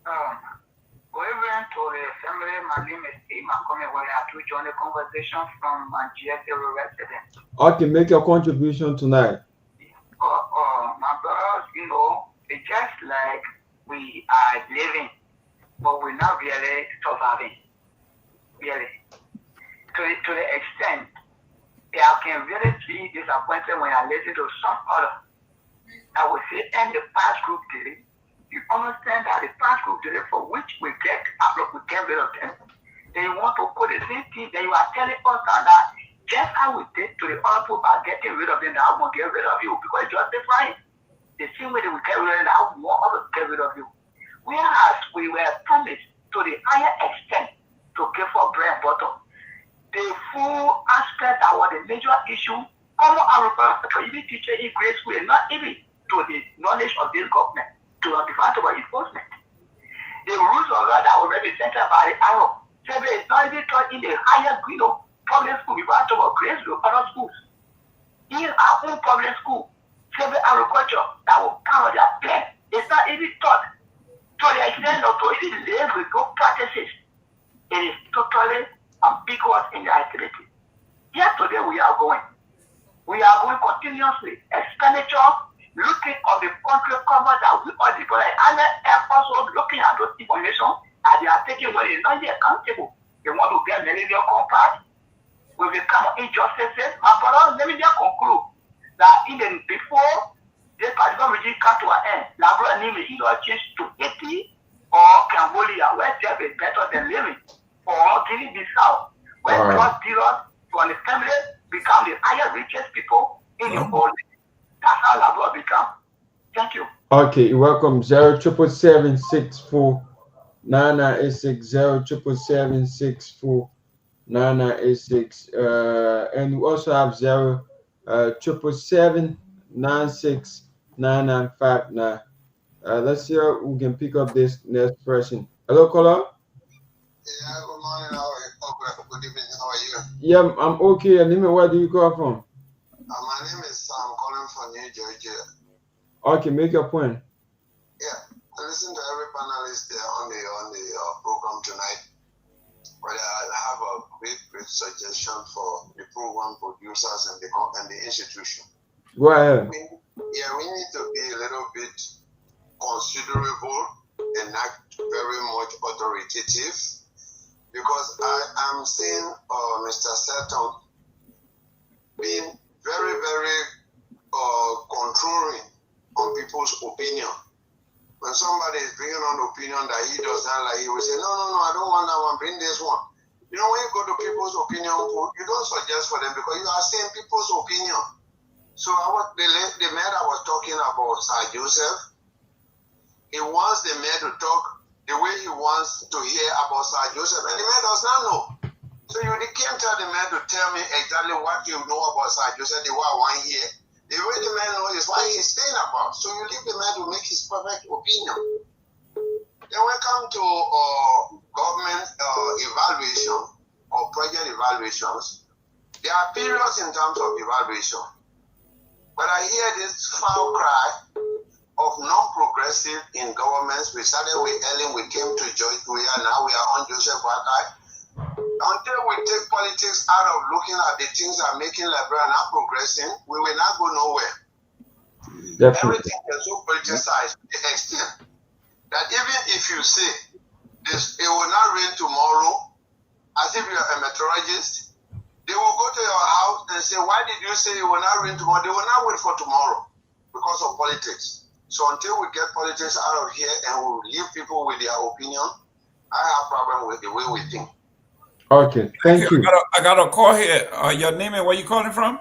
Good evening to the assembly. My name is Steve. I'm coming where I have to join the conversation from GSA resident. Okay, make your contribution tonight. My brothers, it's just like we are living, but we're not really surviving. Really. To the extent, I can really be disappointed when I listen to some other. I would say, and the past group did it. You understand that the past group did it for which we get rid of them. They want to put the same thing that you are telling us that just how we did to the other people by getting rid of them, now we will get rid of you because it's justifying. The same way that we get rid of them, now we want us to get rid of you. Whereas we were promised to the higher extent to care for bread and butter. The full aspect that was the major issue, common Africa, even teacher in grade school, not even to the knowledge of this government, to define about enforcement. The rules of law that were represented by the Arab, is not even taught in the higher grade of public school, we want to about grade school, other schools. In our own public school, civil agriculture that will cover their plan, it's not even taught to the extent of to even live with good practices. It is totally ambiguous in the activity. Yet today we are going continuously. Expenditure, looking at the country cover that we are deploying, and also looking at those information, and they are taking what is not yet accountable. They want to get millennial compact. We become injustices. My brother, let me just conclude that before this particular regime come to an end, Liberia name is either changed to Haiti or Cambodia, where there is better than living, or Guinea-Bissau, where drug dealers from the family become the higher richest people in the world. That's how Liberia become. Thank you. Okay, you're welcome. 077764986, 077764986, and we also have 077769959. Let's see how we can pick up this next person. Hello, caller. Yeah, good morning. Good evening. How are you? Yeah, I'm okay. And where do you call from? My name is Sam, calling from New Georgia. Okay, make your point. Yeah, I listen to every panelist there on the program tonight. But I have a great suggestion for the program producers and the institution. Go ahead. We need to be a little bit considerable and not very much authoritative, because I'm seeing Mr. Seton being very, very controlling on people's opinion. When somebody is bringing on opinion that he does not like, he will say, no, I don't want that one, bring this one. You know, when you go to people's opinion, you don't suggest for them because you are saying people's opinion. So the man I was talking about, Sir Joseph, he wants the man to talk the way he wants to hear about Sir Joseph, and the man does not know. So you can't tell the man to tell me exactly what you know about Sir Joseph, the way I want to hear. The way the man knows is what he's saying about. So you leave the man to make his perfect opinion. Then we come to government evaluation or project evaluations. There are periods in terms of evaluation. But I hear this foul cry of non-progressive in governments. We started with Ellen, we came to George Weah, now we are on Joseph Boakai. Until we take politics out of looking at the things that are making Liberia not progressing, we will not go nowhere. Definitely. Everything is so politicized to the extent that even if you say this, it will not rain tomorrow, as if you are a meteorologist, they will go to your house and say, why did you say it will not rain tomorrow? They will not wait for tomorrow because of politics. So until we get politics out of here and we leave people with their opinion, I have a problem with the way we think. Okay, thank you. I got a call here. Your name and where you calling from?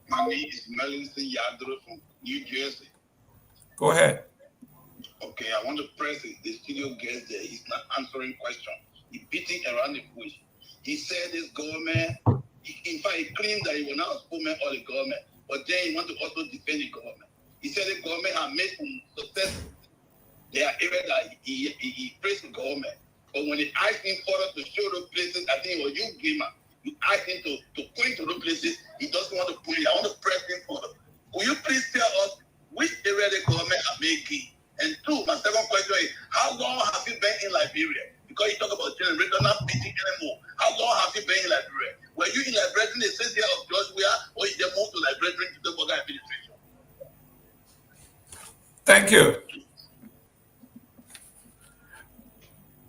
My name is Melissa Yadro from New Jersey. Go ahead. Okay, I want to press it. The studio guest there. He's not answering questions. He's beating around the bush. He said this government, in fact, he claimed that he will not supplement all the government, but then he wants to also defend the government. He said the government has made some success. There are areas that he praised the government. But when they asked him further to show those places, I think it was you, Gayman, you asked him to point to those places, he doesn't want to point it. I want to press him further. Will you please tell us which area the government are making? And two, my second question is, how long have you been in Liberia? Because you talk about generation not beating anymore. How long have you been in Liberia? Were you in Liberia in the same year of George Weah, or you just moved to Liberia during the Tomalin administration? Thank you.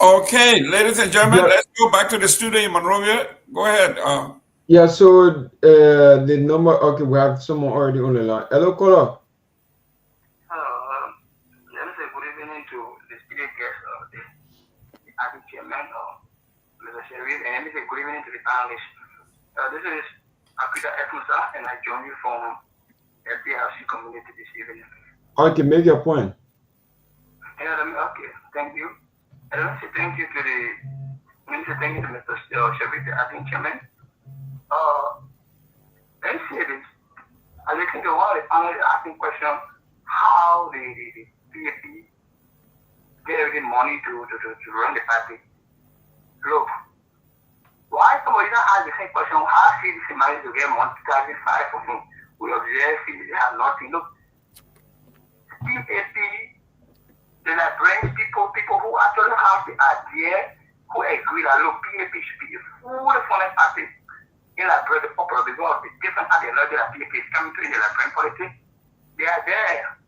Okay, ladies and gentlemen, let's go back to the studio in Monrovia. Go ahead. Yeah, so the number, okay, we have someone already on the line. Hello, caller. Let me say good evening to the studio guest, the acting chairman, Mr. Sherif, and let me say good evening to the panelists. This is Akita Ekmusa, and I join you from FDRC community this evening. Okay, make your point. Okay, thank you. And let me say thank you to Mr. Sherif, the acting chairman. Let me say this. I listen to one of the panelists asking questions how the PAP get the money to run the party. Look, why somebody not ask the same question? How CDC managed to get money 2005 from him? We observe CDC have nothing. Look, PAP, the Liberian people who actually have the idea, who agree that look, PAP should be a full foreign party in Liberia, the popular, because of the different ideology that PAP is coming to in the Liberian politics. They are there.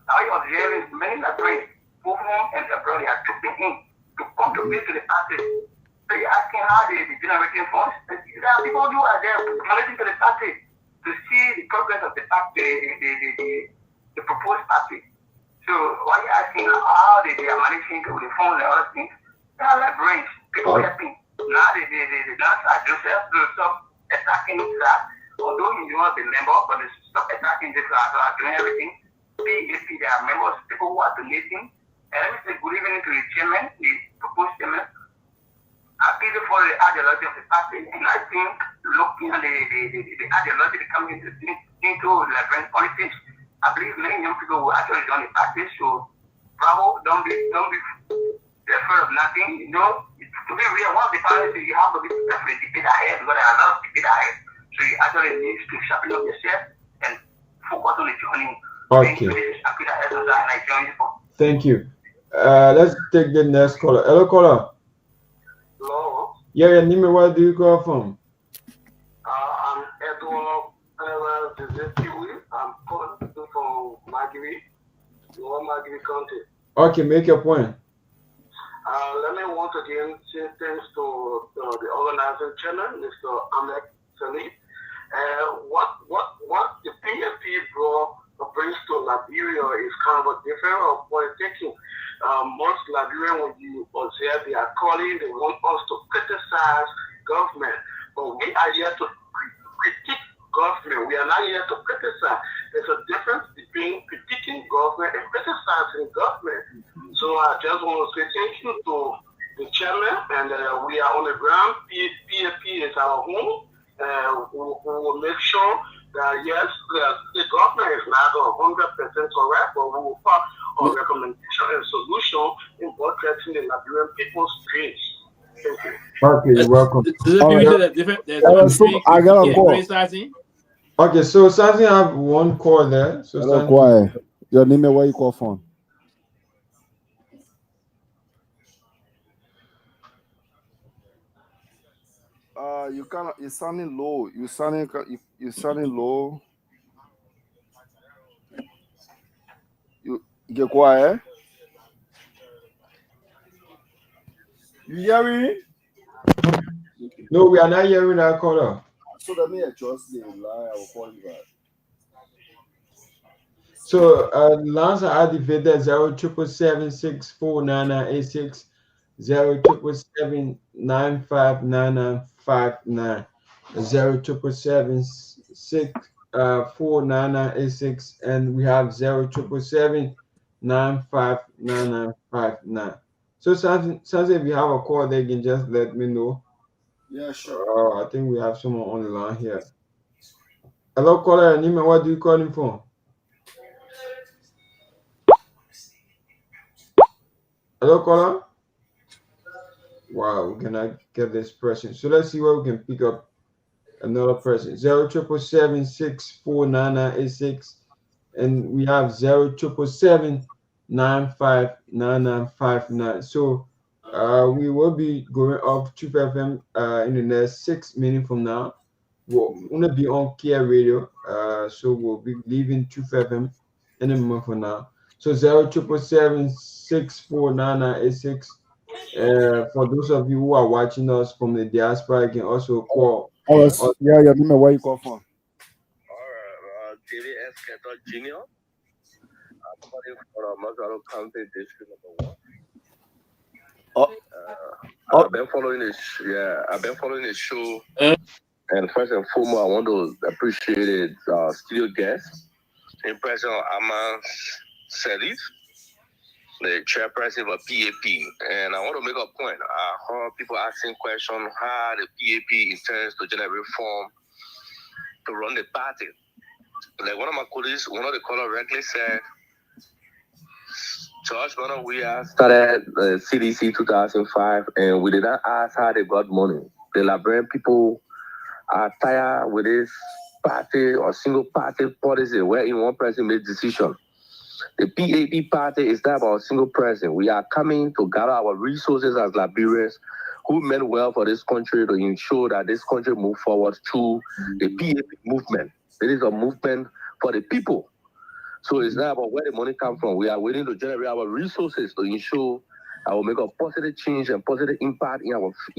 Now you observe is many Liberians, both home and abroad, they are trooping in to contribute to the party. So you're asking how they generating funds. There are people who are there donating to the party to see the progress of the party, the proposed party. So why are you asking how they are managing with the funds and other things? They are Liberians, people helping. Now they don't start themselves to stop attacking that. Although you want the member, but they stop attacking this doing everything. PAP, there are members, people who are donating. And let me say good evening to the chairman, the proposed chairman. Happy for the ideology of the party, and I think looking at the ideology that comes into Liberian politics, I believe many young people will actually join the party. So, bravo, don't be afraid of nothing. You know, to be real, one of the parties you have to be prepared for the debate ahead, because there are a lot of debate ahead. So you actually need to sharpen up yourself and focus on the journey. Okay. Thank you. Let's take the next caller. Hello, caller. Hello. Yeah, your name, where do you call from? I'm Edward Pewee. I'm calling from Nagbe, Nagbe County. Okay, make your point. Let me once again say thanks to the organizing chairman, Mr. Ahmed Salih. What the PAP brings to Liberia is kind of a different of politicking. Most Liberians, when you observe, they are calling, they want us to criticize government. But we are here to critique government. We are not here to criticize. There's a difference between critiquing government and criticizing government. So I just want to say thank you to the chairman, and we are on the ground. PAP is our home. We will make sure that yes, the government is not 100% correct, but we will put our recommendation and solution in addressing the Liberian people's dreams. Thank you. Okay, you're welcome. I got a call. Okay, so something I have one call there. So hello, quiet. Your name and where you call from? You kind of you're sounding low. You're sounding low. You get quiet. You hear me? No, we are not hearing that caller. So let me adjust the line. I will call you back. So last I activated 077764986 07779599959 07776499986 and we have 07779599959. So something if you have a call there, you can just let me know. Yeah, sure. I think we have someone on the line here. Hello, caller. Nima, what do you call him for? Hello, caller. Wow, we cannot get this person. So let's see where we can pick up another person. 07776499986, and we have 07779599959. So we will be going off Truth FM in the next 6 minutes from now. We're gonna be on Care Radio. So we'll be leaving Truth FM in a month from now. So 07776499986. For those of you who are watching us from the diaspora, you can also call. Yeah, your name and where you call from? JVS Keto Jr. I'm calling from Mazaro County District number 1. I've been following this. Yeah, I've been following this show. And first and foremost, I want to appreciate it, studio guest, Impression Aman Salif, the chairperson of PAP. And I want to make a point. I heard people asking questions how the PAP intends to generate reform to run the party. Like one of my colleagues, one of the callers rightly said, George Gunnar, we started the CDC 2005, and we did not ask how they got money. The Liberian people are tired with this party or single party policy where in one person makes decision. The PAP party is not about a single person. We are coming to gather our resources as Liberians who meant well for this country to ensure that this country move forward through the PAP movement. It is a movement for the people. So it's not about where the money comes from. We are willing to generate our resources to ensure I will make a positive change and positive impact in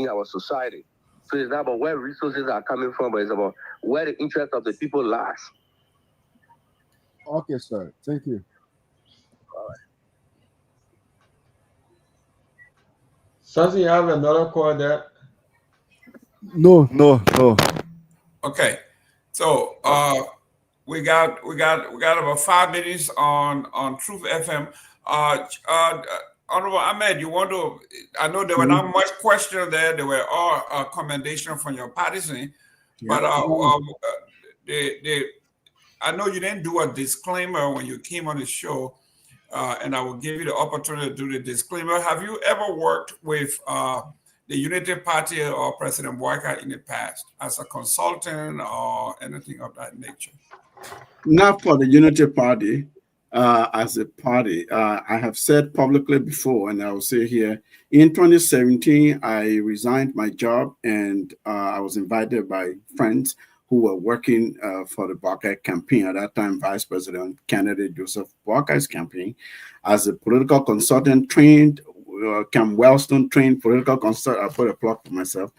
our society. So it's not about where resources are coming from, but it's about where the interest of the people lies. Okay, sir. Thank you. All right. Something you have another call there? No. Okay, so we got about 5 minutes on Truth FM. Honorable Ahmed, you want to? I know there were not much question there. There were all commendation from your partisan, but I know you didn't do a disclaimer when you came on the show, and I will give you the opportunity to do the disclaimer. Have you ever worked with the Unity Party or President Boyka in the past as a consultant or anything of that nature? Not for the Unity Party. As a party, I have said publicly before, and I will say here, in 2017, I resigned my job, and I was invited by friends who were working for the Boakai campaign, at that time Vice President candidate Joseph Boakai's campaign, as a political consultant trained, Cam Wellstone trained political consultant. I put a plug for myself.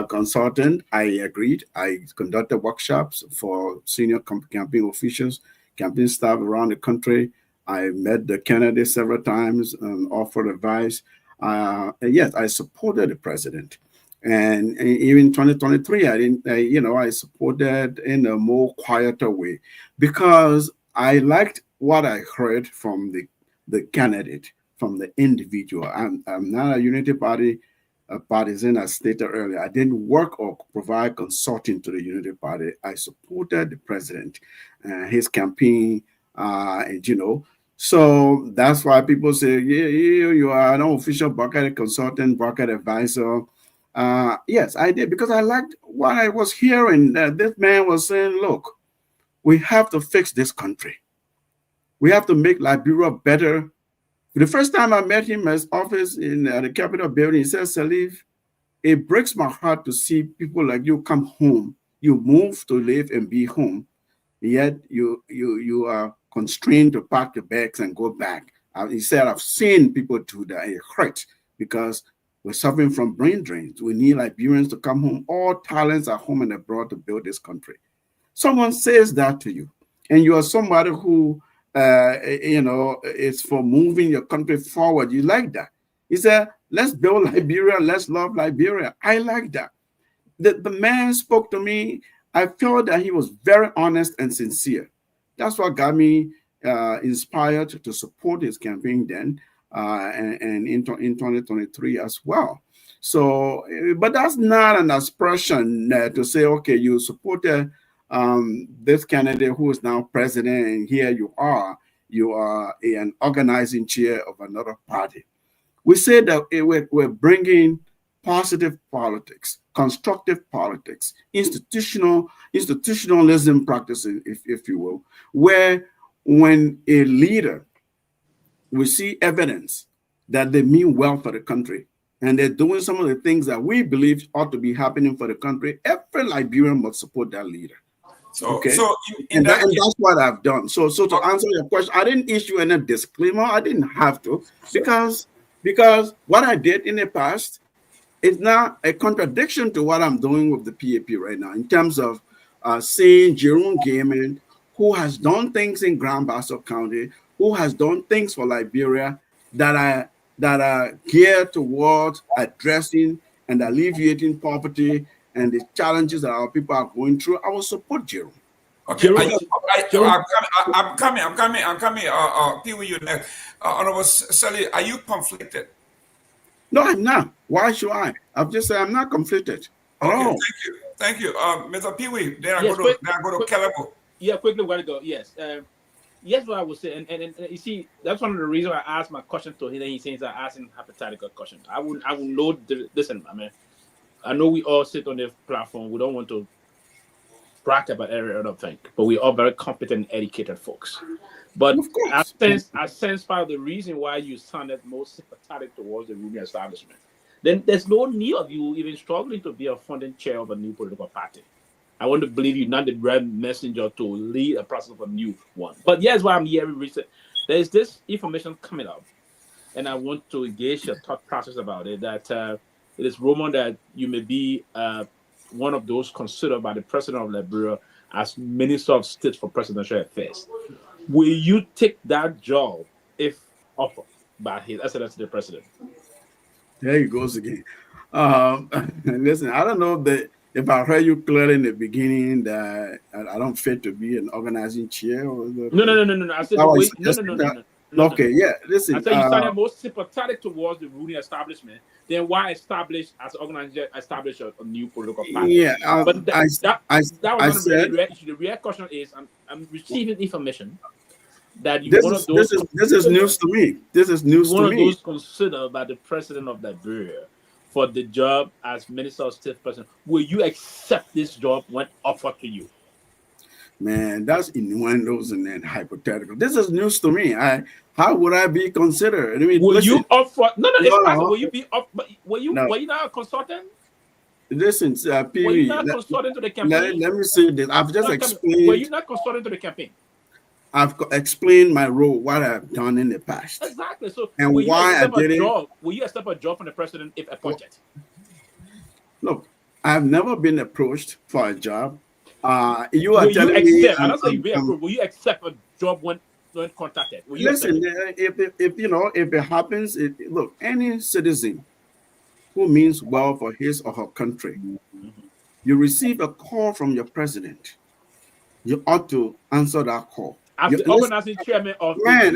Consultant, I agreed. I conducted workshops for senior campaign officials, campaign staff around the country. I met the candidates several times and offered advice. And yes, I supported the president. And even 2023, I supported in a more quieter way because I liked what I heard from the candidate, from the individual. I'm not a Unity Party partisan, as stated earlier. I didn't work or provide consulting to the Unity Party. I supported the president, his campaign, so that's why people say, yeah, you are an official bucket consultant, bucket advisor. Yes, I did, because I liked what I was hearing. This man was saying, look, we have to fix this country. We have to make Liberia better. The first time I met him at his office in the Capitol building, he said, Salif, it breaks my heart to see people like you come home. You move to live and be home, yet you are constrained to pack your bags and go back. He said, I've seen people do that. It hurts because we're suffering from brain drains. We need Liberians to come home. All talents are home and abroad to build this country. Someone says that to you, and you are somebody who, is for moving your country forward. You like that. He said, let's build Liberia. Let's love Liberia. I like that. The man spoke to me. I felt that he was very honest and sincere. That's what got me inspired to support his campaign then and in 2023 as well. So, but that's not an expression to say, okay, you supported this candidate who is now president, and here you are an organizing chair of another party. We say that we're bringing positive politics, constructive politics, institutionalism practices, if you will, where when a leader, we see evidence that they mean well for the country and they're doing some of the things that we believe ought to be happening for the country, every Liberian must support that leader. So that's what I've done. So to answer your question, I didn't issue any disclaimer. I didn't have to because what I did in the past is not a contradiction to what I'm doing with the PAP right now in terms of seeing Jerome Gayman, who has done things in Grand Bassa County, who has done things for Liberia that are geared towards addressing and alleviating poverty and the challenges that our people are going through. I will support Jerome. Okay, I'm coming. Pewee, you next. Honorable Sally, are you conflicted? No, I'm not. Why should I? I've just said I'm not conflicted. Okay, thank you. Mr. Pewee, then I go to Kehleboe. Yeah, quickly, we gotta go. Yes. Yes, what I would say, and you see, that's one of the reasons I asked my question to him, and he says I asked him hypothetical question. I will know. Listen, I mean, I know we all sit on the platform. We don't want to brag about every other thing, but we are very competent, educated folks. But I sense part of the reason why you sounded most sympathetic towards the ruling establishment. Then there's no need of you even struggling to be a founding chair of a new political party. I want to believe you're not the right messenger to lead a process of a new one. But here's why I'm here. There's this information coming up, and I want to engage your thought process about it. That it is rumored that you may be one of those considered by the president of Liberia as Minister of State for Presidential Affairs. Will you take that job if offered by His Excellency the President? There he goes again. Listen, I don't know if I heard you clearly in the beginning that I don't fit to be an organizing chair. Or No. I said no. Okay, yeah. Listen, I said you sounded most sympathetic towards the ruling establishment. Then why establish as an organizer establish a new political party? Yeah, but that was the real question is I'm receiving information that you this is news to me. This is news to me. One of those considered by the president of Liberia for the job as Minister of State President. Will you accept this job when offered to you? Man, that's innuendos and then hypothetical. This is news to me. How would I be considered? I mean, will you offer? No. Will you be up? Were you not a consultant? Listen, Pewee, were you not consulting to the campaign? Let me say this. I've just explained. Were you not consulting to the campaign? I've explained my role, what I've done in the past. Exactly. So, and why I did it. Will you accept a job from the president if appointed? Look, I've never been approached for a job. You are telling me. I don't say be approved. Will you accept a job when contacted? Listen, if it happens, look, any citizen who means well for his or her country, you receive a call from your president, you ought to answer that call. As the organizing chairman of can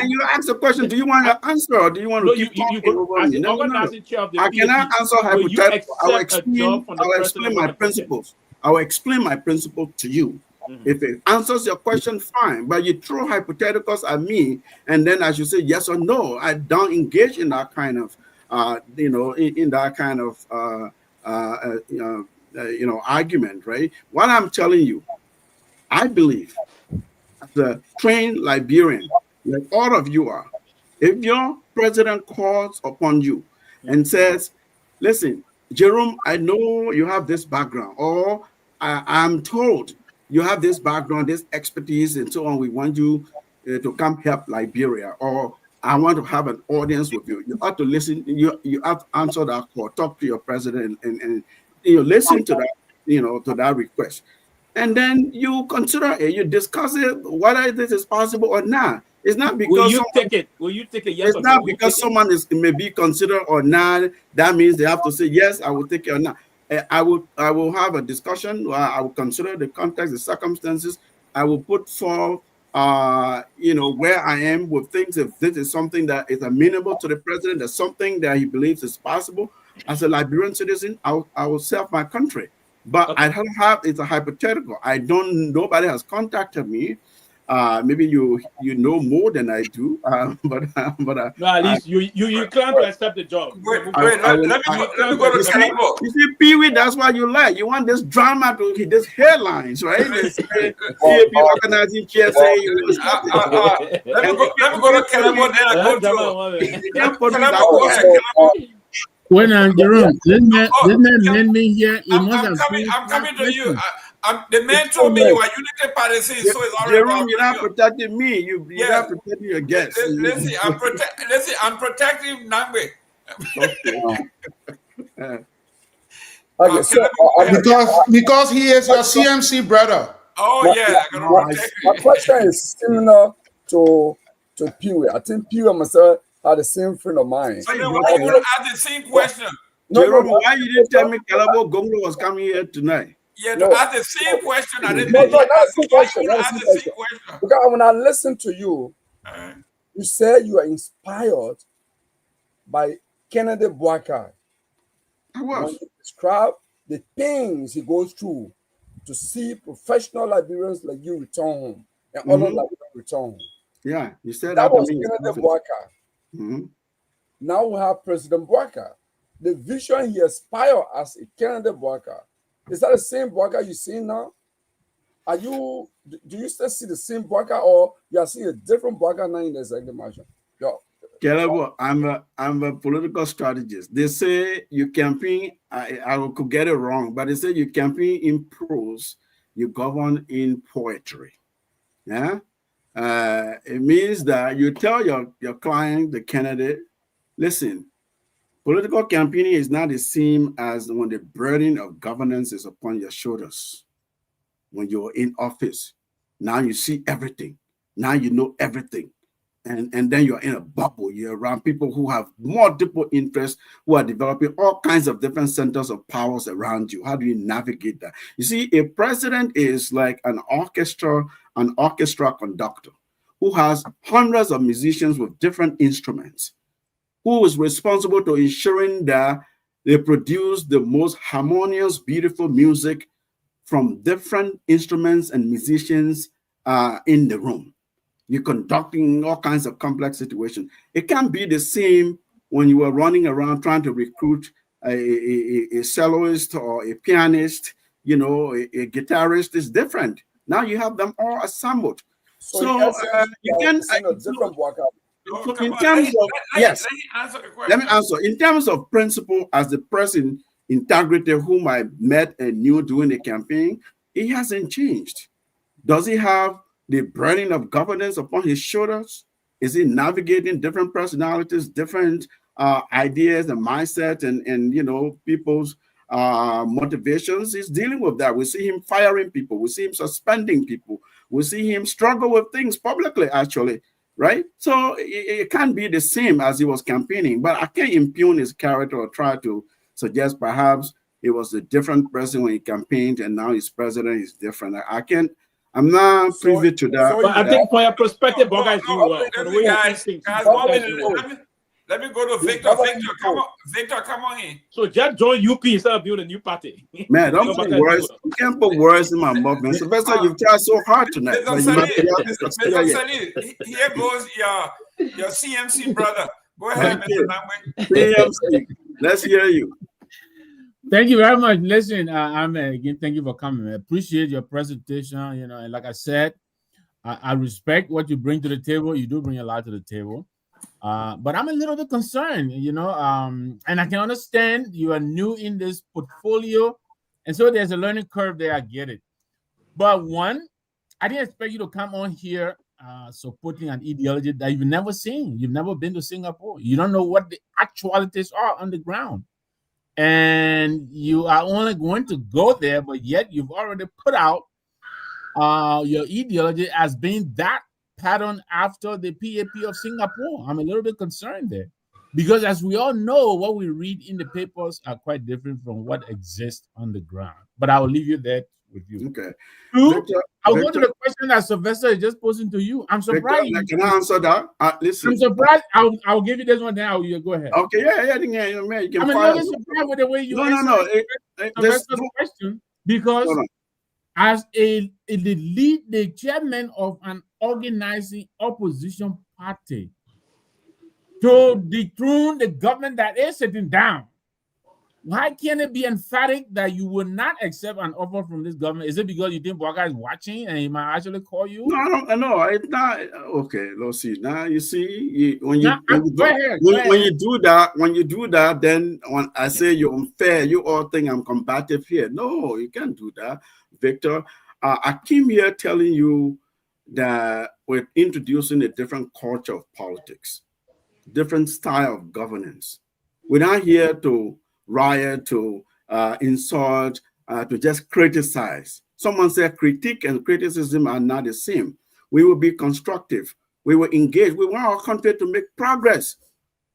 you ask the question? Do you want to answer or do you want to keep talking over me? Organizing chair of the I cannot answer hypothetical. I will explain my principles. I will explain my principle to you. If it answers your question, fine. But you throw hypotheticals at me, and then I should say yes or no. I don't engage in that kind of, in that kind of, argument, right? What I'm telling you, I believe, as a trained Liberian, like all of you are, if your president calls upon you and says, listen, Jerome, I know you have this background, or I'm told you have this background, this expertise, and so on. We want you to come help Liberia, or I want to have an audience with you. You ought to listen. You have to answer that call. Talk to your president, and listen to that. To that request, and then you consider it. You discuss it whether this is possible or not. It's not because will you take it? Will you take it? Yes. It's not because someone may be considered or not. That means they have to say yes. I will take it or not. I will have a discussion. I will consider the context, the circumstances. I will put forth, where I am with things. If this is something that is amenable to the president, that's something that he believes is possible. As a Liberian citizen, I will serve my country. But okay. I don't have. It's a hypothetical. Nobody has contacted me. Maybe you know more than I do, but no, at least you plan to accept the job. Let me go to Kehleboe. You see, Pewee, that's what you like. You want this drama to hit these headlines, right? Organizing KSA. Let me go to Kehleboe. Then I go to. When Jerome, let me hear. I'm coming to you. The man told me you are Unity Party, so it's all right. Jerome, you're not protecting me. You're not protecting your guests. Listen, I'm protecting Nagbe. Okay. Because he is your CMC brother. Oh yeah. My question is similar to Pewee. I think Pewee and myself are the same friend of mine. So then we're going to ask the same question. Jerome, why you didn't tell me Kehleboe Gongloe was coming here tonight? Yeah, to ask the same question. I didn't not the same question. Because when I listen to you, you say you are inspired by Kennedy Bouakai. I was. When you describe the things he goes through to see professional Liberians like you return home and other Liberians return home. Yeah, you said that was Kennedy Bouakai. Now we have President Bouakai. The vision he aspired as a Kennedy Bouakai. Is that the same Bouakai you see now? Do you still see the same Bouakai, or you are seeing a different Bouakai now in the executive mansion? Kehleboe, I'm a political strategist. They say you campaign, I could get it wrong, but they say you campaign in prose, you govern in poetry. Yeah? It means that you tell your client, the candidate, listen, political campaigning is not the same as when the burden of governance is upon your shoulders. When you're in office, now you see everything. Now you know everything. And then you're in a bubble. You're around people who have multiple interests, who are developing all kinds of different centers of powers around you. How do you navigate that? You see, a president is like an orchestra conductor who has hundreds of musicians with different instruments, who is responsible to ensuring that they produce the most harmonious, beautiful music from different instruments and musicians in the room. You're conducting all kinds of complex situations. It can't be the same when you are running around trying to recruit a soloist or a pianist, a guitarist. Is different. Now you have them all assembled. So you can let me answer. In terms of principle, as the person integrity whom I met and knew during the campaign, it hasn't changed. Does he have the burden of governance upon his shoulders? Is he navigating different personalities, different ideas and mindsets and people's motivations? He's dealing with that. We see him firing people. We see him suspending people. We see him struggle with things publicly, actually, right? So it can't be the same as he was campaigning, but I can't impugn his character or try to suggest perhaps he was a different person when he campaigned and now he's president, he's different. I'm not privy to that. But I think from your perspective, Bouakai is doing well. Let me go to Victor. Victor, come on in. So just join UP instead of building a new party. Man, don't put words. You can't put words in my mouth, man. Sylvester, you've tried so hard tonight. Mr. Salih, here goes your CMC brother. Go ahead, Mr. Nagbe. CMC, let's hear you. Thank you very much. Listen, Ahmed, again, thank you for coming. I appreciate your presentation. You know, and like I said, I respect what you bring to the table. You do bring a lot to the table. But I'm a little bit concerned, you know, and I can understand you are new in this portfolio. And so there's a learning curve there. I get it. But one, I didn't expect you to come on here supporting an ideology that you've never seen. You've never been to Singapore. You don't know what the actualities are on the ground. And you are only going to go there, but yet you've already put out your ideology as being that pattern after the PAP of Singapore. I'm a little bit concerned there. Because as we all know, what we read in the papers are quite different from what exists on the ground. But I will leave you there with you. Okay. Victor, I'll go to the question that Sylvester is just posing to you. I'm surprised. Victor, can I answer that? Listen. I'm surprised. I'll give you this one now. You go ahead. Okay, yeah, man. You can I'm a little surprised with the way you answer Sylvester's question, because as the chairman of an organizing opposition party, to dethrone the government that is sitting down, why can't it be emphatic that you will not accept an offer from this government? Is it because you think Bwaka is watching and he might actually call you? No, it's not. Okay, let's see. Now you see, when you do that, then when I say you're unfair, you all think I'm combative here. No, you can't do that, Victor. I came here telling you that we're introducing a different culture of politics, different style of governance. We're not here to riot, to insult, to just criticize. Someone said critique and criticism are not the same. We will be constructive. We will engage. We want our country to make progress.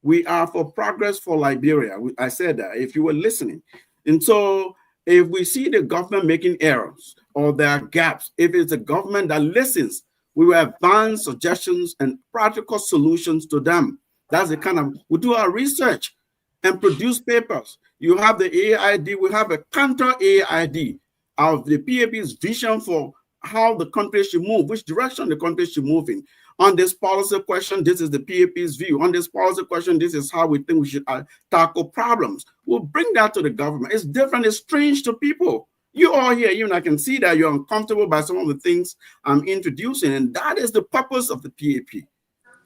We are for progress for Liberia. I said that, if you were listening. And so if we see the government making errors or there are gaps, if it's a government that listens, we will advance suggestions and practical solutions to them. That's the kind of, we do our research and produce papers. You have the AID, we have a counter AID of the PAP's vision for how the country should move, which direction the country should move in. On this policy question, this is the PAP's view. On this policy question, this is how we think we should tackle problems. We'll bring that to the government. It's different, it's strange to people. You all here, even I can see that you're uncomfortable by some of the things I'm introducing, and that is the purpose of the PAP.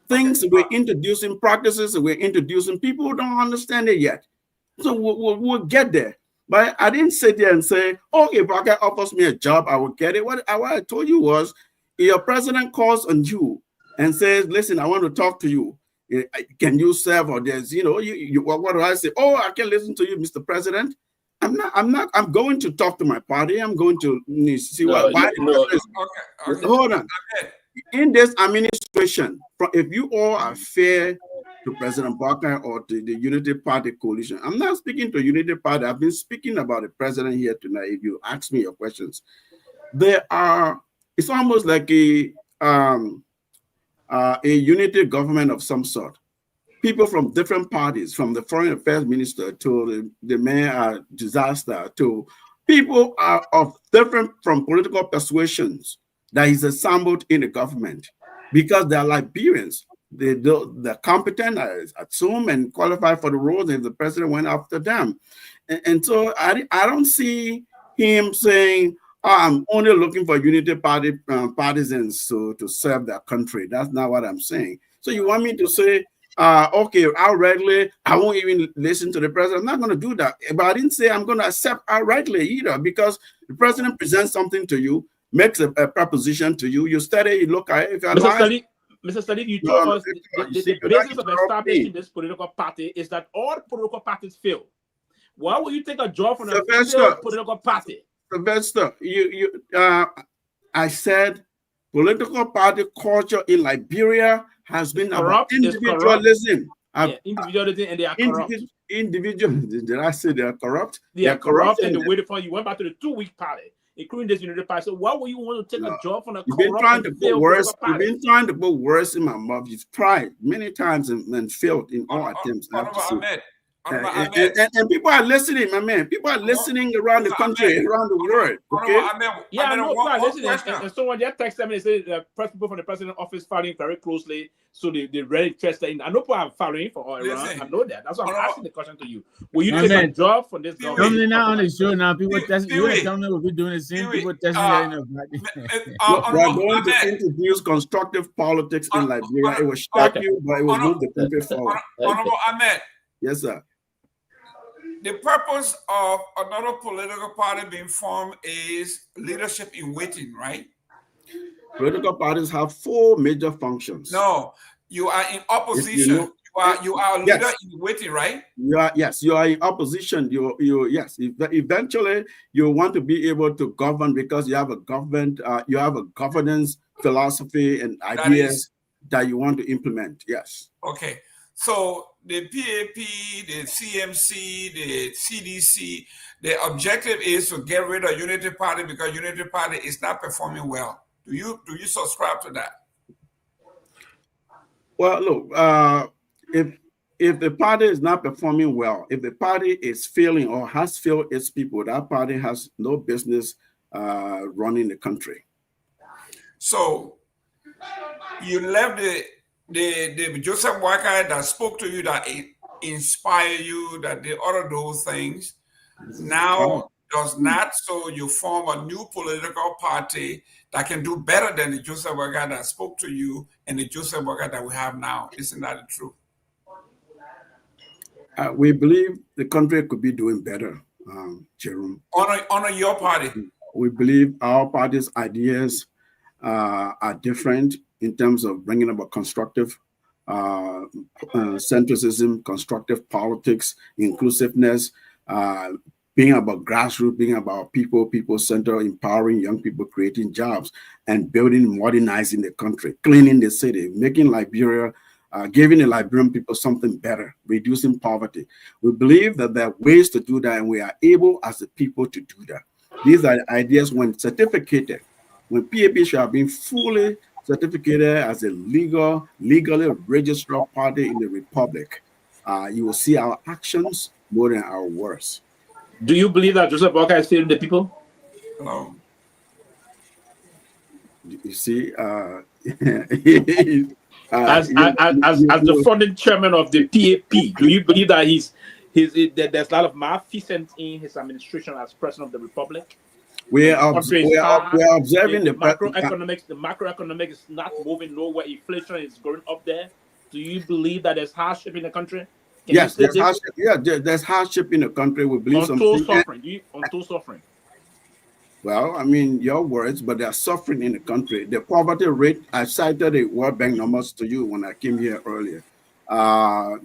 Things we're introducing, practices we're introducing, people don't understand it yet. So we'll get there. But I didn't sit there and say, okay, if Bwaka offers me a job, I will get it. What I told you was, if your president calls on you and says, listen, I want to talk to you. Can you serve? Or there's, what do I say? Oh, I can listen to you, Mr. President. I'm going to talk to my party. I'm going to see what. Hold on. In this administration, if you all are fair to President Bwaka or to the Unity Party coalition, I'm not speaking to Unity Party. I've been speaking about the president here tonight. If you ask me your questions, it's almost like a unity government of some sort. People from different parties, from the foreign affairs minister to the mayor disaster, to people are of different from political persuasions that is assembled in the government, because they are Liberians. They're competent, I assume, and qualified for the roles if the president went after them. And so I don't see him saying, oh, I'm only looking for Unity Party partisans to serve their country. That's not what I'm saying. So you want me to say, okay, outrightly, I won't even listen to the president. I'm not going to do that. But I didn't say I'm going to accept outrightly either, because the president presents something to you, makes a proposition to you, you study, you look at it. Mr. Sadiq, you told us the basis of establishing this political party is that all political parties fail. Why would you take a job from a failed political party? Sylvester, I said political party culture in Liberia has been about individualism. Individualism, and they are corrupt. Did I say they are corrupt? They are corrupt, and the way for you went back to the 2-week party, including this Unity Party. So why would you want to take a job from a You've been trying to put words. You've been trying to put words in my mouth. You've tried many times and failed in all attempts. And people are listening, my man. People are listening around the country, around the world. Okay. Yeah, I know people are listening. And someone just texted me and said press people from the president's office following very closely, so they really interested in. I know people are following for Iran. I know that. That's why I'm asking the question to you. Will you take a job from this government? Coming now on the show now, people testing you. Tell me what we're doing the same. People testing we are going to introduce constructive politics in Liberia. It will shock you, but it will move the country forward. Honorable Ahmed. Yes, sir. The purpose of another political party being formed is leadership in waiting, right? Political parties have 4 major functions. No, you are in opposition. You are a leader in waiting, right? You are in opposition. Eventually you want to be able to govern because you have a government, you have a governance philosophy and ideas that you want to implement. Yes. Okay. So the PAP, the CMC, the CDC, the objective is to get rid of Unity Party because Unity Party is not performing well. Do you subscribe to that? Well, look, if the party is not performing well, if the party is failing or has failed its people, that party has no business running the country. So you left the Joseph Boakai that spoke to you, that inspired you, that did all of those things, now does not. So you form a new political party that can do better than the Joseph Boakai that spoke to you and the Joseph Boakai that we have now. Isn't that the truth? We believe the country could be doing better, Jerome. Honor your party. We believe our party's ideas are different in terms of bringing about constructive centricism, constructive politics, inclusiveness, being about grassroots, being about people-centered, empowering young people, creating jobs, and building, modernizing the country, cleaning the city, making Liberia, giving the Liberian people something better, reducing poverty. We believe that there are ways to do that, and we are able as the people to do that. These are ideas when certificated, when PAP should have been fully certificated as a legally registered party in the Republic. You will see our actions more than our words. Do you believe that Joseph Boakai is failing the people? No. You see, as the founding chairman of the PAP, do you believe that there's a lot of malfeasance in his administration as president of the Republic? We are observing the macroeconomics. The macroeconomics is not moving nowhere. Inflation is going up there. Do you believe that there's hardship in the country? Yes, there's hardship. Yeah, there's hardship in the country. We believe untold suffering. Well, I mean, your words, but there's suffering in the country. The poverty rate, I cited the World Bank numbers to you when I came here earlier. I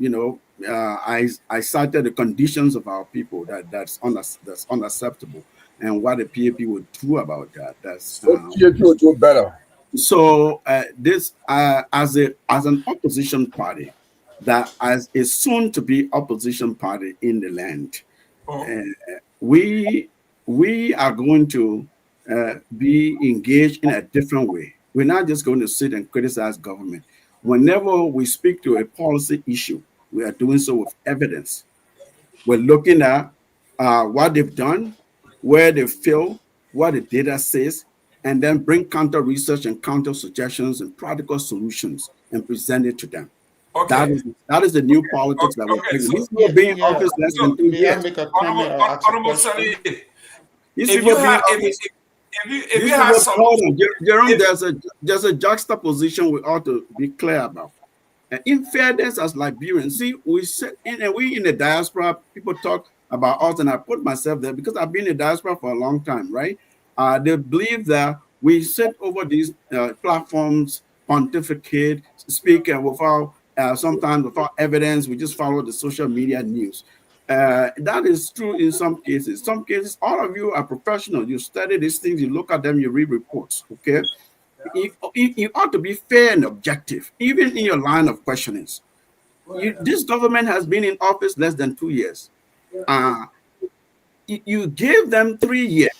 cited the conditions of our people that's unacceptable. And what the PAP would do about that. PAP will do better. So this as an opposition party, that as a soon to be opposition party in the land, we are going to be engaged in a different way. We're not just going to sit and criticize government. Whenever we speak to a policy issue, we are doing so with evidence. We're looking at what they've done, where they fail, what the data says, and then bring counter research and counter suggestions and practical solutions and present it to them. Okay. That is the new politics that we're bringing. These people being in office less than 2 years. Jerome, there's a juxtaposition we ought to be clear about. And in fairness, as Liberians, see, we in the diaspora, people talk about us, and I put myself there because I've been in the diaspora for a long time, right? They believe that we sit over these platforms, pontificate, speak without sometimes without evidence. We just follow the social media news. That is true in some cases. Some cases, all of you are professionals. You study these things, you look at them, you read reports, okay? You ought to be fair and objective, even in your line of questionings. This government has been in office less than 2 years. You give them 3 years.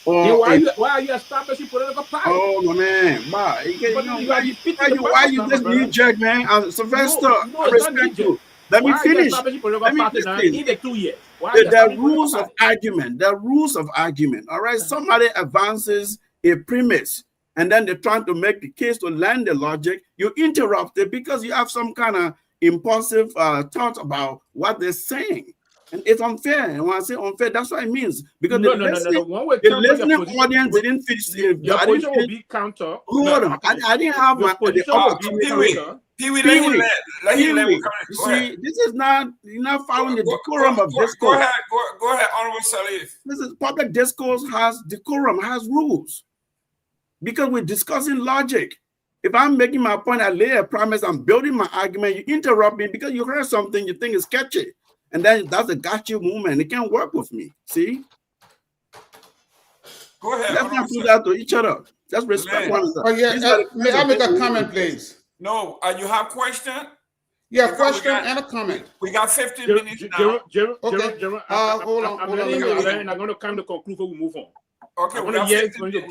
Why are you establishing political party? Oh man, why you just knee jerk, man? Sylvester, I respect you. Let me Why are you finish. establishing political Let me party now listen. in the 2 years? Why are you The establishing rules political of party? argument. The rules of argument. All right. Somebody advances a premise, and then they're trying to make the case to land the logic. You interrupt it because you have some kind of impulsive thought about what they're saying. And it's unfair. And when I say unfair, that's what it means. Because No. One way the listening audience didn't finish. Your position will be counter. Hold on. I didn't have your my position will be counter. Pewee, let him land. You see, this is not, you're not following the decorum of discourse. Go ahead, Honorable Salif. This is public discourse has decorum, has rules. Because we're discussing logic. If I'm making my point, I lay a premise, I'm building my argument, you interrupt me because you heard something you think is catchy. And then that's a gotcha movement. It can't work with me. See? Go ahead. Let's not do that to each other. Let's respect one another. Oh, yeah. May I make a comment, please? No. You have a question? Yeah, question and a comment. We got 15 minutes now. Hold on. I'm going to come to conclude before we move on. Okay, we got 15 minutes.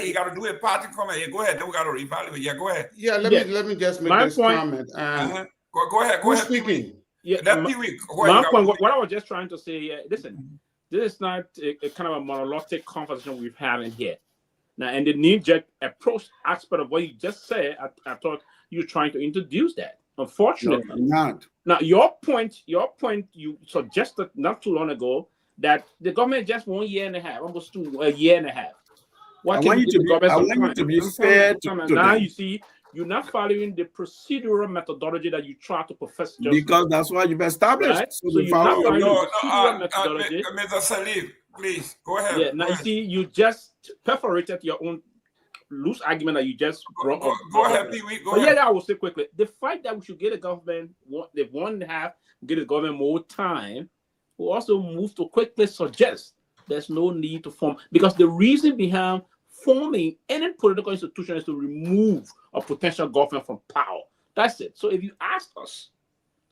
He got to do a party comment. Yeah, go ahead. Then we got to reevaluate. Yeah, go ahead. Yeah, let me just make this comment. Go ahead. Who's speaking? Yeah, my point, what I was just trying to say, listen, this is not a kind of a monolithic conversation we're having here. Now, and the knee-jerk approach aspect of what you just said, I thought you were trying to introduce that. Unfortunately, no, I'm not. Now, your point, you suggested not too long ago that the government just 1 year and a half, almost a year and a half. I want you to be fair to now you see, you're not following the procedural methodology that you try to profess. Because that's what you've established. Right? So you're not following the procedural methodology. Mr. Salif, please, go ahead. Yeah, now you see, you just perforated your own loose argument that you just brought up. Go ahead, Pewee. Go ahead. Yeah, I will say quickly. The fact that we should get the government, the 1.5, get the government more time, will also move to quickly suggest there's no need to form. Because the reason behind forming any political institution is to remove a potential government from power. That's it. So if you ask us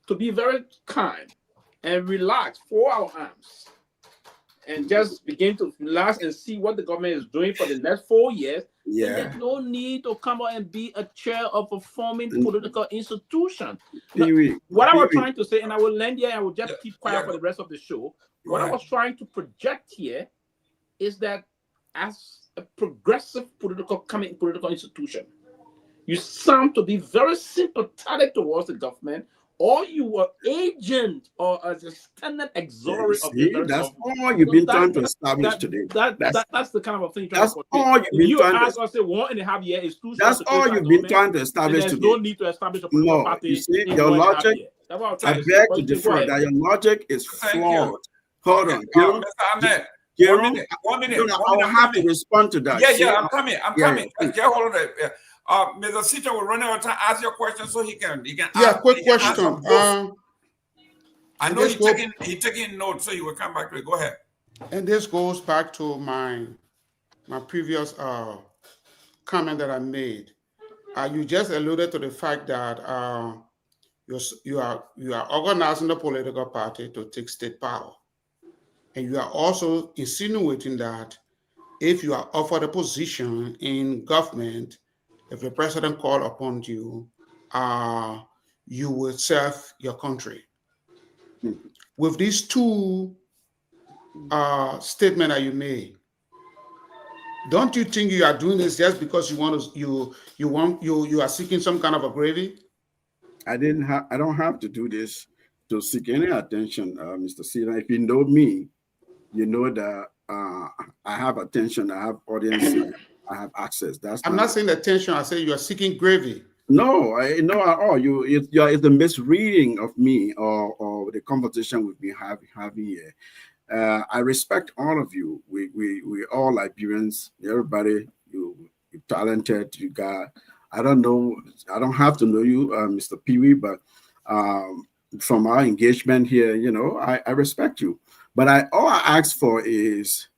to be very kind and relax for our arms and just begin to relax and see what the government is doing for the next 4 years, then there's no need to come out and be a chair of a forming political institution. What I was trying to say, and I will land here and I will just keep quiet for the rest of the show. What I was trying to project here is that as a progressive political institution, you sound to be very sympathetic towards the government, or you were agent or as a standard auxiliary of the government. That's all you've been trying to establish today. That's the kind of thing. That's all you've been trying to. Ask us, say 1.5 years is too short. That's all you've been trying to establish today. There's no need to establish a political party. You see, your logic. I beg to differ that your logic is flawed. Hold on, Mr. Ahmed. One minute. I will have to respond to that. Yeah, I'm coming. Just hold on there. Mr. Sita will run out of time. Ask your question so he can. Yeah, quick question. I know he's taking notes, so he will come back to it. Go ahead. And this goes back to my previous comment that I made. You just alluded to the fact that you are organizing the political party to take state power. And you are also insinuating that if you are offered a position in government, if the president called upon you, you will serve your country. With these two statements that you made, don't you think you are doing this just because you are seeking some kind of a gravy? I don't have to do this to seek any attention, Mr. Sita. If you know me, you know that I have attention, I have audience, I have access. I'm not saying attention. I say you are seeking gravy. No, no at all. It's the misreading of me or the conversation we've been having here. I respect all of you. We all Liberians. Everybody, you're talented. You got. I don't know. I don't have to know you, Mr. Pewee, but from our engagement here, I respect you. But all I ask for is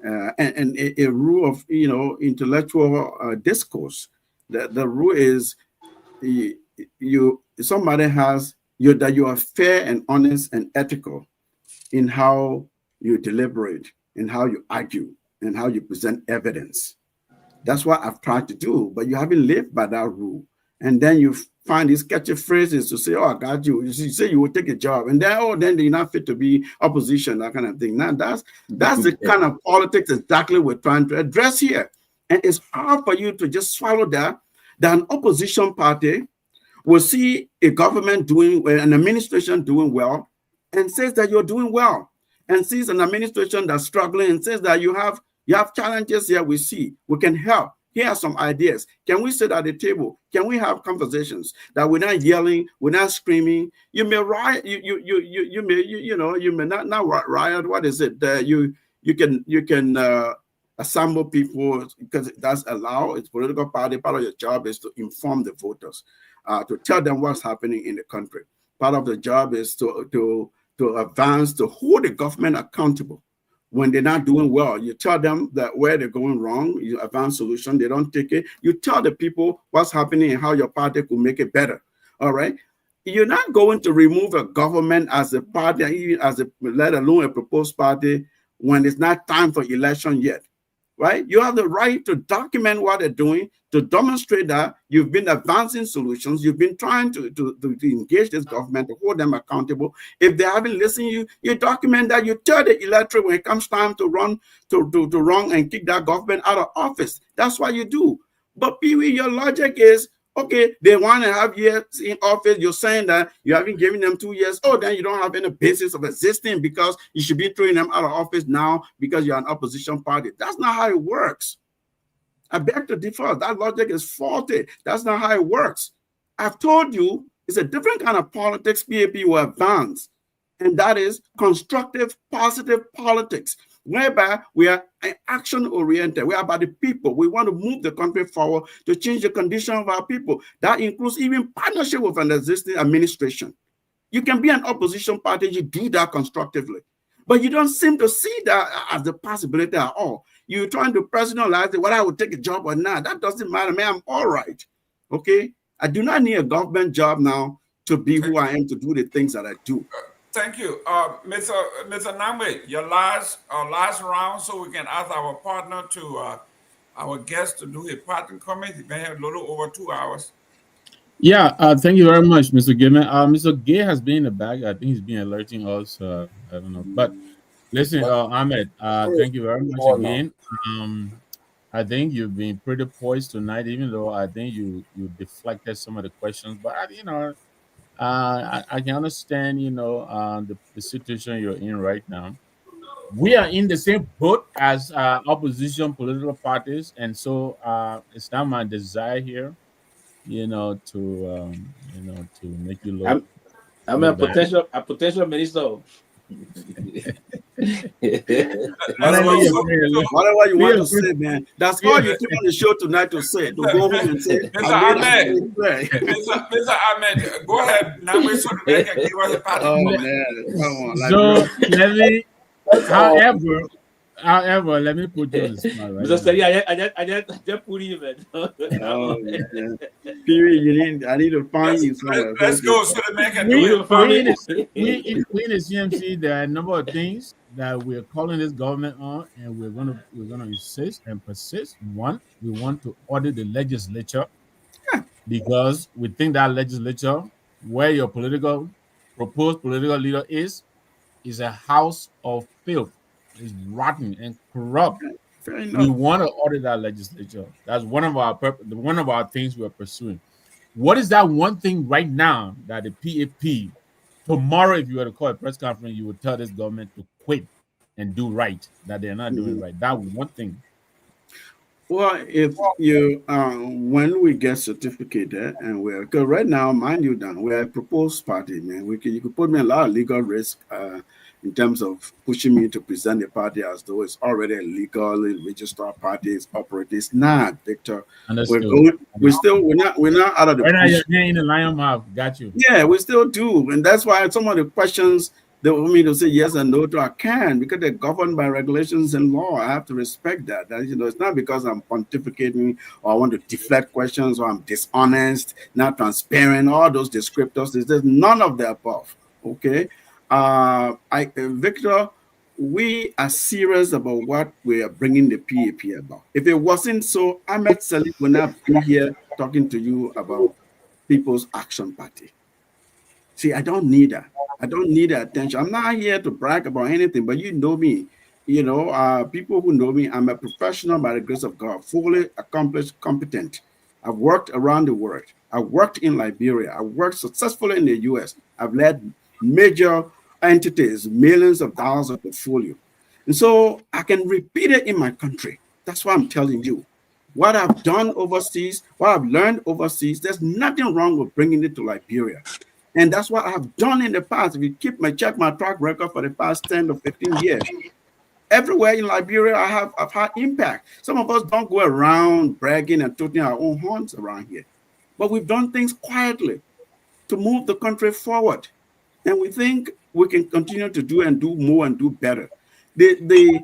a rule of intellectual discourse. The rule is somebody has that you are fair and honest and ethical in how you deliberate, in how you argue, and how you present evidence. That's what I've tried to do, but you haven't lived by that rule. and then you find these catchy phrases to say, "Oh, I got you." You say you will take a job, and then then you're not fit to be opposition, that kind of thing. Now that's the kind of politics exactly we're trying to address here, and it's hard for you to just swallow that an opposition party will see a government doing well, an administration doing well, and says that you're doing well, and sees an administration that's struggling and says that you have challenges here. We see we can help. Here are some ideas. Can we sit at the table? Can we have conversations that we're not yelling, we're not screaming? You may riot. You may not riot. What is it? You can assemble people because that's allowed. It's political party. Part of your job is to inform the voters, to tell them what's happening in the country. Part of the job is to advance, to hold the government accountable. When they're not doing well, you tell them that where they're going wrong, you advance solution, they don't take it. You tell the people what's happening and how your party could make it better. All right. You're not going to remove a government as a party, even let alone a proposed party, when it's not time for election yet. Right? You have the right to document what they're doing, to demonstrate that you've been advancing solutions, you've been trying to engage this government, to hold them accountable. If they haven't listened to you, you document that, you tell the electorate when it comes time to run and kick that government out of office. That's what you do. But Pewee, your logic is, okay, they 1.5 years in office. You're saying that you haven't given them 2 years. Oh, then you don't have any basis of existing because you should be throwing them out of office now because you're an opposition party. That's not how it works. I beg to differ. That logic is faulty. That's not how it works. I've told you it's a different kind of politics PAP will advance, and that is constructive, positive politics, whereby we are action-oriented. We are about the people. We want to move the country forward to change the condition of our people. That includes even partnership with an existing administration. You can be an opposition party, you do that constructively. But you don't seem to see that as a possibility at all. You're trying to personalize it, whether I would take a job or not. That doesn't matter, man. I'm all right. Okay? I do not need a government job now to be who I am, to do the things that I do. Thank you. Mr. Nagbe, your last round, so we can ask our partner to our guest to do a parting comment. He may have a little over 2 hours. Yeah, thank you very much, Mr. Gayman. Mr. Gay has been in the back. I think he's been alerting us. I don't know. But listen, Ahmed, thank you very much again. I think you've been pretty poised tonight, even though I think you deflected some of the questions. But, I can understand, the situation you're in right now. We are in the same boat as opposition political parties, and so it's not my desire here, to make you look. I'm a potential minister. Whatever you want to say, man. That's all you came on the show tonight to say. To go home and say, Mr. Ahmed, go ahead. Now we're sort of making give us a party. Oh man, come on. So let me, however, let me put you on the spot right Mr. Steady, I just put you, man. Oh man. Pewee, I need to find you somewhere. Let's go so the man can do it. We in the CMC, there are a number of things that we're calling this government on, and we're gonna insist and persist. One, we want to audit the legislature because we think that legislature, where your proposed political leader is a house of filth. Is rotten and corrupt. We want to audit that legislature. That's one of our things we're pursuing. What is that one thing right now that the PAP tomorrow, if you were to call a press conference, you would tell this government to quit and do right, that they're not doing right? That one thing. Well, if you when we get certificated and because right now, mind you, Dan, we're a proposed party, man. You could put me in a lot of legal risk in terms of pushing me to present the party as though it's already a legally registered party, it's operating. It's not, Victor. We're not out of the right now, you're in the lion mouth. Got you. Yeah, we still do. And that's why some of the questions they want me to say yes and no to, I can, because they're governed by regulations and law. I have to respect that. It's not because I'm pontificating or I want to deflect questions or I'm dishonest, not transparent, all those descriptors. There's none of the above. Okay. Victor, we are serious about what we are bringing the PAP about. If it wasn't so, Ahmed Seleke would not be here talking to you about People's Action Party. See, I don't need that. I don't need that attention. I'm not here to brag about anything, but you know me. You know, people who know me, I'm a professional by the grace of God, fully accomplished, competent. I've worked around the world. I've worked in Liberia. I've worked successfully in the US. I've led major entities, millions of dollars of portfolio. And so I can repeat it in my country. That's why I'm telling you. What I've done overseas, what I've learned overseas, there's nothing wrong with bringing it to Liberia. And that's what I've done in the past. If you check my track record for the past 10 to 15 years, everywhere in Liberia, I've had impact. Some of us don't go around bragging and tooting our own horns around here, but we've done things quietly to move the country forward. And we think we can continue to do and do more and do better. The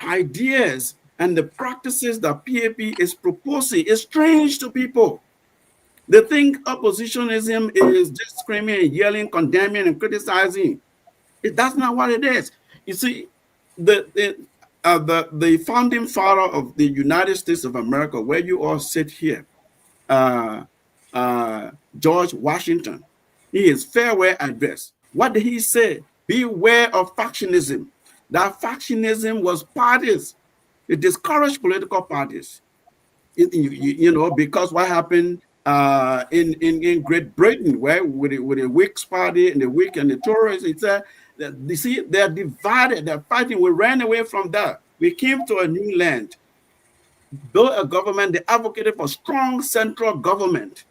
ideas and the practices that PAP is proposing is strange to people. They think oppositionism is just screaming and yelling, condemning and criticizing. That's not what it is. You see, the founding father of the United States of America, where you all sit here, George Washington, in his farewell address, what did he say? Beware of factionism. That factionism was parties. It discouraged political parties. You know, because what happened in Great Britain, where with the Whigs party and the Whig and the Tories, it's you see, they're divided, they're fighting. We ran away from that. We came to a new land, built a government. They advocated for strong central government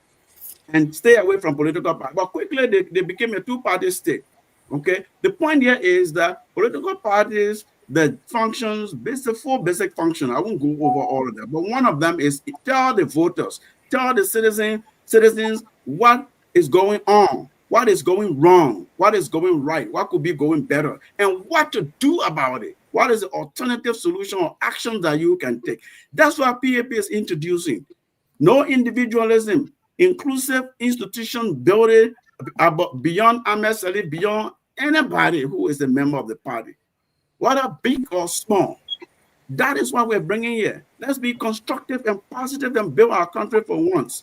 and stay away from political parties. But quickly they became a two-party state. Okay, the point here is that political parties, the functions, four basic functions. I won't go over all of them, but one of them is tell the voters, tell the citizens what is going on, what is going wrong, what is going right, what could be going better, and what to do about it. What is the alternative solution or actions that you can take? That's what PAP is introducing. No individualism, inclusive institution building beyond Ahmed Salih, beyond anybody who is a member of the party, whether big or small. That is what we're bringing here. Let's be constructive and positive and build our country for once.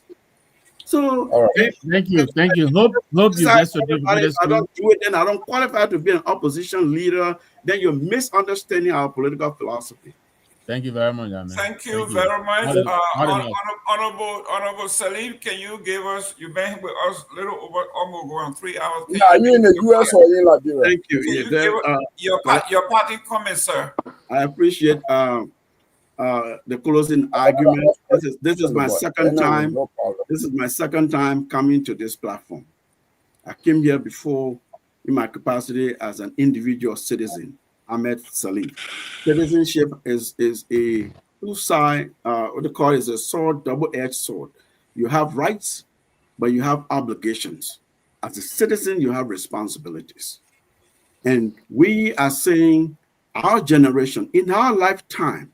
So, thank you. Hope you get to do I don't do it, then I don't qualify to be an opposition leader. Then you're misunderstanding our political philosophy. Thank you very much, Amen. Thank you very much. Honorable Salim, can you give us, you've been with us a little over, almost going 3 hours. Are you in the US or in Liberia? Thank you. Your party comment, sir. I appreciate the closing argument. This is my second time. This is my second time coming to this platform. I came here before in my capacity as an individual citizen. Ahmed Salim. Citizenship is a two-side, what they call is a sword, double-edged sword. You have rights, but you have obligations. As a citizen, you have responsibilities. And we are saying our generation, in our lifetime,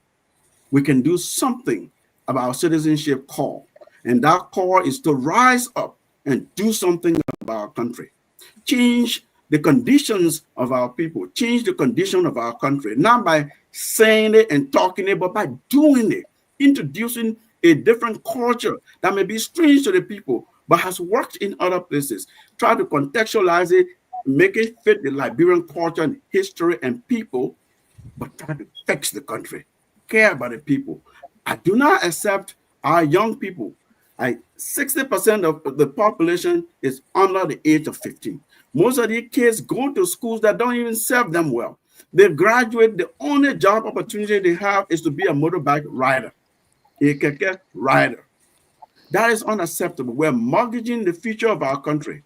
we can do something about citizenship call. And that call is to rise up and do something about our country. Change the conditions of our people, change the condition of our country, not by saying it and talking it, but by doing it, introducing a different culture that may be strange to the people, but has worked in other places. Try to contextualize it, make it fit the Liberian culture and history and people, but try to fix the country, care about the people. I do not accept our young people. 60% of the population is under the age of 15. Most of these kids go to schools that don't even serve them well. They graduate, the only job opportunity they have is to be a motorbike rider, a keke rider. That is unacceptable. We're mortgaging the future of our country.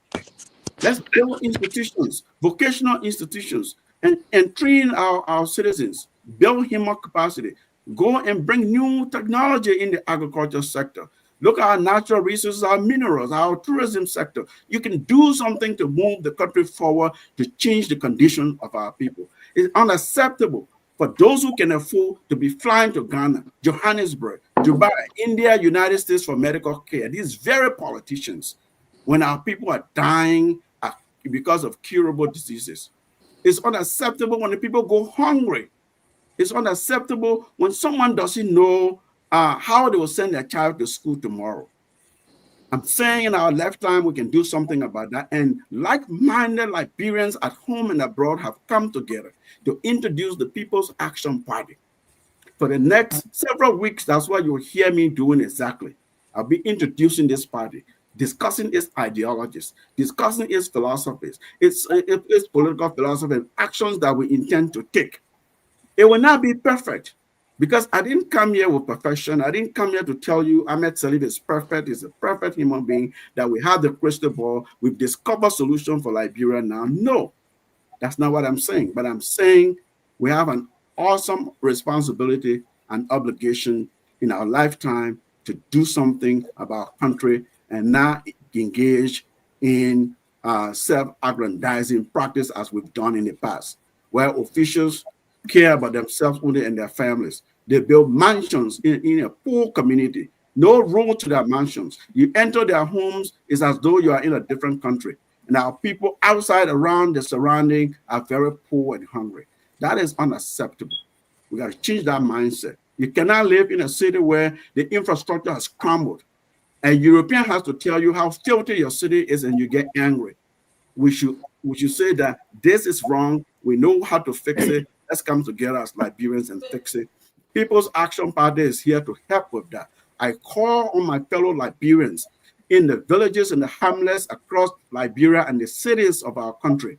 Let's build institutions, vocational institutions, and train our citizens, build human capacity, go and bring new technology in the agriculture sector. Look at our natural resources, our minerals, our tourism sector. You can do something to move the country forward, to change the condition of our people. It's unacceptable for those who can afford to be flying to Ghana, Johannesburg, Dubai, India, United States for medical care. These very politicians, when our people are dying because of curable diseases. It's unacceptable when the people go hungry. It's unacceptable when someone doesn't know how they will send their child to school tomorrow. I'm saying in our lifetime we can do something about that. And like-minded Liberians at home and abroad have come together to introduce the People's Action Party. For the next several weeks, that's what you'll hear me doing exactly. I'll be introducing this party, discussing its ideologies, discussing its philosophies, its political philosophy, and actions that we intend to take. It will not be perfect, because I didn't come here with perfection. I didn't come here to tell you Ahmed Salif is perfect, is a perfect human being, that we have the crystal ball, we've discovered solution for Liberia now. No, that's not what I'm saying. But I'm saying we have an awesome responsibility and obligation in our lifetime to do something about our country and not engage in self-aggrandizing practice as we've done in the past, where officials care about themselves only and their families. They build mansions in a poor community. No rule to their mansions. You enter their homes, it's as though you are in a different country. And our people outside around the surrounding are very poor and hungry. That is unacceptable. We got to change that mindset. You cannot live in a city where the infrastructure has crumbled. A European has to tell you how filthy your city is and you get angry. We should say that this is wrong. We know how to fix it. Let's come together as Liberians and fix it. People's Action Party is here to help with that. I call on my fellow Liberians in the villages and the hamlets across Liberia and the cities of our country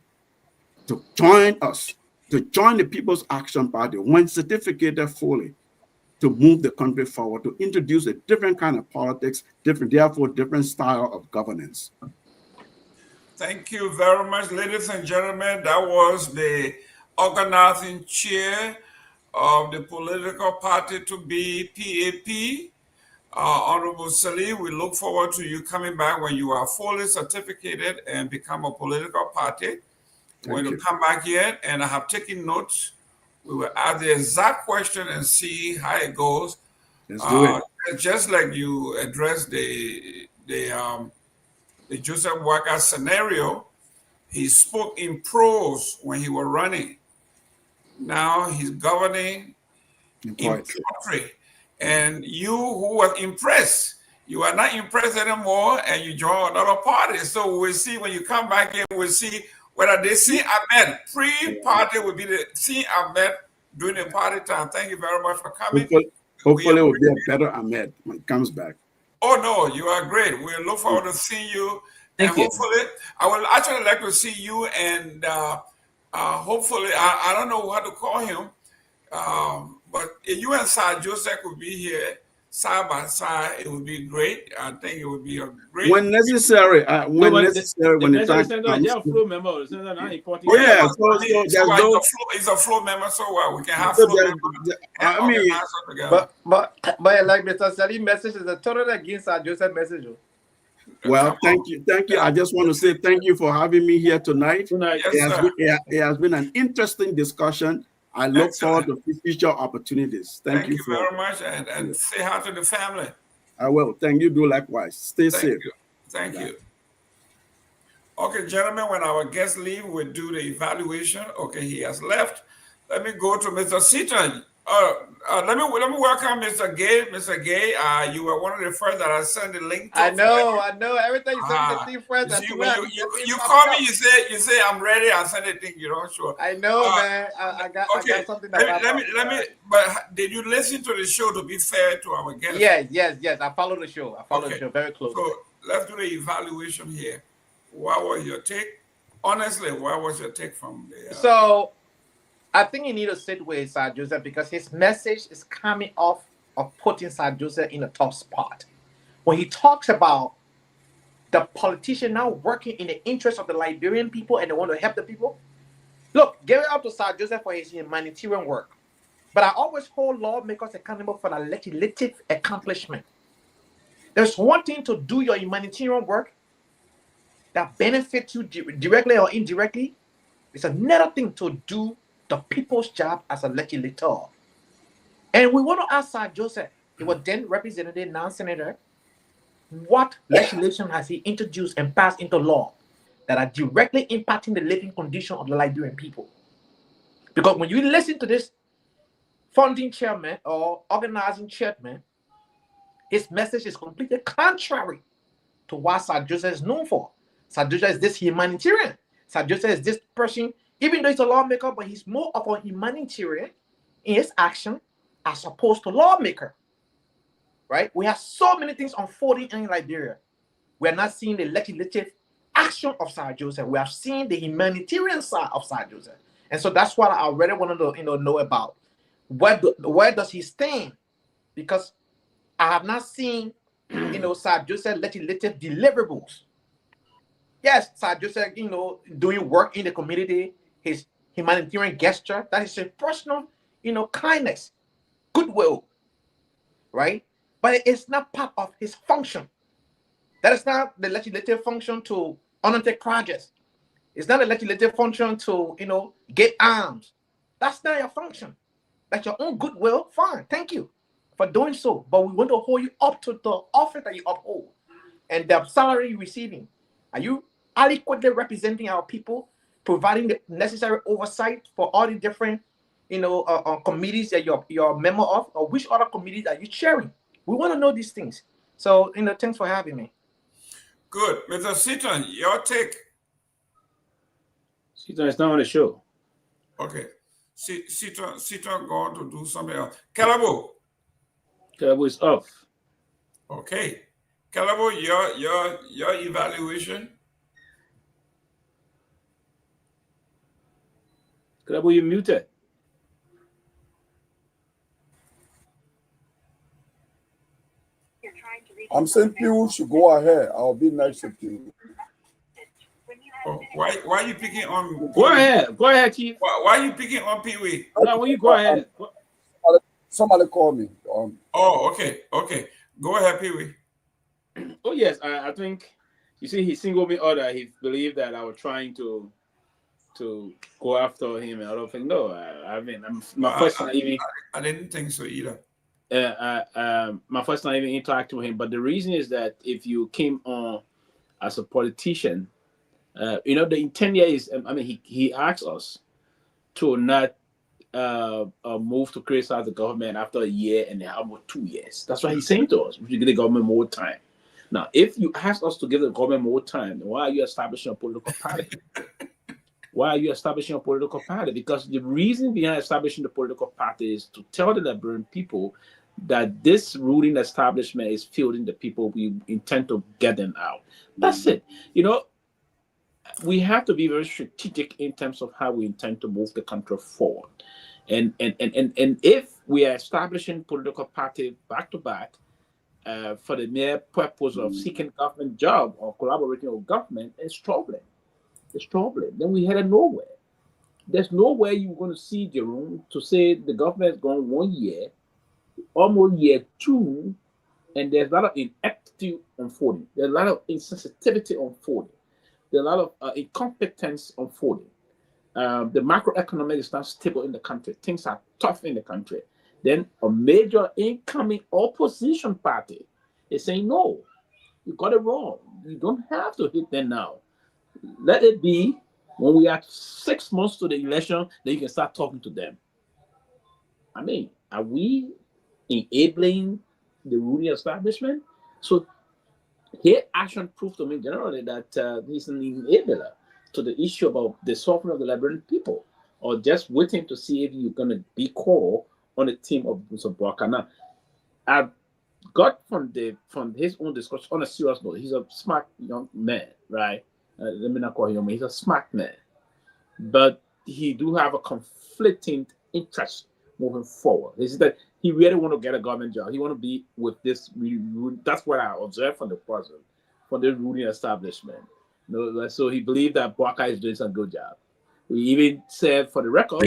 to join us, to join the People's Action Party when certificated fully, to move the country forward, to introduce a different kind of politics, therefore different style of governance. Thank you very much, ladies and gentlemen. That was the organizing chair of the political party to be PAP, Honorable Salih. We look forward to you coming back when you are fully certificated and become a political party. When you come back here, and I have taken notes, we will ask the exact question and see how it goes. Let's do it. Just like you addressed the Joseph Walker scenario, he spoke in prose when he was running. Now he's governing in poetry. And you who were impressed, you are not impressed anymore, and you join another party. So we'll see when you come back here, we'll see whether they see Ahmed. Pre-party will be the see Ahmed during the party time. Thank you very much for coming. Hopefully it will be a better Ahmed when it comes back. Oh, no, you are great. We look forward to seeing you. And hopefully, I would actually like to see you, and hopefully, I don't know how to call him, but if you and Sir Joseph could be here side by side, it would be great. I think it would be a great. When necessary, when the time comes. Yeah, it's a floor member, so we can have floor member. I mean, but like Mr. Salih's message is a total against Sir Joseph's message. Well, thank you. I just want to say thank you for having me here tonight. Yes, it has been an interesting discussion. I look forward to future opportunities. Thank you very much, and say hi to the family. I will. Thank you. Do likewise. Stay safe. Thank you. Okay, gentlemen, when our guests leave, we'll do the evaluation. Okay, he has left. Let me go to Mr. Seaton. Let me welcome Mr. Gay. Mr. Gay, you were one of the first that I sent the link to. I know. Everything you sent me the thing first. You call me. You say I'm ready. I send it thing. You know, sure. I know, man. I got something. Let me. But did you listen to the show to be fair to our guests? Yes. I follow the show. The show very closely. So let's do the evaluation here. What was your take? Honestly, what was your take from the? So, I think you need to sit with Sir Joseph because his message is coming off of putting Sir Joseph in a tough spot. When he talks about the politician now working in the interest of the Liberian people and they want to help the people, look, give it up to Sir Joseph for his humanitarian work. But I always hold lawmakers accountable for the legislative accomplishment. There's one thing to do your humanitarian work that benefits you directly or indirectly. It's another thing to do the people's job as a legislator. And we want to ask Sir Joseph, he was then representative, now senator, what legislation has he introduced and passed into law that are directly impacting the living condition of the Liberian people? Because when you listen to this funding chairman or organizing chairman, his message is completely contrary to what Sir Joseph is known for. Sir Joseph is this humanitarian. Sir Joseph is this person, even though he's a lawmaker, but he's more of a humanitarian in his action as opposed to lawmaker. Right? We have so many things unfolding in Liberia. We are not seeing the legislative action of Sir Joseph. We have seen the humanitarian side of Sir Joseph. And so that's what I really wanted to know about. Where does he stand? Because I have not seen Sir Joseph legislative deliverables. Yes, Sir Joseph, doing work in the community, his humanitarian gesture, that is a personal, kindness, goodwill, right? But it's not part of his function. That is not the legislative function to undertake projects. It's not a legislative function to, get arms. That's not your function. That's your own goodwill. Fine, thank you for doing so. But we want to hold you up to the office that you uphold and the salary you're receiving. Are you adequately representing our people, providing the necessary oversight for all the different, committees that you're a member of, or which other committees are you chairing? We want to know these things. So, thanks for having me. Good. Mr. Seaton, your take. Seaton is not on the show. Okay. Seaton going to do something else. Kehleboe. Kehleboe is off. Okay. Kehleboe, your evaluation. Kehleboe, you muted. I'm saying Pewee should go ahead. I'll be next to Pewee. Oh, why are you picking on? Go ahead, Chief. Why are you picking on Pewee? No, when you go ahead. Somebody call me. Oh, okay. Go ahead, Pewee. Oh yes, I think you see he singled me out. He believed that I was trying to go after him, and I don't think no. I didn't think so either. My first time even interacting with him, but the reason is that if you came on as a politician, the intent here is, he asked us to not move to criticize the government after a year and almost 2 years. That's what he's saying to us. We should give the government more time. Now, if you ask us to give the government more time, why are you establishing a political party? Why are you establishing a political party? Because the reason behind establishing the political party is to tell the Liberian people that this ruling establishment is fielding the people. We intend to get them out. That's it. We have to be very strategic in terms of how we intend to move the country forward. And if we are establishing political party back to back for the mere purpose of seeking government job or collaborating with government, it's troubling. Then we headed nowhere. There's nowhere you're going to see, Jerome, to say the government has gone 1 year, almost year 2, and there's a lot of ineptitude unfolding. There's a lot of insensitivity unfolding. There's a lot of incompetence unfolding. The macroeconomic is not stable in the country. Things are tough in the country. Then a major incoming opposition party is saying, no, you got it wrong. You don't have to hit them now. Let it be when we are 6 months to the election, then you can start talking to them. Are we enabling the ruling establishment? So his action proved to me generally that he's an enabler to the issue about the suffering of the Liberian people, or just waiting to see if you're going to be called on the team of Mr. Bwakana. I've got from his own discussion, on a serious note, he's a smart young man, right? Let me not call him, he's a smart man. But he do have a conflicting interest moving forward. Is that he really want to get a government job. He want to be with this. That's what I observed from the person, from the ruling establishment. So he believed that Bwaka is doing some good job. We even said for the record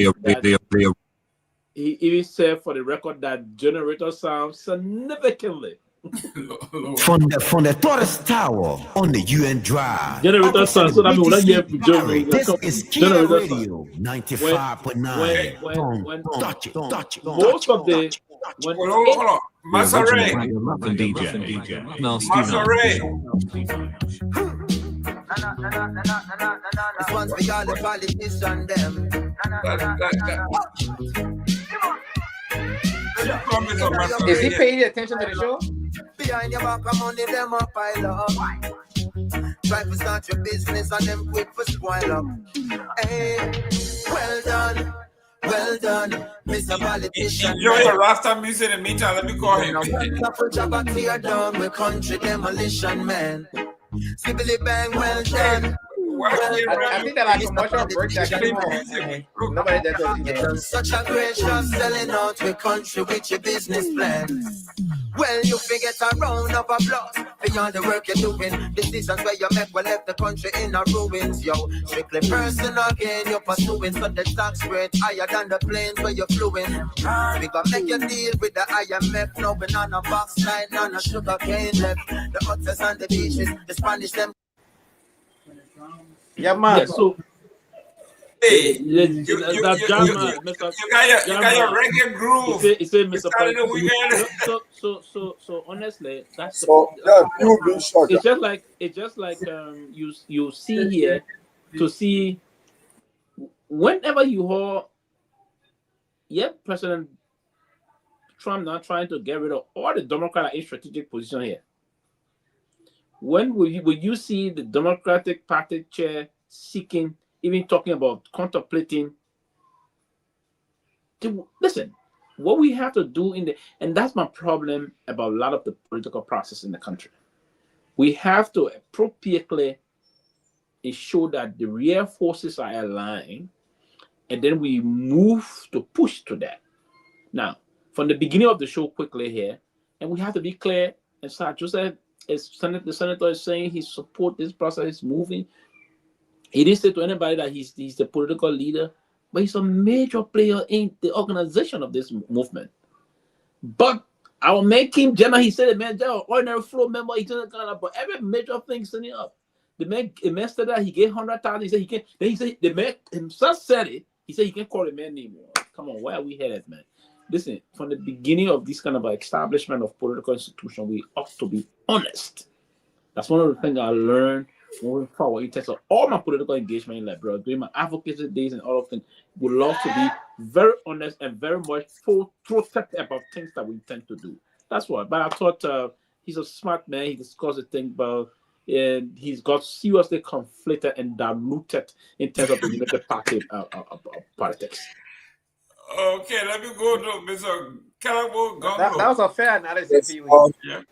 he even said for the record that generator sounds significantly from the Torres Tower on the UN Drive. Generator sounds. So that mean when you this is Kia Radio 95.9. Don't touch it. Most of the hold on. Masare. This one's for all the politicians, them. Is he paying attention to the show? behind your back, money them up pile up. Try to start your business and them quick for spoil up. Hey, well done, Mr. Politician. Enjoy your Rasta music in the meantime. Let me call him. Couple job at tear down with country demolition man. Sibbly bang, well done. I think that like commercial break that came on. Nobody does that. You done such a great job selling out the country with your business plan. Well, you forget a round of applause beyond the work you're doing. Decisions where you make will left the country in a ruins, yo. Strictly personal gain you're pursuing, so the tax rate higher than the planes where you're fluing. We gonna make you deal with the IMF, no banana box line, none of sugar cane left. The hotels and the beaches, the Spanish them. Yeah, man. Yeah, so Hey, you got your reggae groove. He said, Mr. Started the weekend. So honestly, that's So yeah, you will be shocked. it's just like you see here to see whenever you hear President Trump now trying to get rid of all the Democrats in strategic position here. When will you see the Democratic Party chair seeking, even talking about contemplating? Listen, what we have to do and that's my problem about a lot of the political process in the country. We have to appropriately ensure that the real forces are aligned, and then we move to push to that. Now, from the beginning of the show, quickly here, and we have to be clear, and Sir Joseph, the senator is saying he supports this process, is moving. He didn't say to anybody that he's the political leader, but he's a major player in the organization of this movement. But I will make him general. He said, man, ordinary floor member, he doesn't kind of, but every major thing sending up. The man said that he gave 100,000. He said he can't. Then he said the man himself said it. He said he can't call the man name. Come on, why are we headed, man? Listen, from the beginning of this kind of establishment of political institution, we ought to be honest. That's one of the things I learned moving forward in terms of all my political engagement in Liberia, during my advocacy days and all of things. We love to be very honest and very much full-throated about things that we intend to do. That's why. But I thought he's a smart man. He discussed the thing about, and he's got seriously conflicted and diluted in terms of the United Party politics. Okay, let me go to Mr. Kehleboe Gongloe. That was a fair analysis. Yeah.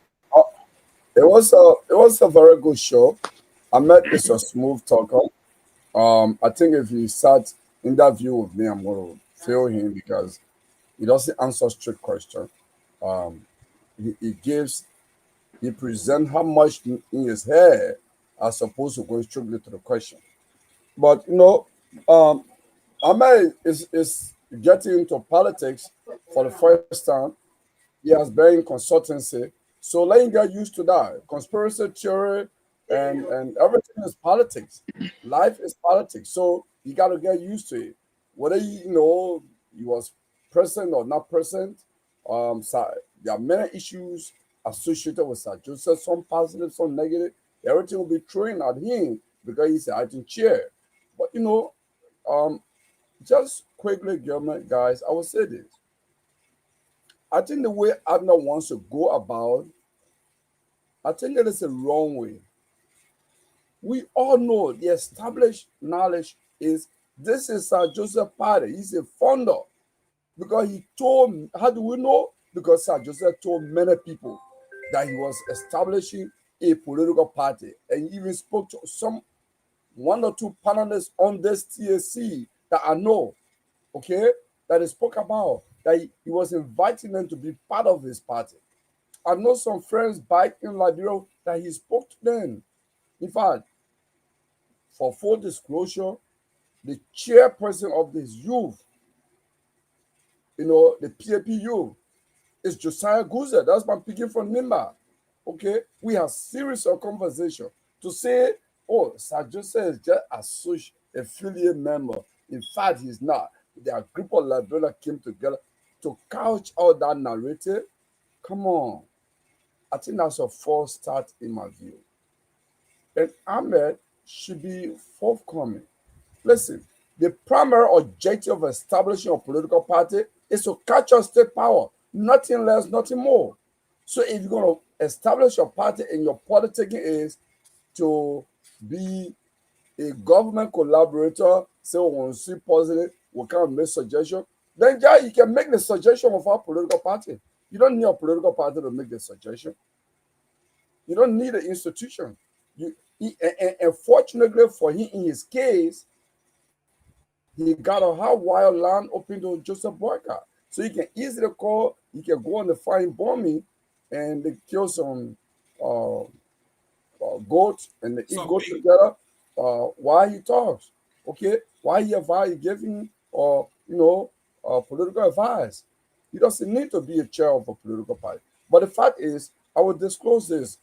It was a very good show. I met Mr. Smooth Talker. I think if he sat in that view with me, I'm going to fail him because he doesn't answer strict questions. He presents how much in his head as opposed to going strictly to the question. But Ahmed is getting into politics for the first time. He has been in consultancy. So let him get used to that. Conspiracy theory and everything is politics. Life is politics. So you got to get used to it. Whether he was present or not present, so there are many issues associated with Sir Joseph, some positive, some negative. Everything will be thrown at him because he's an acting chair. But just quickly, guys, I will say this. I think the way Abner wants to go about, I think that is a wrong way. We all know the established knowledge is this is Sir Joseph Party. He's a founder because he told, how do we know? Because Sir Joseph told many people that he was establishing a political party, and he even spoke to one or two panelists on this TAC that I know, okay, that he spoke about, that he was inviting them to be part of his party. I know some friends back in Liberia that he spoke to them. In fact, for full disclosure, the chairperson of this youth, the PAP youth, is Josiah Guza. That's my picking from Nimba. Okay, we have series of conversation to say, oh, Sir Joseph is just a social affiliate member. In fact, he's not. The group of Liberia came together to couch out that narrative. Come on. I think that's a false start in my view. And Ahmed should be forthcoming. Listen, the primary objective of establishing a political party is to capture state power. Nothing less, nothing more. So if you're going to establish your party and your politicking is to be a government collaborator, say we want to see positive, we can't make suggestion, then yeah, you can make the suggestion of our political party. You don't need a political party to make the suggestion. You don't need an institution. And fortunately for him, in his case, he got a hot wire line open to Joseph Boyka. So he can easily call, he can go on the fine bombing and they kill some goats and they eat goats together while he talks. Okay? While he giving political advice. He doesn't need to be a chair of a political party. But the fact is, I will disclose this.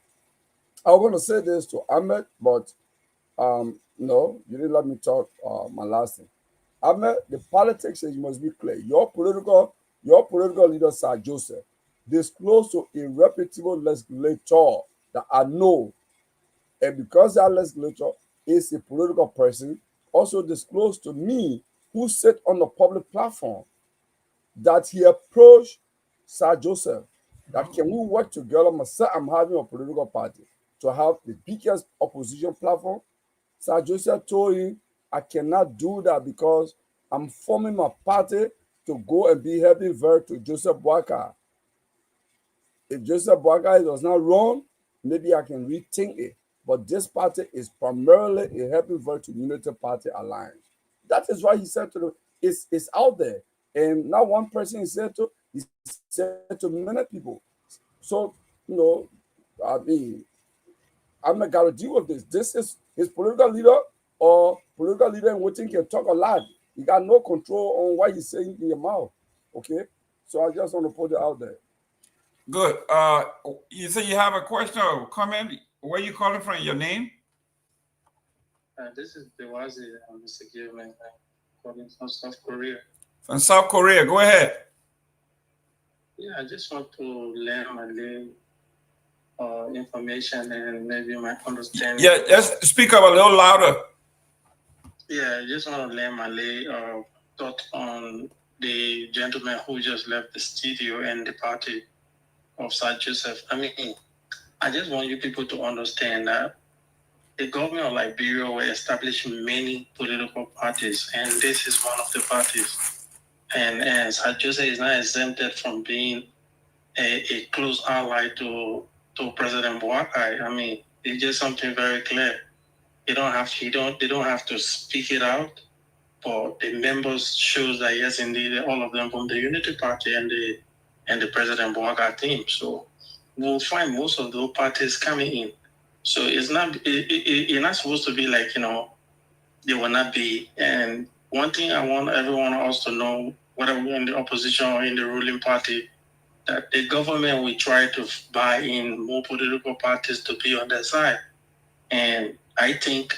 I want to say this to Ahmed, but no, you didn't let me talk my last thing. Ahmed, the politics is, you must be clear. Your political leader, Sir Joseph, disclosed to a reputable legislator that I know, and because that legislator is a political person, also disclosed to me, who sit on the public platform, that he approached Sir Joseph, that can we work together? Myself, I'm having a political party to have the biggest opposition platform. Sir Joseph told him, I cannot do that because I'm forming my party to go and be helping vote to Joseph Boyka. If Joseph Boyka does not run, maybe I can rethink it. But this party is primarily a helping vote to Unity Party Alliance. That is why he said to them, it's out there. And not one person he said to many people. So, I mean, I'm not going to deal with this. This is his political leader, or political leader in waiting can talk a lot. You got no control on what he's saying in your mouth. Okay? So I just want to put it out there. Good. You say you have a question or comment? Where you calling from? Your name? This is Dewazi, Mr. Gayman, calling from South Korea. From South Korea. Go ahead. Yeah, I just want to learn my little information and maybe my understanding. Yeah, just speak up a little louder. Yeah, I just want to learn my little thought on the gentleman who just left the studio and the party of Sir Joseph. I mean, I just want you people to understand that the government of Liberia will establish many political parties, and this is one of the parties. And Sir Joseph is not exempted from being a close ally to President Boyka. I mean, it's just something very clear. They don't have to speak it out, but the members shows that yes, indeed, all of them from the Unity Party and the President Boyka team. So we'll find most of those parties coming in. So it's not supposed to be like, they will not be. And one thing I want everyone else to know, whether we're in the opposition or in the ruling party, that the government will try to buy in more political parties to be on their side. And I think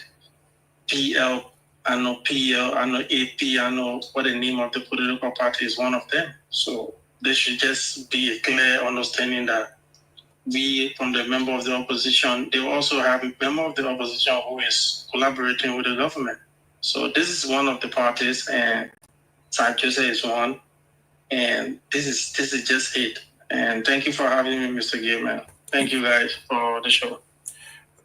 PL, I know PL, I know AP, I know what the name of the political party is, one of them. So there should just be a clear understanding that we, from the member of the opposition, they also have a member of the opposition who is collaborating with the government. So this is one of the parties, and Sir Joseph is one. And this is just it. And thank you for having me, Mr. Gayman. Thank you guys for the show.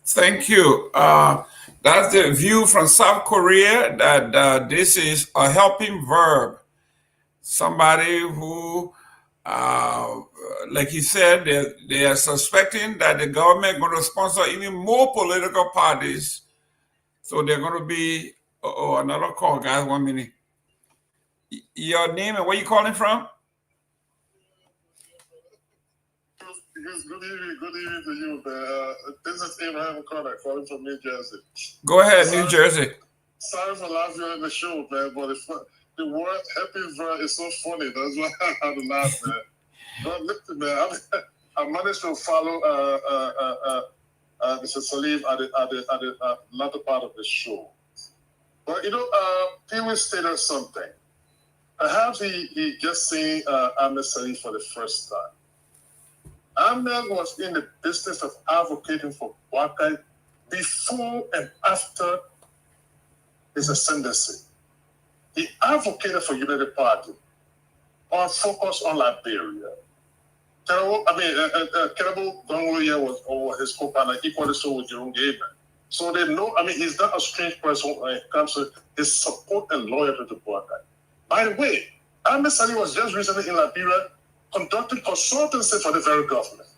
Thank you. That's the view from South Korea, that this is a helping verb. Somebody who, like he said, they are suspecting that the government is going to sponsor even more political parties. So they're going to be, another call, guys, 1 minute. Your name and where you calling from? Good evening to you, man. This is Abraham Carter calling from New Jersey. Go ahead, New Jersey. Sorry for laughing on the show, man, but the word happy verb is so funny. That's why I had to laugh, man. But listen, man, I managed to follow Mr. Salim at the latter part of the show. But Pewee stated something. Perhaps he just seen Ahmed Salim for the first time. Ahmed was in the business of advocating for Boyka before and after his ascendancy. He advocated for Unity Party on focus on Liberia. Kehleboe Gongloe was his co-partner, equally so with Jerome Gayman. So they know, he's not a strange person when it comes to his support and loyalty to Boakai. By the way, Ahmed Sani was just recently in Liberia conducting consultancy for the very government.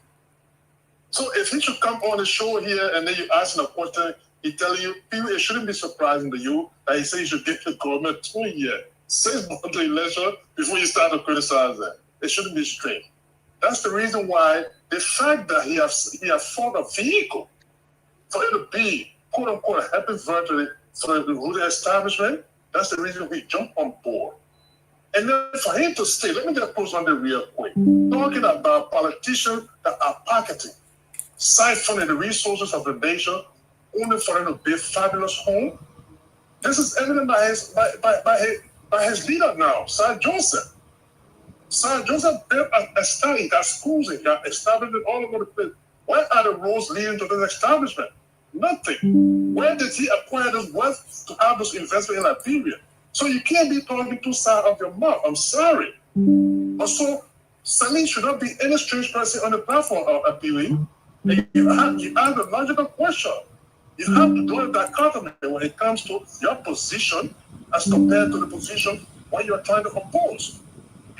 So if he should come on the show here and then you ask him a question, he tell you, it shouldn't be surprising to you that he says you should give the government 2 years, 6 months to election before you start to criticize them. It shouldn't be strange. That's the reason why the fact that he has fought a vehicle for it to be, quote unquote, a happy virtually for the ruling establishment, that's the reason we jumped on board. And then for him to stay, let me just post on the real quick, talking about politicians that are pocketing, siphoning the resources of the nation only for them to build fabulous home. This is evident by his leader now, Sir Joseph. Sir Joseph built a study, he got schools, he got established all over the place. Where are the roads leading to this establishment? Nothing. Where did he acquire this wealth to have this investment in Liberia? So you can't be talking two sides of your mouth. I'm sorry. Also, Sani should not be any strange person on the platform of Pewee. You have a logical question. You have to do a dichotomy when it comes to your position as compared to the position what you're trying to oppose.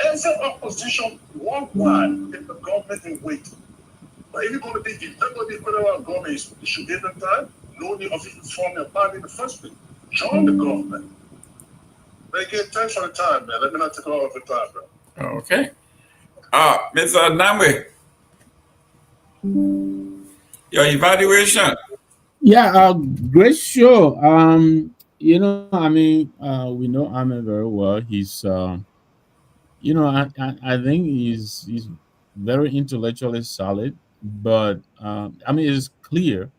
Every opposition worldwide is the government in waiting. But if you're going to be federal government, you should give them time. No need of you to form your party in the first place. Join the government. But again, thanks for the time, man. Let me not take all of the time, bro. Okay. Mr. Nagbe, your evaluation. Yeah, great show. We know Ahmed very well. He's I think he's very intellectually solid, but it's clear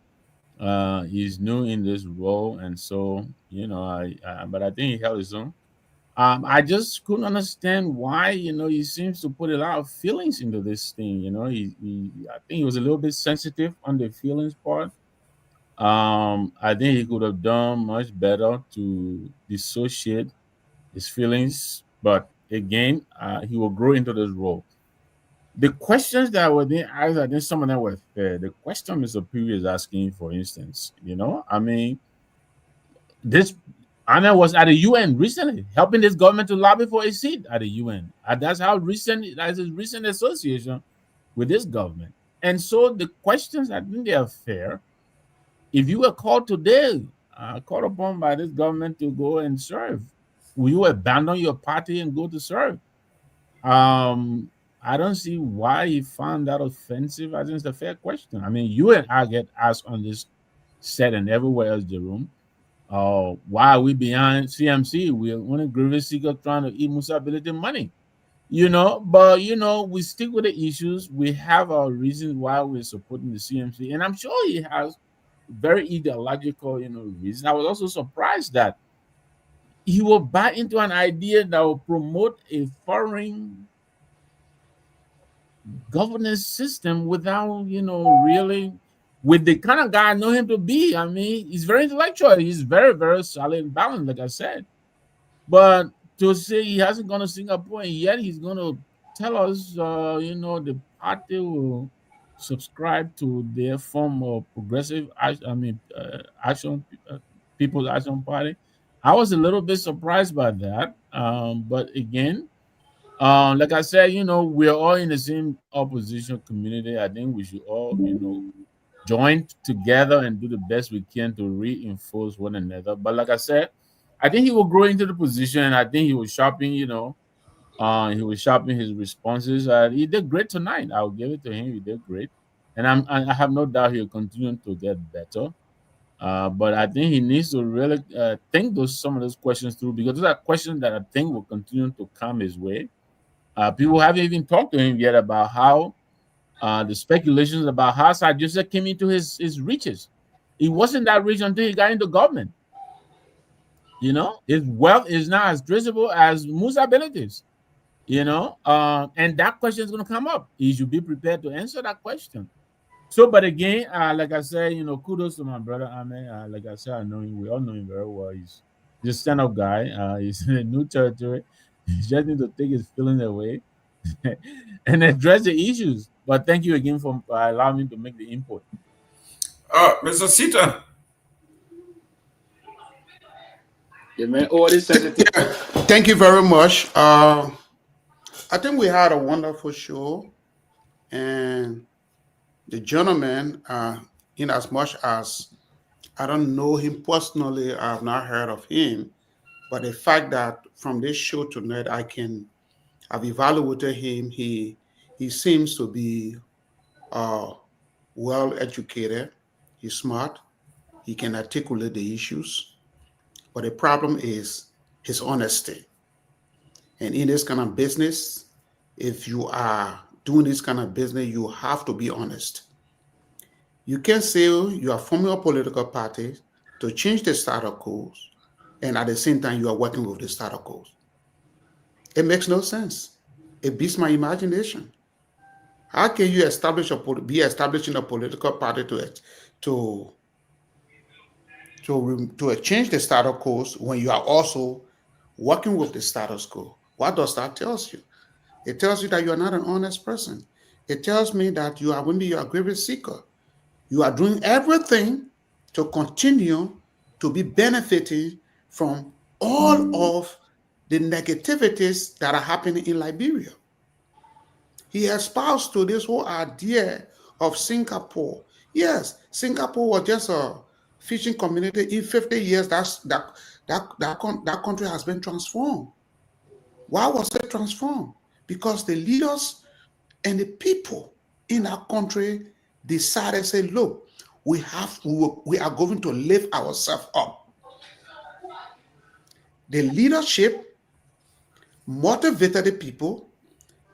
he's new in this role, and so but I think he held his own. I just couldn't understand why he seems to put a lot of feelings into this thing. I think he was a little bit sensitive on the feelings part. I think he could have done much better to dissociate his feelings, but again, he will grow into this role. The questions that were being asked, I think some of them were fair. The question Mr. Pewee is asking, for instance, this Anna was at the UN recently, helping this government to lobby for a seat at the UN. And that's his recent association with this government. And so the questions, I think they are fair. If you were called today, called upon by this government to go and serve, will you abandon your party and go to serve? I don't see why he found that offensive. I think it's a fair question. You and I get asked on this set and everywhere else, Jerome. Why are we behind CMC? We're only grievance seekers trying to eat Musa ability money. But we stick with the issues. We have our reasons why we're supporting the CMC, and I'm sure he has very ideological, reason. I was also surprised that he will buy into an idea that will promote a foreign governance system without, really, with the kind of guy I know him to be. He's very intellectual. He's very, very solid and balanced, like I said. But to say he hasn't gone to Singapore and yet he's going to tell us, the party will subscribe to their form of progressive action, People's Action Party. I was a little bit surprised by that. But again, like I said, we're all in the same opposition community. I think we should all, join together and do the best we can to reinforce one another. But like I said, I think he will grow into the position. I think he was sharpening, his responses. He did great tonight. I'll give it to him. He did great, and I have no doubt he'll continue to get better. But I think he needs to really think some of those questions through, because those are questions that I think will continue to come his way. People haven't even talked to him yet about how the speculations about how Sir Joseph came into his riches. He wasn't that rich until he got into government. His wealth is not as traceable as Musa's abilities. And that question is going to come up. He should be prepared to answer that question. So, but again, like I said, kudos to my brother Ahmed. Like I said, I know him. We all know him very well. He's a stand-up guy. He's in a new territory. He just need to take his feelings away and address the issues. But thank you again for allowing me to make the input. Mr. Sita. Yeah, man. Oh, this sensitive. Thank you very much. I think we had a wonderful show, and the gentleman, in as much as I don't know him personally, I have not heard of him, but the fact that from this show tonight, I've evaluated him. He seems to be well educated. He's smart. He can articulate the issues. But the problem is his honesty. And in this kind of business, if you are doing this kind of business, you have to be honest. You can't say you are forming a political party to change the status quo, and at the same time, you are working with the status quo. It makes no sense. It beats my imagination. How can you be establishing a political party to change the status quo when you are also working with the status quo? What does that tell you? It tells you that you are not an honest person. It tells me that you are a grievance seeker. You are doing everything to continue to be benefiting from all of the negativities that are happening in Liberia. He espoused to this whole idea of Singapore. Yes, Singapore was just a fishing community. In 50 years, that country has been transformed. Why was it transformed? Because the leaders and the people in our country decided, say, look, we are going to lift ourselves up. The leadership motivated the people,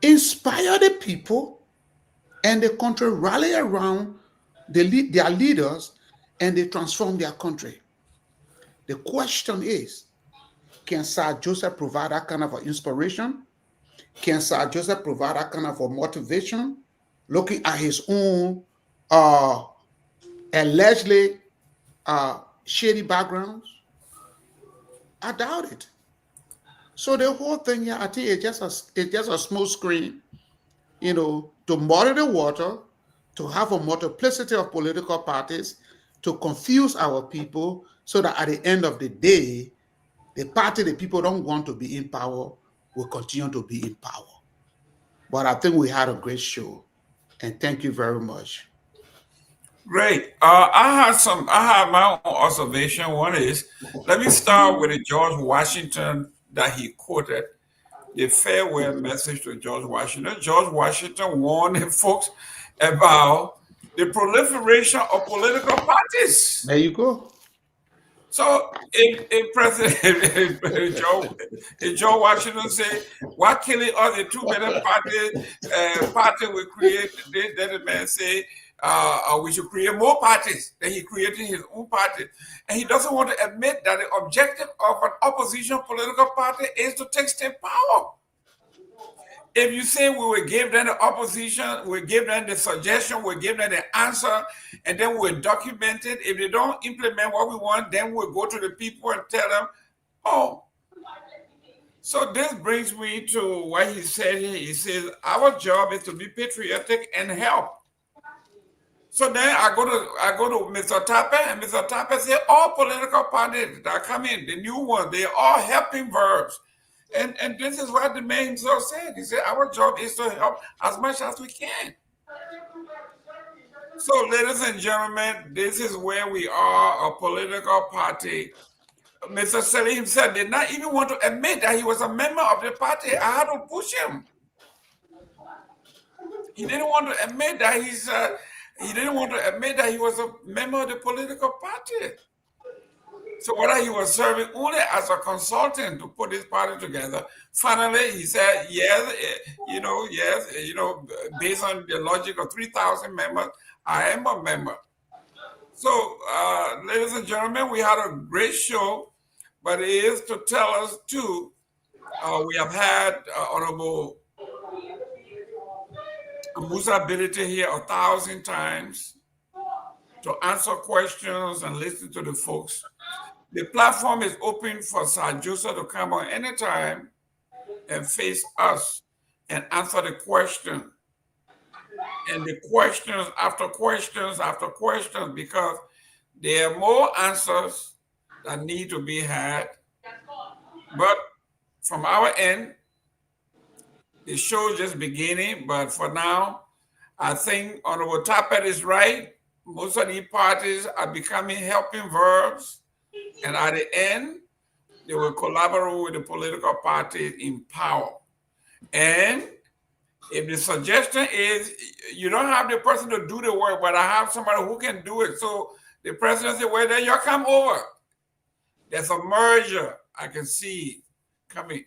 inspired the people, and the country rallied around their leaders, and they transformed their country. The question is, can Sir Joseph provide that kind of an inspiration? Can Sir Joseph provide that kind of a motivation? Looking at his own allegedly shady backgrounds? I doubt it. So the whole thing here, I think it's just a small screen, to muddy the water, to have a multiplicity of political parties, to confuse our people, so that at the end of the day, the party the people don't want to be in power will continue to be in power. But I think we had a great show, and thank you very much. Great. I have my own observation. One is, let me start with the George Washington that he quoted, the farewell message to George Washington. George Washington warned the folks about the proliferation of political parties. There you go. So if President George Washington said, why killing all the 2 million party we create, then the man say, we should create more parties. Then he created his own party. And he doesn't want to admit that the objective of an opposition political party is to take state power. If you say we will give them the opposition, we give them the suggestion, we give them the answer, and then we'll document it. If they don't implement what we want, then we'll go to the people and tell them, oh. So this brings me to what he said here. He says, our job is to be patriotic and help. So then I go to Mr. Tapper, and Mr. Tapper said, all political parties that are coming, the new ones, they're all helping verbs. And this is what the man himself said. He said, our job is to help as much as we can. So, ladies and gentlemen, this is where we are, a political party. Mr. Seleke himself did not even want to admit that he was a member of the party. I had to push him. He didn't want to admit that he was a member of the political party. So whether he was serving only as a consultant to put this party together, finally he said, yes, based on the logic of 3,000 members, I am a member. So, ladies and gentlemen, we had a great show, but it is to tell us too, we have had Honorable Musa Ability here 1,000 times to answer questions and listen to the folks. The platform is open for Sir Joseph to come on anytime and face us and answer the question. And the questions after questions after questions, because there are more answers that need to be had. But from our end, the show is just beginning. But for now, I think Honorable Tappet is right. Most of these parties are becoming helping verbs. And at the end, they will collaborate with the political parties in power. And if the suggestion is you don't have the person to do the work, but I have somebody who can do it. So the president said, well, then you come over. There's a merger I can see coming.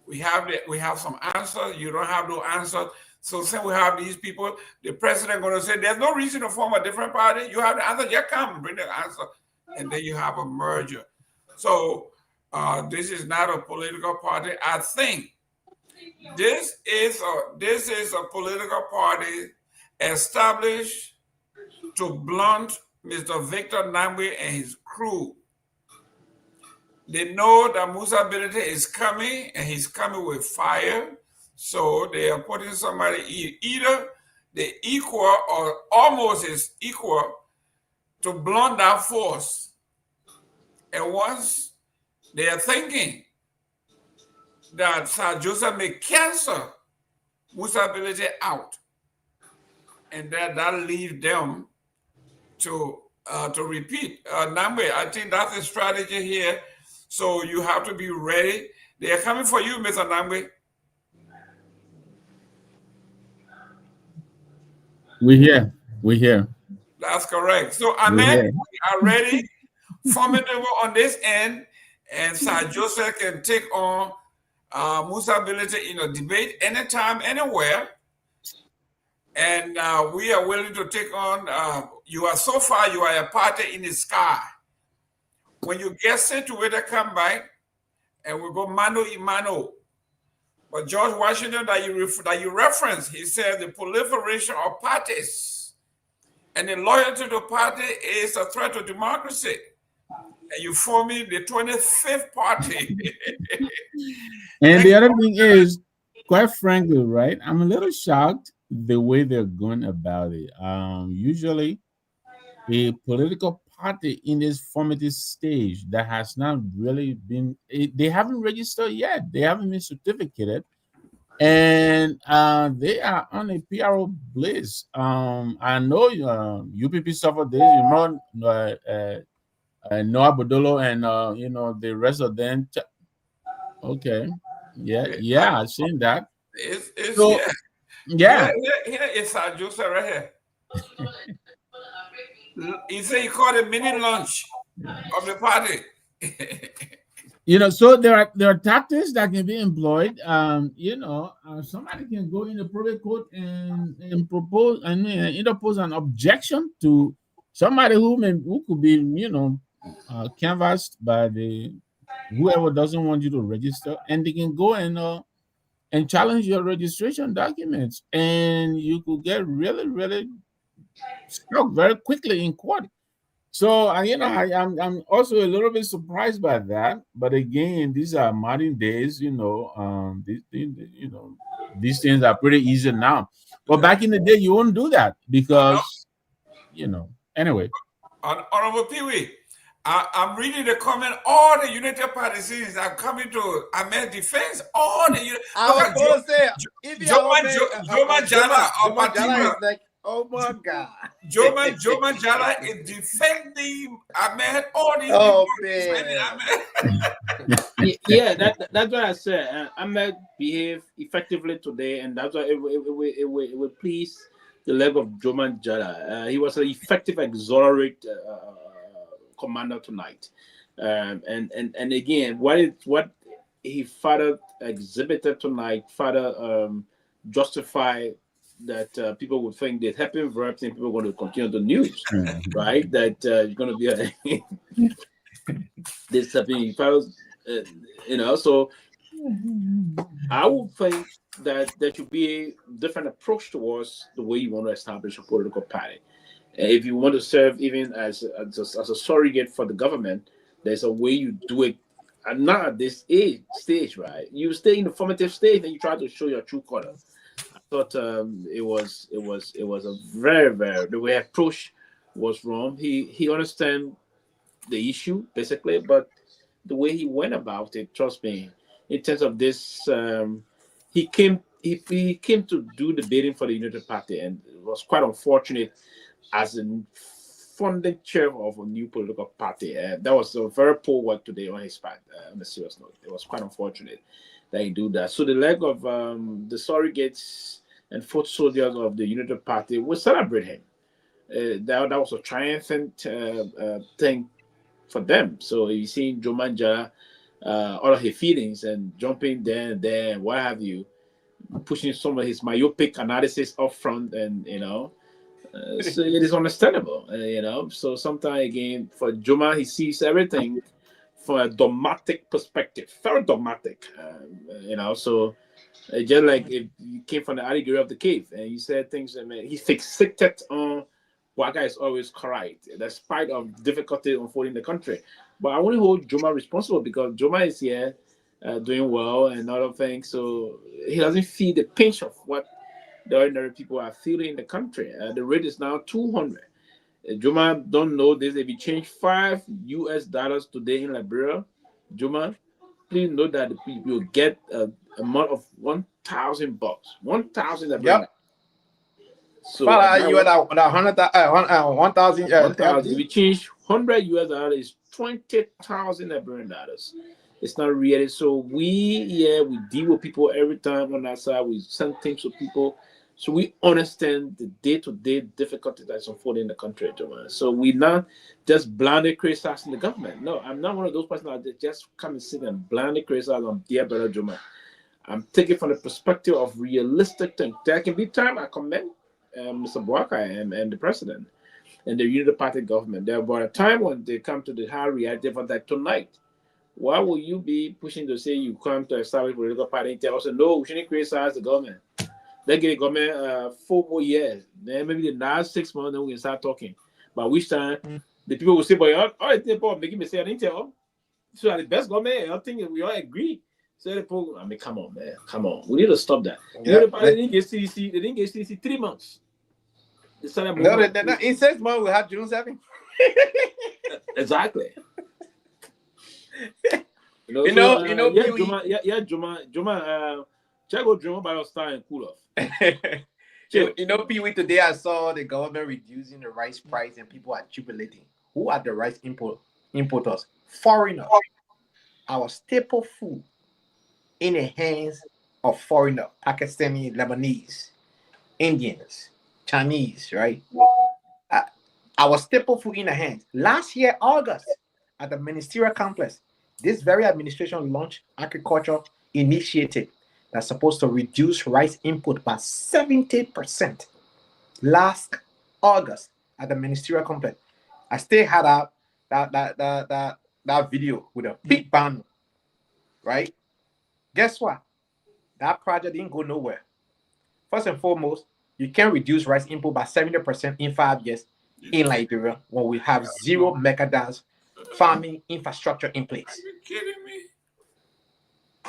We have some answers. You don't have no answers. So since we have these people, the president going to say, there's no reason to form a different party. You have the answer. You come, bring the answer. And then you have a merger. So this is not a political party. I think this is a political party established to blunt Mr. Victor Nagbe and his crew. They know that Musa Bility is coming, and he's coming with fire. So they are putting somebody either the equal or almost is equal to blunt that force. And once they are thinking that Sir Joseph may cancel Musa Bility out, and that leaves them to repeat. Nagbe, I think that's the strategy here. So you have to be ready. They are coming for you, Mr. Nagbe. We here. That's correct. So Ahmed, we are ready, formidable on this end, and Sir Joseph can take on Musa Bility in a debate anytime, anywhere. And we are willing to take on, you are a party in the sky. When you get situated, come back, and we go mano a mano. But George Washington that you referenced, he said the proliferation of parties and the loyalty to party is a threat to democracy. And you forming the 25th party. And the other thing is, quite frankly, right, I'm a little shocked the way they're going about it. Usually, a political party in this formative stage that has not really been, they haven't registered yet. They haven't been certificated. And they are on a PRO bliss. I know UPP suffered this, Noah Bodolo and the rest of them. Okay. Yeah, I've seen that. It's so, yeah. Here is Joseph right here. He said he called a mini lunch of the party. So there are tactics that can be employed. Somebody can go in the probate court and propose and interpose an objection to somebody who could be canvassed by whoever doesn't want you to register, and they can go and challenge your registration documents, and you could get really, really stuck very quickly in court. So I'm also a little bit surprised by that. But again, these are modern days. These things are pretty easy now. But back in the day, you wouldn't do that because Anyway. Honorable Pewee, I'm reading the comment. All the United Partisans are coming to Ahmed defense. All the I was going to say, if Joma Jala or Fatima is like, oh my God. Joma Jala is defending Ahmed. All these people defending Ahmed. Yeah, that's what I said. Ahmed behaved effectively today, and that's why it will please the leg of Joma Jala. He was an effective, exonerate commander tonight. And again, what he further exhibited tonight further justify that people would think that helping verbs and people are going to continue the news, right? That you're going to be this happening. So I would think that there should be a different approach towards the way you want to establish a political party. If you want to serve even as a surrogate for the government, there's a way you do it not at this stage, right? You stay in the formative stage and you try to show your true color. I thought it was a very the way approach was wrong. He understand the issue basically, but the way he went about it, trust me, in terms of this, he came to do the bidding for the United Party, and it was quite unfortunate as a funding chair of a new political party. That was a very poor work today on his part. On a serious note, it was quite unfortunate that he do that. So the leg of the surrogates and foot soldiers of the United Party will celebrate him. That was a triumphant thing for them. So you see Joe Manja, all of his feelings and jumping there and there and what have you, pushing some of his myopic analysis up front, and so it is understandable, So sometimes again for Juma, he sees everything from a dogmatic perspective, very dogmatic, So just like if you came from the allegory of the cave and you said things, and he fixated on Waka is always correct, despite of difficulty unfolding in the country. But I want to hold Juma responsible because Juma is here doing well and other things, so he doesn't feel the pinch of what the ordinary people are feeling in the country. The rate is now 200. Juma don't know this. If you change $5 today in Liberia, Juma, please know that the people get a amount of $1,000. 1,000. Yep. So you at 1,000. 1,000. If you change $100 is $20,000. It's not really. So we deal with people every time on that side. We send things to people, so we understand the day-to-day difficulty that's unfolding in the country, Joma. So we not just blindly criticizing the government. No, I'm not one of those persons that just come and sit and blindly criticize on dear brother Joma. I'm taking from the perspective of realistic things. There can be time I commend Mr. Bwaka and the president and the Unity Party government. There will be a time when they come to the hard reality for that tonight. Why will you be pushing to say you come to establish a political party and tell us, no, we shouldn't criticize the government? They give the government 4 more years. Then maybe the last 6 months, then we can start talking. By which time, the people will say, but all right, people making me say, I didn't tell. So the best government, I think we all agree. So the people, I mean, come on, man. Come on. We need to stop that. Yeah, the party didn't get CDC. They didn't get CDC 3 months. They started no, in 6 months, we have June 7th. Exactly. Juma, check out Juma by your style and cool off. Pewee, today I saw the government reducing the rice price and people are jubilating. Who are the rice importers? Foreigners. Our staple food in the hands of foreigners, Pakistani, Lebanese, Indians, Chinese, right? Our staple food in the hands. Last year, August, at the ministerial complex, this very administration launched agriculture initiative that's supposed to reduce rice input by 70%. Last August at the ministerial complex, I still had that video with a big banner, right? Guess what? That project didn't go nowhere. First and foremost, you can't reduce rice input by 70% in 5 years in Liberia when we have 0 megadance farming infrastructure in place. Are you kidding me?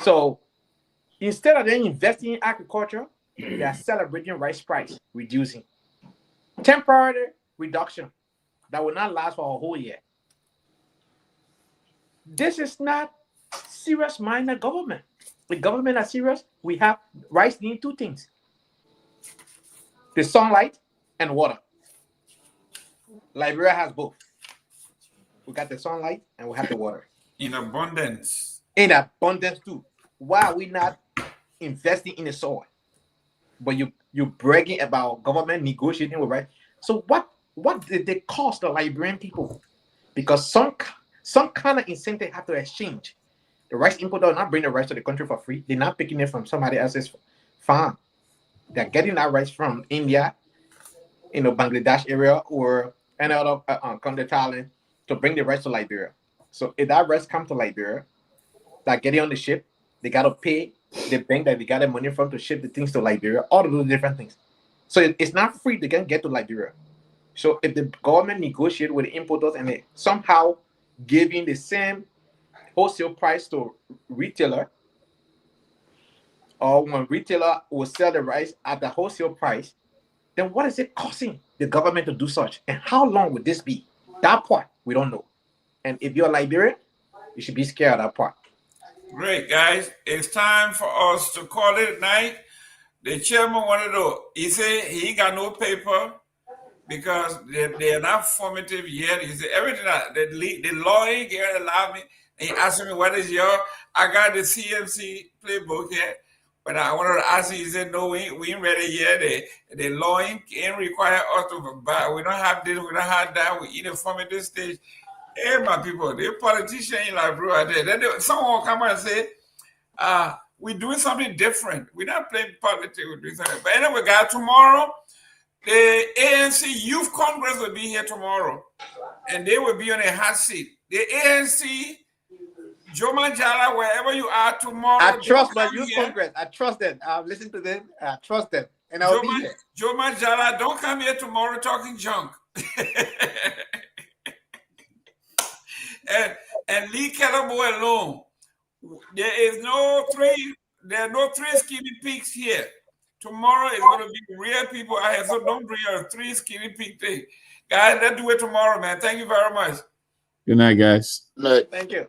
So instead of them investing in agriculture, they are celebrating rice price reducing. Temporary reduction that will not last for a whole year. This is not serious-minded government. The government is serious. We have rice need 2 things: the sunlight and water. Liberia has both. We got the sunlight and we have the water. In abundance. In abundance too. Why are we not investing in the soil? But you're bragging about government negotiating with rice. So what did they cost the Liberian people? Because some kind of incentive have to exchange. The rice importer will not bring the rice to the country for free. They're not picking it from somebody else's farm. They're getting that rice from India, Bangladesh area, or any other country, Thailand, to bring the rice to Liberia. So if that rice comes to Liberia, that getting on the ship, they gotta pay the bank that they got the money from to ship the things to Liberia, all of those different things. So it's not free to get to Liberia. So if the government negotiate with the importers and they somehow giving the same wholesale price to retailer, or when retailer will sell the rice at the wholesale price, then what is it costing the government to do such? And how long would this be? That part, we don't know. And if you're Liberian, you should be scared of that part. Great, guys. It's time for us to call it night. The chairman wanted to, he said he got no paper because they're not formative yet. He said everything that the lawyer here allowed me. He asked me, what is your, I got the CMC playbook here. But I wanted to ask him, he said, no, we ain't ready yet. The law ain't require us to buy. We don't have this, we don't have that. We in a formative stage. Hey, my people, the politician in Liberia, then someone will come and say, we're doing something different. We're not playing politics, we're doing something. But anyway, guys, tomorrow, the ANC Youth Congress will be here tomorrow. And they will be on a hot seat. The ANC, Joma Jala, wherever you are tomorrow. I trust my youth congress. I trust them. I've listened to them. I trust them. And I'll be here. Joma Jala, don't come here tomorrow talking junk. and leave Kehleboe alone. There are no three skinny pigs here. Tomorrow is going to be real people out here, so don't bring your 3 skinny pig thing. Guys, let's do it tomorrow, man. Thank you very much. Good night, guys. Thank you.